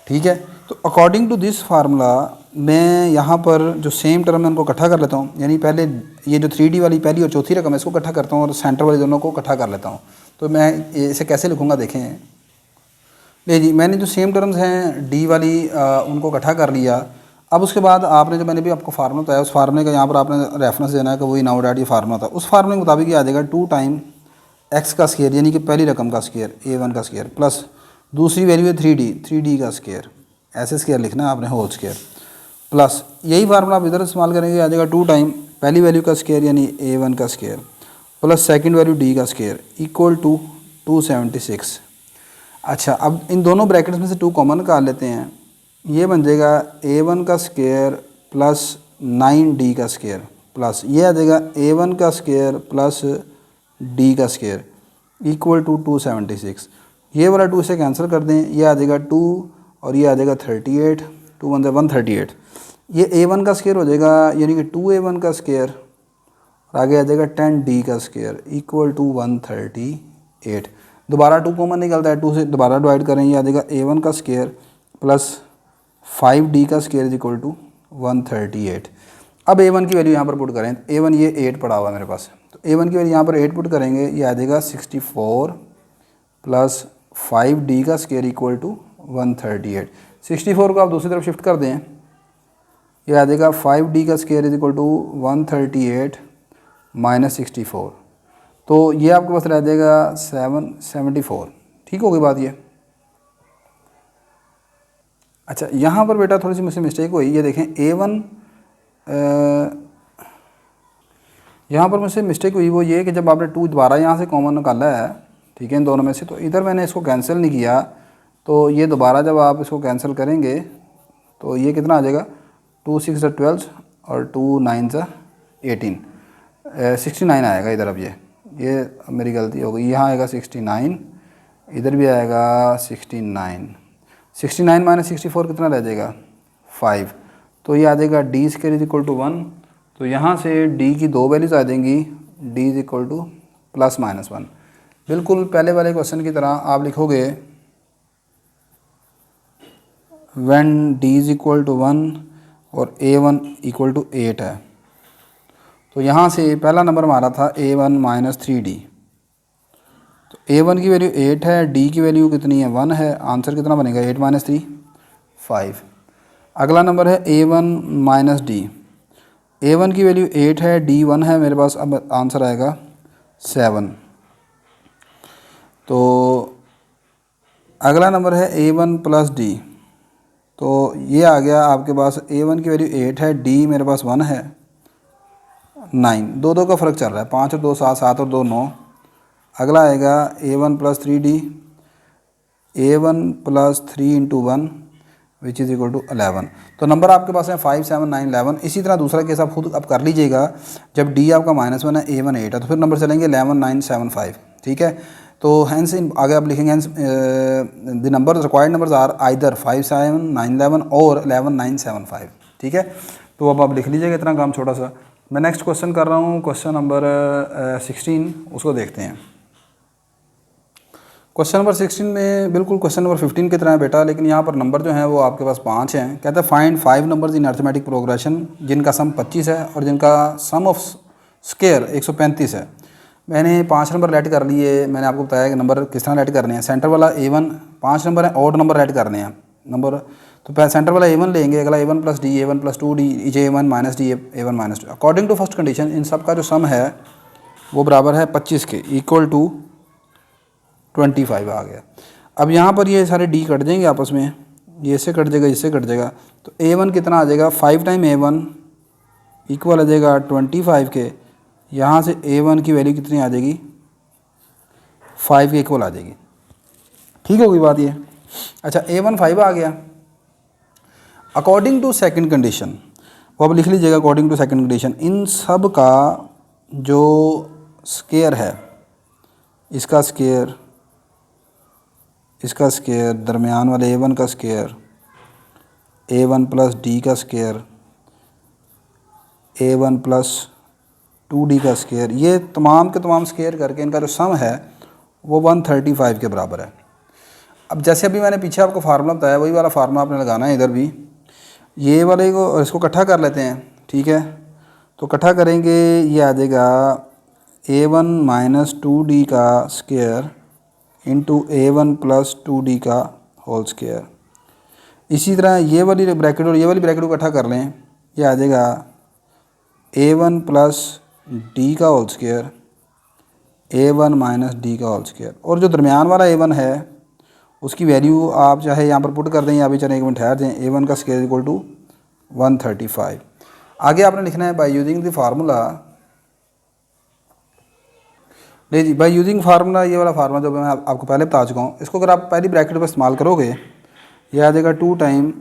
ठीक है। तो अकॉर्डिंग टू दिस फार्मूला मैं यहाँ पर जो सेम टर्म है उनको इकट्ठा कर लेता हूँ, यानी पहले ये जो 3D वाली पहली और चौथी रकम है इसको इकट्ठा करता हूँ और सेंटर वाली दोनों को इकट्ठा कर लेता हूँ। तो मैं इसे कैसे लिखूँगा देखें, ले जी, मैंने जो सेम टर्म्स हैं D वाली उनको इकट्ठा कर लिया। अब उसके बाद आपने जो मैंने भी आपको फार्मूला बताया उस फार्मूले का यहाँ पर आपने रेफरेंस देना है कि वही नाउ डैट ये फार्मूला था, उस फार्मूले के मुताबिक ये आ जाएगा 2 टाइम x का स्क्वायर, यानी कि पहली रकम का स्क्वायर A1 का स्क्वायर, प्लस दूसरी वैल्यू है 3D का स्क्वायर, ऐसे स्क्वायर लिखना है आपने होल स्क्वायर, प्लस यही फार्मूला आप इधर इस्तेमाल करेंगे, आ जाएगा 2 टाइम पहली वैल्यू का स्क्वायर यानी A1 का square plus second value D का स्क्वायर इक्वल टू 276। अच्छा, अब इन दोनों ब्रैकेट्स में से 2 कॉमन निकाल लेते हैं, ये बन जाएगा A1 का स्क्वायर प्लस 9D का स्क्वायर, प्लस ये आ जाएगा A1 का स्क्वायर प्लस D का स्क्वायर इक्वल टू 276। ये वाला 2 से कैंसिल कर दें, ये आ जाएगा 2 और ये आ जाएगा 38, 2 × 138। ये A1 का स्क्वायर हो जाएगा यानी कि 2A1 का स्क्वायर और आगे आ जाएगा 10D का स्क्वायर इक्वल टू 138। दोबारा 2 कॉमन निकलता है, 2 से दोबारा डिवाइड करें, ये आ जाएगा A1 का स्क्वायर प्लस 5D का स्क्वायर इक्वल टू 138। अब A1 की वैल्यू यहाँ पर पुट करें, A1 ये 8 पड़ा हुआ है मेरे पास, तो A1 की वैल्यू यहाँ पर 8 पुट करेंगे, ये आ जाएगा 64 प्लस 5D का स्क्वायर इक्वल टू 138। 64 को आप दूसरी तरफ शिफ्ट कर दें, ये आ जाएगा 5D का स्क्वायर इज इक्वल टू 138 -64, तो ये आपके पास रह जाएगा 774। ठीक हो गई बात ये। अच्छा यहाँ पर बेटा थोड़ी सी मुझसे मिस्टेक हुई, ये देखें A1, यहाँ पर मुझसे मिस्टेक हुई वो ये कि जब आपने 2 दोबारा यहाँ से कॉमन निकाला है, ठीक है, इन दोनों में से, तो इधर मैंने इसको कैंसिल नहीं किया, तो ये दोबारा जब आप इसको कैंसिल करेंगे तो ये कितना आ जाएगा, 2 6 12 और 2 9 18, 69 आएगा इधर। अब ये मेरी गलती हो गई, यहाँ आएगा 69, इधर भी आएगा 69, 69 माइनस 64 कितना रह जाएगा 5, तो ये आ जाएगा D square is equal to 1। तो यहाँ से d की 2 वैल्यूज़ आ जाएंगी, d इज इक्वल टू +-1। बिल्कुल पहले वाले क्वेश्चन की तरह आप लिखोगे when d is equal to 1 और a1 इक्वल टू 8 है। तो यहाँ से पहला नंबर हमारा था a1 - 3d, तो a1 की वैल्यू 8 है, d की वैल्यू कितनी है 1 है, आंसर कितना बनेगा 8 - 3 5। अगला नंबर है a1 - d, a1 की वैल्यू 8 है, d 1 है मेरे पास, अब आंसर आएगा 7। तो अगला नंबर है a1 + d, तो ये आ गया आपके पास, a1 की वैल्यू 8 है, d मेरे पास 1 है, 9, 2 का फ़र्क चल रहा है, 5 और 2 7, 7 और 2 9। अगला आएगा a1 + 3d, a1 + 3 × 1 which is equal to 11। तो नंबर आपके पास है 5 7 9 11। इसी तरह दूसरा केस आप खुद अब कर लीजिएगा, जब d आपका -1 है, a1 8 है, तो फिर नंबर चलेंगे 11 9 7 5। ठीक है, तो हैंस आगे आप लिखेंगे hence the number required numbers are either 5 7 9 11 और 11 9 7 5। ठीक है, तो अब आप लिख लीजिएगा इतना काम छोटा सा। मैं नेक्स्ट क्वेश्चन कर रहा हूँ, क्वेश्चन नंबर 16, उसको देखते हैं। क्वेश्चन नंबर 16 में बिल्कुल क्वेश्चन नंबर 15 की तरह है बेटा, लेकिन यहाँ पर नंबर जो हैं वो आपके पास 5 हैं। कहता है find 5 numbers in arithmetic progression जिनका सम 25 है और जिनका सम ऑफ स्क्वायर 135 है। मैंने 5 नंबर लेट कर लिए, मैंने आपको बताया कि नंबर किस तरह लेट करने हैं। सेंटर वाला A1, 5 नंबर है, ऑड नंबर लेट करने हैं नंबर, तो पहले सेंटर वाला A1 लेंगे, अगला A1 + d, A1 + 2d, A1 - d, A1 - 2। According to first condition इन सब का जो सम है वो बराबर है 25 के, इक्वल टू 25 आ गया। अब यहाँ पर ये सारे d कट जाएंगे आपस में, ये इससे कट जाएगा, इससे कट जाएगा, तो A1 कितना आ जाएगा 5 टाइम A1 इक्वल आ जाएगा 25 के। यहाँ से A1 की वैल्यू कितनी आ जाएगी 5 के इक्वल आ जाएगी। ठीक होगी बात ये। अच्छा A1 5 आ गया। अकॉर्डिंग टू सेकंड कंडीशन, वो अब लिख लीजिएगा, अकॉर्डिंग टू सेकंड कंडीशन इन सब का जो स्क्वायर है, इसका स्क्वायर, इसका स्क्वायर, दरमियान वाले A1 का स्क्वायर, A1 + d का स्क्वायर, A1 + 2d का स्क्वायर, ये तमाम के तमाम स्क्वायर करके इनका जो सम है वो 135 के बराबर है। अब जैसे अभी मैंने पीछे आपको फार्मूला बताया, वही वाला फार्मूला आपने लगाना है इधर भी। ये वाले को, इसको इकट्ठा कर लेते हैं। ठीक है, तो इकट्ठा करेंगे, ये आ जाएगा A1 - 2d का स्क्वायर इंटू A1 + 2d का होल स्क्वायर। इसी तरह ये वाली ब्रैकेट और ये वाली ब्रैकेट को इकट्ठा कर लें, ये आ जाएगा A1 + d का होल स्क्वायर, A1 - d का होल स्क्वायर। और जो दरमियान वाला A1 है उसकी वैल्यू आप चाहे यहाँ पर पुट कर दें या भी चलें, एक मिनट ठहर दें, A1 का स्क्वायर इक्वल टू 135। आगे आपने लिखना है बाय यूजिंग द फार्मूला, नहीं जी, बाय यूजिंग फार्मूला, ये वाला फार्मूला जो मैं आपको पहले बता चुका हूँ, इसको अगर आप पहली ब्रैकेट पर इस्तेमाल करोगे, ये आ जाएगा 2 टाइम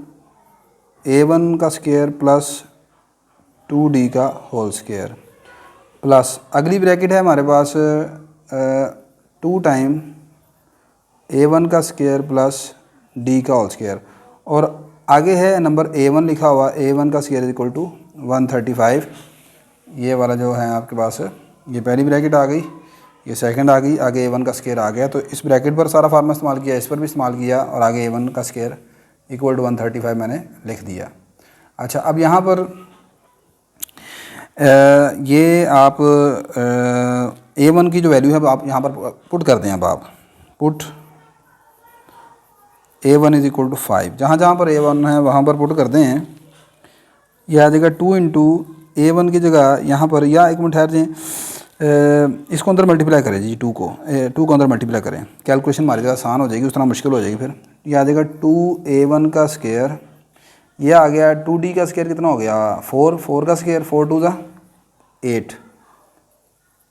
A1 का स्क्वायर प्लस 2d का होल स्क्वायर, प्लस अगली ब्रैकेट है हमारे पास 2 टाइम A1 का स्क्वायर प्लस d का होल स्क्वायर, और आगे है नंबर A1 लिखा हुआ, A1 का स्क्वायर इक्वल टू 135। ये वाला जो है आपके पास, ये पहली ब्रैकेट आ गई, ये सेकंड आ गई, आगे A1 का स्क्वायर आ गया। तो इस ब्रैकेट पर सारा फार्मूला इस्तेमाल किया, इस पर भी इस्तेमाल किया, और आगे A1 का स्क्वायर इक्वल टू 135 मैंने लिख दिया। अच्छा अब यहाँ पर ये आप A1 की जो वैल्यू है आप यहाँ पर पुट कर दें। अब आप put A1 is equal to 5, जहाँ जहाँ पर A1 है वहाँ पर पुट कर दें। यह आ जाएगा 2 × A1 की जगह यहाँ पर, या एक मिनट ठहर जाएँ, इसको अंदर मल्टीप्लाई करें जी, 2 को अंदर मल्टीप्लाई करें, कैलकुलेशन हमारी जगह आसान हो जाएगी, उस तरह मुश्किल हो जाएगी फिर। ये आ जाएगा 2A1 का स्क्वायर, ये आ गया 2D का स्क्वायर कितना हो गया 4 का स्क्वायर, 4 2 8,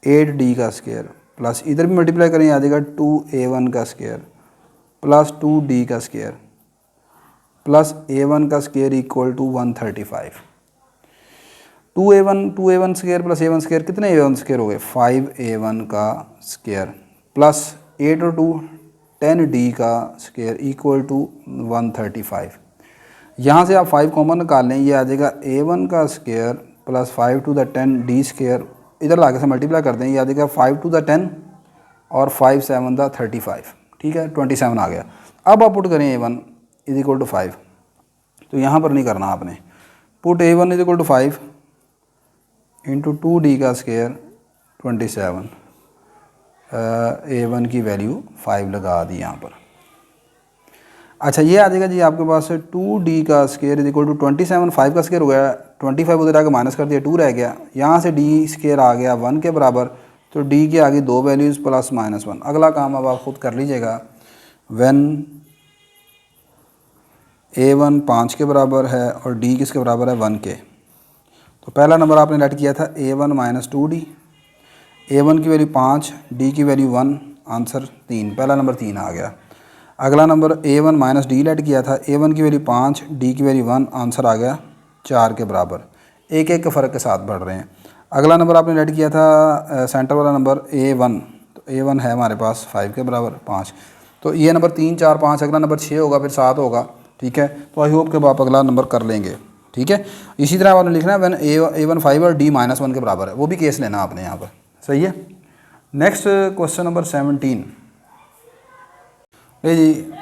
8D का स्क्वायर, प्लस इधर भी मल्टीप्लाई करें, आ जाएगा 2A1 का स्क्वायर प्लस 2D का स्क्वायर प्लस A1 का square equal to 135। 2A1 square plus A1 square, कितने A1 स्क्वायर हो गए 5A1 का स्क्वायर प्लस 8 और 2 10D का स्क्वायर इक्वल टू 135। यहाँ से आप 5 कॉमन निकाल लें, ये आ जाएगा A1 का square plus 5 to the 10D square, इधर लाके से मल्टीप्लाई कर दें, ये आ जाएगा 5 टू द 10 और 5 7 द 35, ठीक है 27 आ गया। अब आप पुट करें A1 इज इक्वल टू 5, तो यहाँ पर नहीं करना आपने, put A1 is equal to 5 into 2D का स्क्वायर 27, A1 की वैल्यू 5 लगा दी यहाँ पर। अच्छा ये आ जाएगा जी आपके पास 2D का स्क्वायर इज इक्वल टू 27, 5 का स्क्वायर हो गया 25, उधर आके माइनस कर दिया 2 रह गया, यहाँ से D स्क्वायर आ गया 1 के बराबर, तो D के आगे 2 वैल्यूज़ प्लस -1। अगला काम अब आप खुद कर लीजिएगा, व्हेन A1 5 के बराबर है और D किसके बराबर है 1 के, तो पहला नंबर आपने लेट किया था A1 माइनस 2D, A1 की वैल्यू 5, D की वैल्यू 1, आंसर 3, पहला नंबर 3 आ गया। अगला number A1 minus D late किया था, A1 की वैल्यू 5, D की वैल्यू 1, आंसर आ गया 4 के बराबर, एक एक के फ़र्क के साथ बढ़ रहे हैं। अगला नंबर आपने लेट किया था सेंटर वाला नंबर A1, तो A1 है हमारे पास 5 के बराबर 5, तो ये नंबर 3 4 5, अगला नंबर 6 होगा फिर 7 होगा, ठीक है। तो आई होप कि आप अगला नंबर कर लेंगे, ठीक है। इसी तरह आपने लिखना है व्हेन A1 5 और D -1 के बराबर है, वो भी केस लेना आपने यहाँ पर, सही है। नेक्स्ट क्वेश्चन नंबर 17 जी,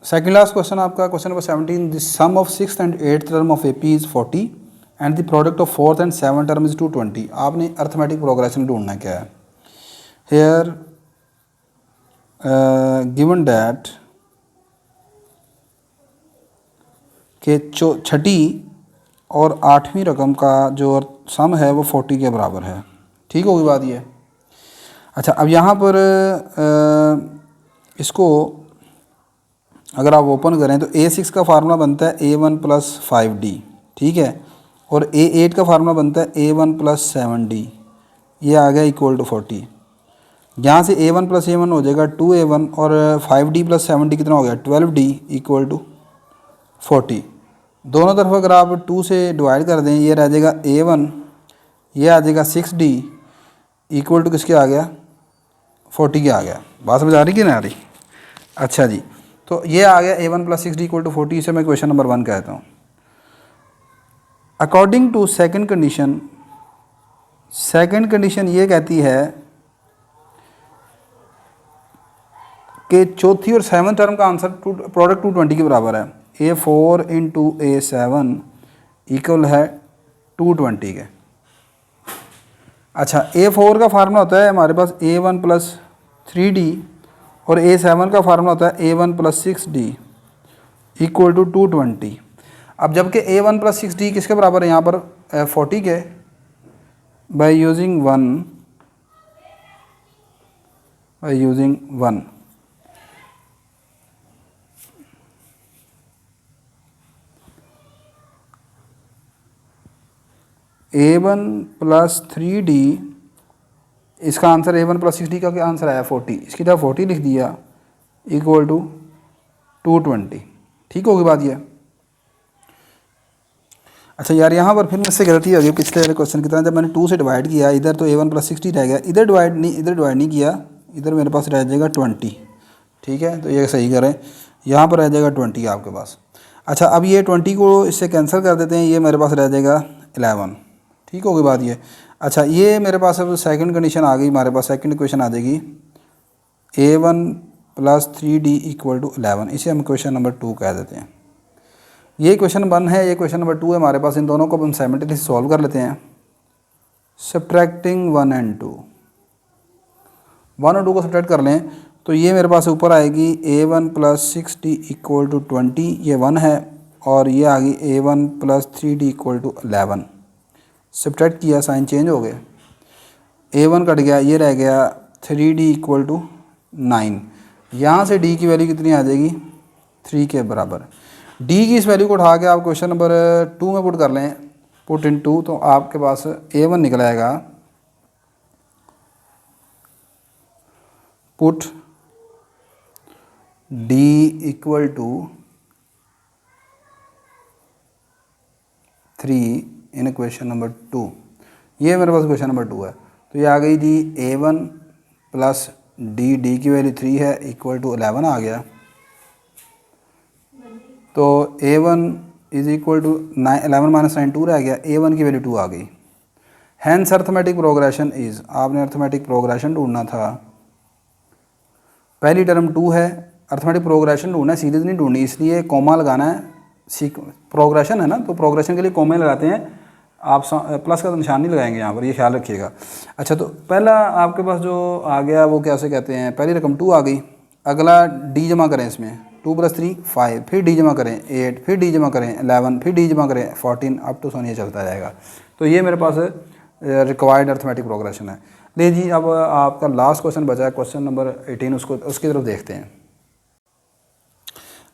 सेकंड लास्ट क्वेश्चन आपका, question number 17, the sum of 6th and 8th term of AP is 40 and the product of 4th and 7th term is 220। आपने अर्थमेटिक प्रोग्रेशन ढूंढना क्या है। हेयर गिवन डैट के छठी और 8वीं रकम का जो सम है वो 40 के बराबर है, ठीक होगी बात ये। अच्छा अब यहाँ पर इसको अगर आप ओपन करें तो A6 का फार्मूला बनता है A1 प्लस 5D, ठीक है, और A8 का फार्मूला बनता है A1 प्लस 7D, ये आ गया इक्वल टू 40। यहाँ से A1 प्लस A1 हो जाएगा 2A1 और 5D प्लस 7D कितना हो गया 12D इक्वल टू 40। दोनों तरफ अगर आप 2 से डिवाइड कर दें, ये रह जाएगा A1, ये आ जाएगा 6D इक्वल टू किसके आ गया 40 के आ गया। बात समझ आ रही कि नहीं आ रही। अच्छा जी, तो ये आ गया A1 plus 6D equal to 40, इसे मैं क्वेश्चन नंबर 1 कहता हूँ। अकॉर्डिंग टू सेकंड कंडीशन ये कहती है कि चौथी और 7th टर्म का आंसर प्रोडक्ट 220 के बराबर है। A4 इंटू A7 इक्वल है 220 के। अच्छा A4 का फार्मूला होता है हमारे पास A1 प्लस 3D और A7 का फार्मूला होता है A1 plus 6D equal to 220। अब जबकि A1 प्लस 6D किसके बराबर है यहाँ पर 40 के, by using 1 A1 plus 3D, इसका आंसर A1 प्लस 6D का क्या आंसर आया 40, इसकी तरह 40 लिख दिया इक्वल टू 220, ठीक होगी बात ये। अच्छा यार यहाँ पर फिर मुझसे गलती हो गई पिछले वाले क्वेश्चन की तरह, जब मैंने 2 से डिवाइड किया इधर तो A1 प्लस 6D रह गया, इधर डिवाइड नहीं किया, इधर मेरे पास रह जाएगा 20, ठीक है। तो ये सही करें, यहाँ पर रह जाएगा 20 आपके पास। अच्छा अब ये 20 को इससे कैंसिल कर देते हैं, ये मेरे पास रह जाएगा 11, ठीक होगी बात ये। अच्छा ये मेरे पास अब सेकंड कंडीशन आ गई, हमारे पास सेकंड इक्वेशन आ जाएगी A1 plus 3D equal to 11, इसे हम क्वेश्चन नंबर 2 कह देते हैं। ये क्वेश्चन 1 है, ये क्वेश्चन नंबर 2 है हमारे पास, इन दोनों को हम साइमल्टेनियसली सॉल्व कर लेते हैं। सब्ट्रैक्टिंग 1 और 2, 1 और 2 को सब्ट्रैक्ट कर लें तो ये मेरे पास ऊपर आएगी A1 plus 6D equal to 20, ये 1 है, और ये आ गई A1 plus 3D equal to 11, subtract किया, साइन चेंज हो गए, A1 कट गया, ये रह गया 3D इक्वल टू 9। यहाँ से D की वैल्यू कितनी आ जाएगी, 3 के बराबर। D की इस वैल्यू को उठा के आप क्वेश्चन नंबर 2 में पुट कर लें, पुट इन 2, तो आपके पास A1 निकल आएगा, put D equal to 3 in question number 2। ये मेरे पास क्वेश्चन नंबर 2 है, तो ये आ गई जी A1 प्लस D की वैल्यू 3 है इक्वल टू 11 आ गया। तो A1 is equal to 11 minus 9 2 रह गया, A1 की वैल्यू 2 आ गई। हैंस अर्थमेटिक प्रोग्रेशन इज, आपने अर्थमेटिक प्रोग्रेशन ढूंढना था, पहली टर्म 2 है, अर्थमेटिक प्रोग्रेशन ढूंढना है, सीरीज नहीं ढूंढनी, इसलिए कॉमा लगाना है। प्रोग्रेशन है ना, तो प्रोग्रेशन के लिए कॉमे लगाते हैं, आप प्लस का निशान नहीं लगाएंगे यहाँ पर, ये ख्याल रखिएगा। अच्छा, तो पहला आपके पास जो आ गया वो कैसे कहते हैं, पहली रकम 2 आ गई, अगला D जमा करें इसमें, 2 + 3 5, फिर D जमा करें 8, फिर D जमा करें 11, फिर D जमा करें 14, अप टू सोनिए चलता जाएगा। तो ये मेरे पास रिक्वायर्ड अर्थमेटिक प्रोग्रेशन है। ले जी, अब आपका लास्ट क्वेश्चन बचा है, क्वेश्चन नंबर 18, उसकी तरफ देखते हैं।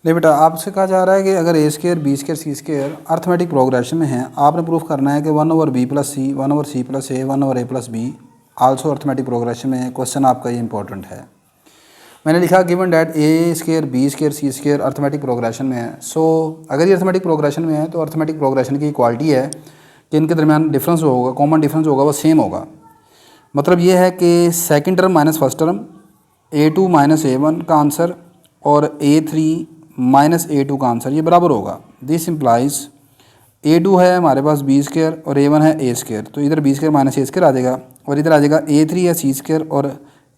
ले बेटा, आपसे कहा जा रहा है कि अगर A square B square C square arithmetic progression में है, आपने प्रूफ करना है कि 1/B + C 1/C + A 1/A + B also arithmetic progression में है। क्वेश्चन आपका ये इंपॉर्टेंट है। मैंने लिखा given that A square B square C square arithmetic progression में है। सो अगर ये अर्थमेटिक प्रोग्रेशन में है तो अर्थमेटिक प्रोग्रेशन की इक्वालिटी है कि इनके दरमियान डिफरेंस होगा, कॉमन डिफरेंस होगा, वो सेम होगा। मतलब ये है कि second term minus first term, A2 - A1 का आंसर और A3 - A2 का आंसर ये बराबर होगा। दिस इम्प्लाइज A2 है हमारे पास B स्क्वायर और A1 है A स्क्वायर, तो इधर B स्क्वायर - A स्क्वायर आ जाएगा, और इधर आ जाएगा A3 है C स्क्वायर और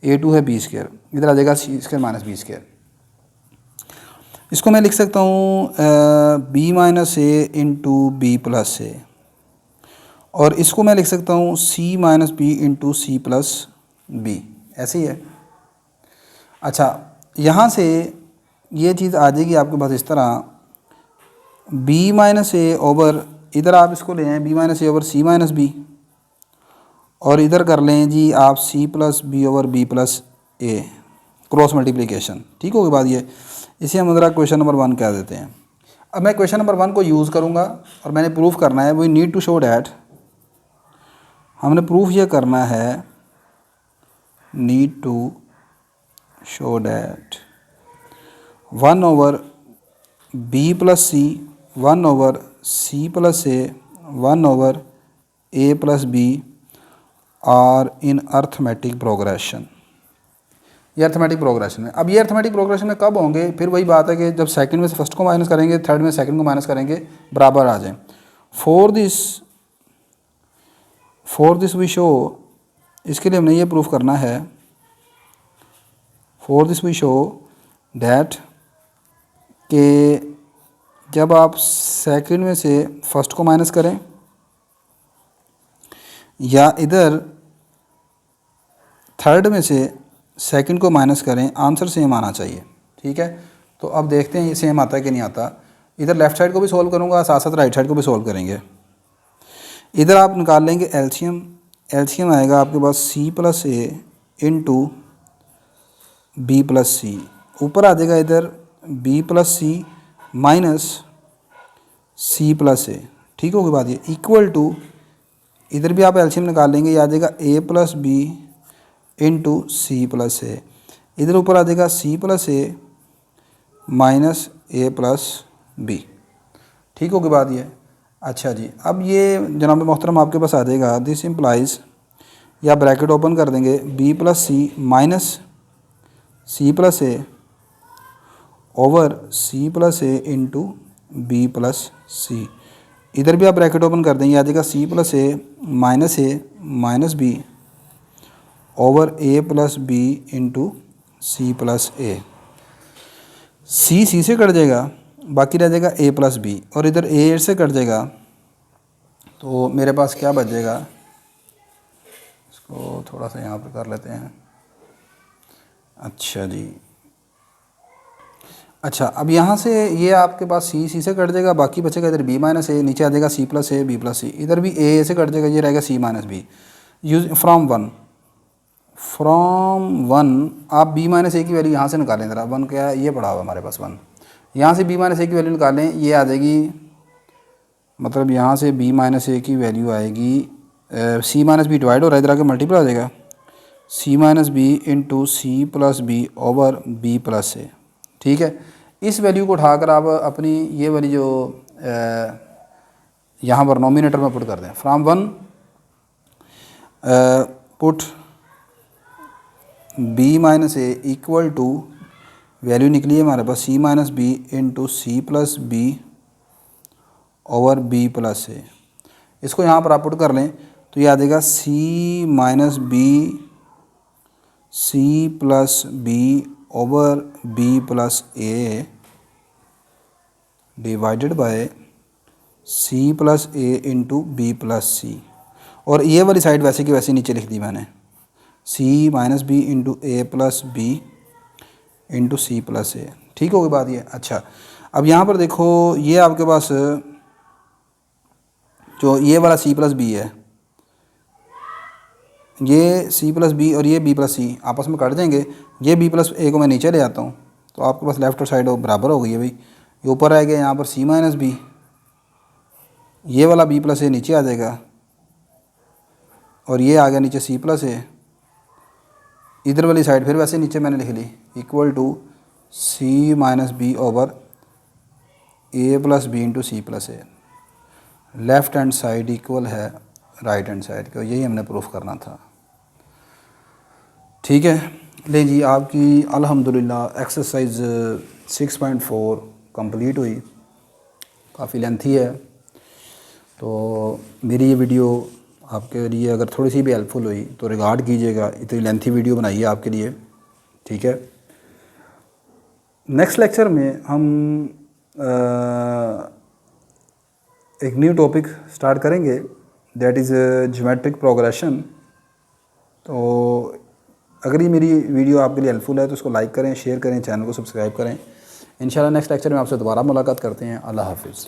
A2 है B स्क्वायर, इधर आ जाएगा C स्क्वायर - B स्क्वायर। इसको मैं लिख सकता हूँ B - A into B + A, और इसको मैं लिख सकता हूँ C - B into C + B, ऐसे ही है। अच्छा, यहाँ से ये चीज़ आ जाएगी आपके पास इस तरह, B - A ओवर, इधर आप इसको ले आएँ B - A over C - B, और इधर कर लें जी आप C + B over B + A cross multiplication. ठीक होगी बात ये, इसे हम ज़रा क्वेश्चन नंबर 1 कह देते हैं। अब मैं क्वेश्चन नंबर 1 को यूज़ करूँगा और मैंने प्रूफ करना है, we need to show that, हमने प्रूफ ये करना है, need to show that 1/B + C 1/C + A 1/A + B are in arithmetic progression. ये अर्थमेटिक प्रोग्रेशन है। अब ये अर्थमेटिक प्रोग्रेशन में कब होंगे, फिर वही बात है कि जब सेकंड में से फर्स्ट को माइनस करेंगे, थर्ड में सेकंड को माइनस करेंगे, बराबर आ जाए। फॉर दिस वी शो, इसके लिए हमने ये प्रूफ करना है, for this we show that कि जब आप सेकंड में से फर्स्ट को माइनस करें या इधर थर्ड में से सेकंड को माइनस करें, आंसर सेम आना चाहिए। ठीक है, तो अब देखते हैं ये सेम आता है कि नहीं आता। इधर लेफ़्ट साइड को भी सोल्व करूँगा, साथ साथ राइट साइड को भी सोल्व करेंगे। इधर आप निकाल लेंगे एलसीएम, एलसीएम आएगा आपके पास C + A into B + C, ऊपर आ जाएगा इधर B + C minus C + A। ठीक होगी बात ये, इक्वल टू, इधर भी आप एलसीएम निकाल लेंगे, ये आ जाएगा A + B into C + A, इधर ऊपर आ जाएगा C + A minus A + B। ठीक होगी बात ये। अच्छा जी, अब ये जनाब मोहतरम आपके पास आ जाएगा, दिस इम्प्लाइज, या ब्रैकेट ओपन कर देंगे, B + C minus C + A over C + A into B + C, इधर भी आप ब्रैकेट ओपन कर देंगे, आ जाएगा C + A minus B over A + B into C + A। C से कट जाएगा, बाकी रह जाएगा A + B, और इधर A से कट जाएगा, तो मेरे पास क्या बच जाएगा, इसको थोड़ा सा यहाँ पर कर लेते हैं। अच्छा जी, अच्छा, अब यहाँ से ये आपके पास सी से कट जाएगा, बाकी बचेगा इधर बी माइनस ए, नीचे आ जाएगा c plus a b plus c, इधर भी ए से कट जाएगा, ये रहेगा c minus b. Use from one आप बी माइनस ए की वैल्यू यहाँ से निकालें ज़रा। वन क्या है, ये पड़ा हुआ हमारे पास वन, यहाँ से बी माइनस ए की वैल्यू निकालें, ये आ जाएगी, मतलब यहाँ से बी माइनस ए की वैल्यू आएगी, सी माइनस बी डिवाइड हो रहा है, इधर आके मल्टीपल आ जाएगा, c minus b into c plus b over b plus a. ठीक है, इस वैल्यू को उठाकर आप अपनी ये वाली जो यहाँ पर नोमिनेटर में पुट कर दें। From one put b minus a equal to, value निकली है हमारे पास c minus b into c plus b over b plus a. इसको यहाँ पर आप पुट कर लें तो ये आ जाएगा c minus b c plus b over b plus a divided by c plus a into b plus c. और ये वाली साइड वैसे की वैसे नीचे लिख दी मैंने, c minus b into a plus b into c plus a. ठीक होगी बात ये। अच्छा, अब यहाँ पर देखो, ये आपके पास जो ये वाला सी प्लस बी है, ये सी प्लस बी और ये बी प्लस सी आपस में कट जाएंगे। ये बी प्लस ए को मैं नीचे ले आता हूँ तो आपके पास लेफ्ट साइड बराबर हो गई है भाई। ये ऊपर आएगा यहाँ पर सी माइनस बी, ये वाला बी प्लस ए नीचे आ जाएगा, और ये आ गया नीचे सी प्लस ए। इधर वाली साइड फिर वैसे नीचे मैंने लिख ली, equal to c minus b over a plus b into c plus a. Left hand side equal है राइट हैंड साइड के, यही हमने प्रूफ करना था। ठीक है, ले जी, आपकी अल्हम्दुलिल्लाह एक्सरसाइज 6.4 कंप्लीट हुई। काफ़ी लेंथी है, तो मेरी ये वीडियो आपके लिए अगर थोड़ी सी भी हेल्पफुल हुई तो रिगार्ड कीजिएगा, इतनी लेंथी वीडियो बनाई है आपके लिए। ठीक है, नेक्स्ट लेक्चर में हम एक न्यू टॉपिक स्टार्ट करेंगे, दैट इज़ ज्योमेट्रिक प्रोग्रेशन। तो अगर ये मेरी वीडियो आपके लिए हेल्पफुल है तो उसको लाइक करें, शेयर करें, चैनल को सब्सक्राइब करें। इंशाल्लाह नेक्स्ट लेक्चर में आपसे दोबारा मुलाकात करते हैं। अल्लाह हाफिज़।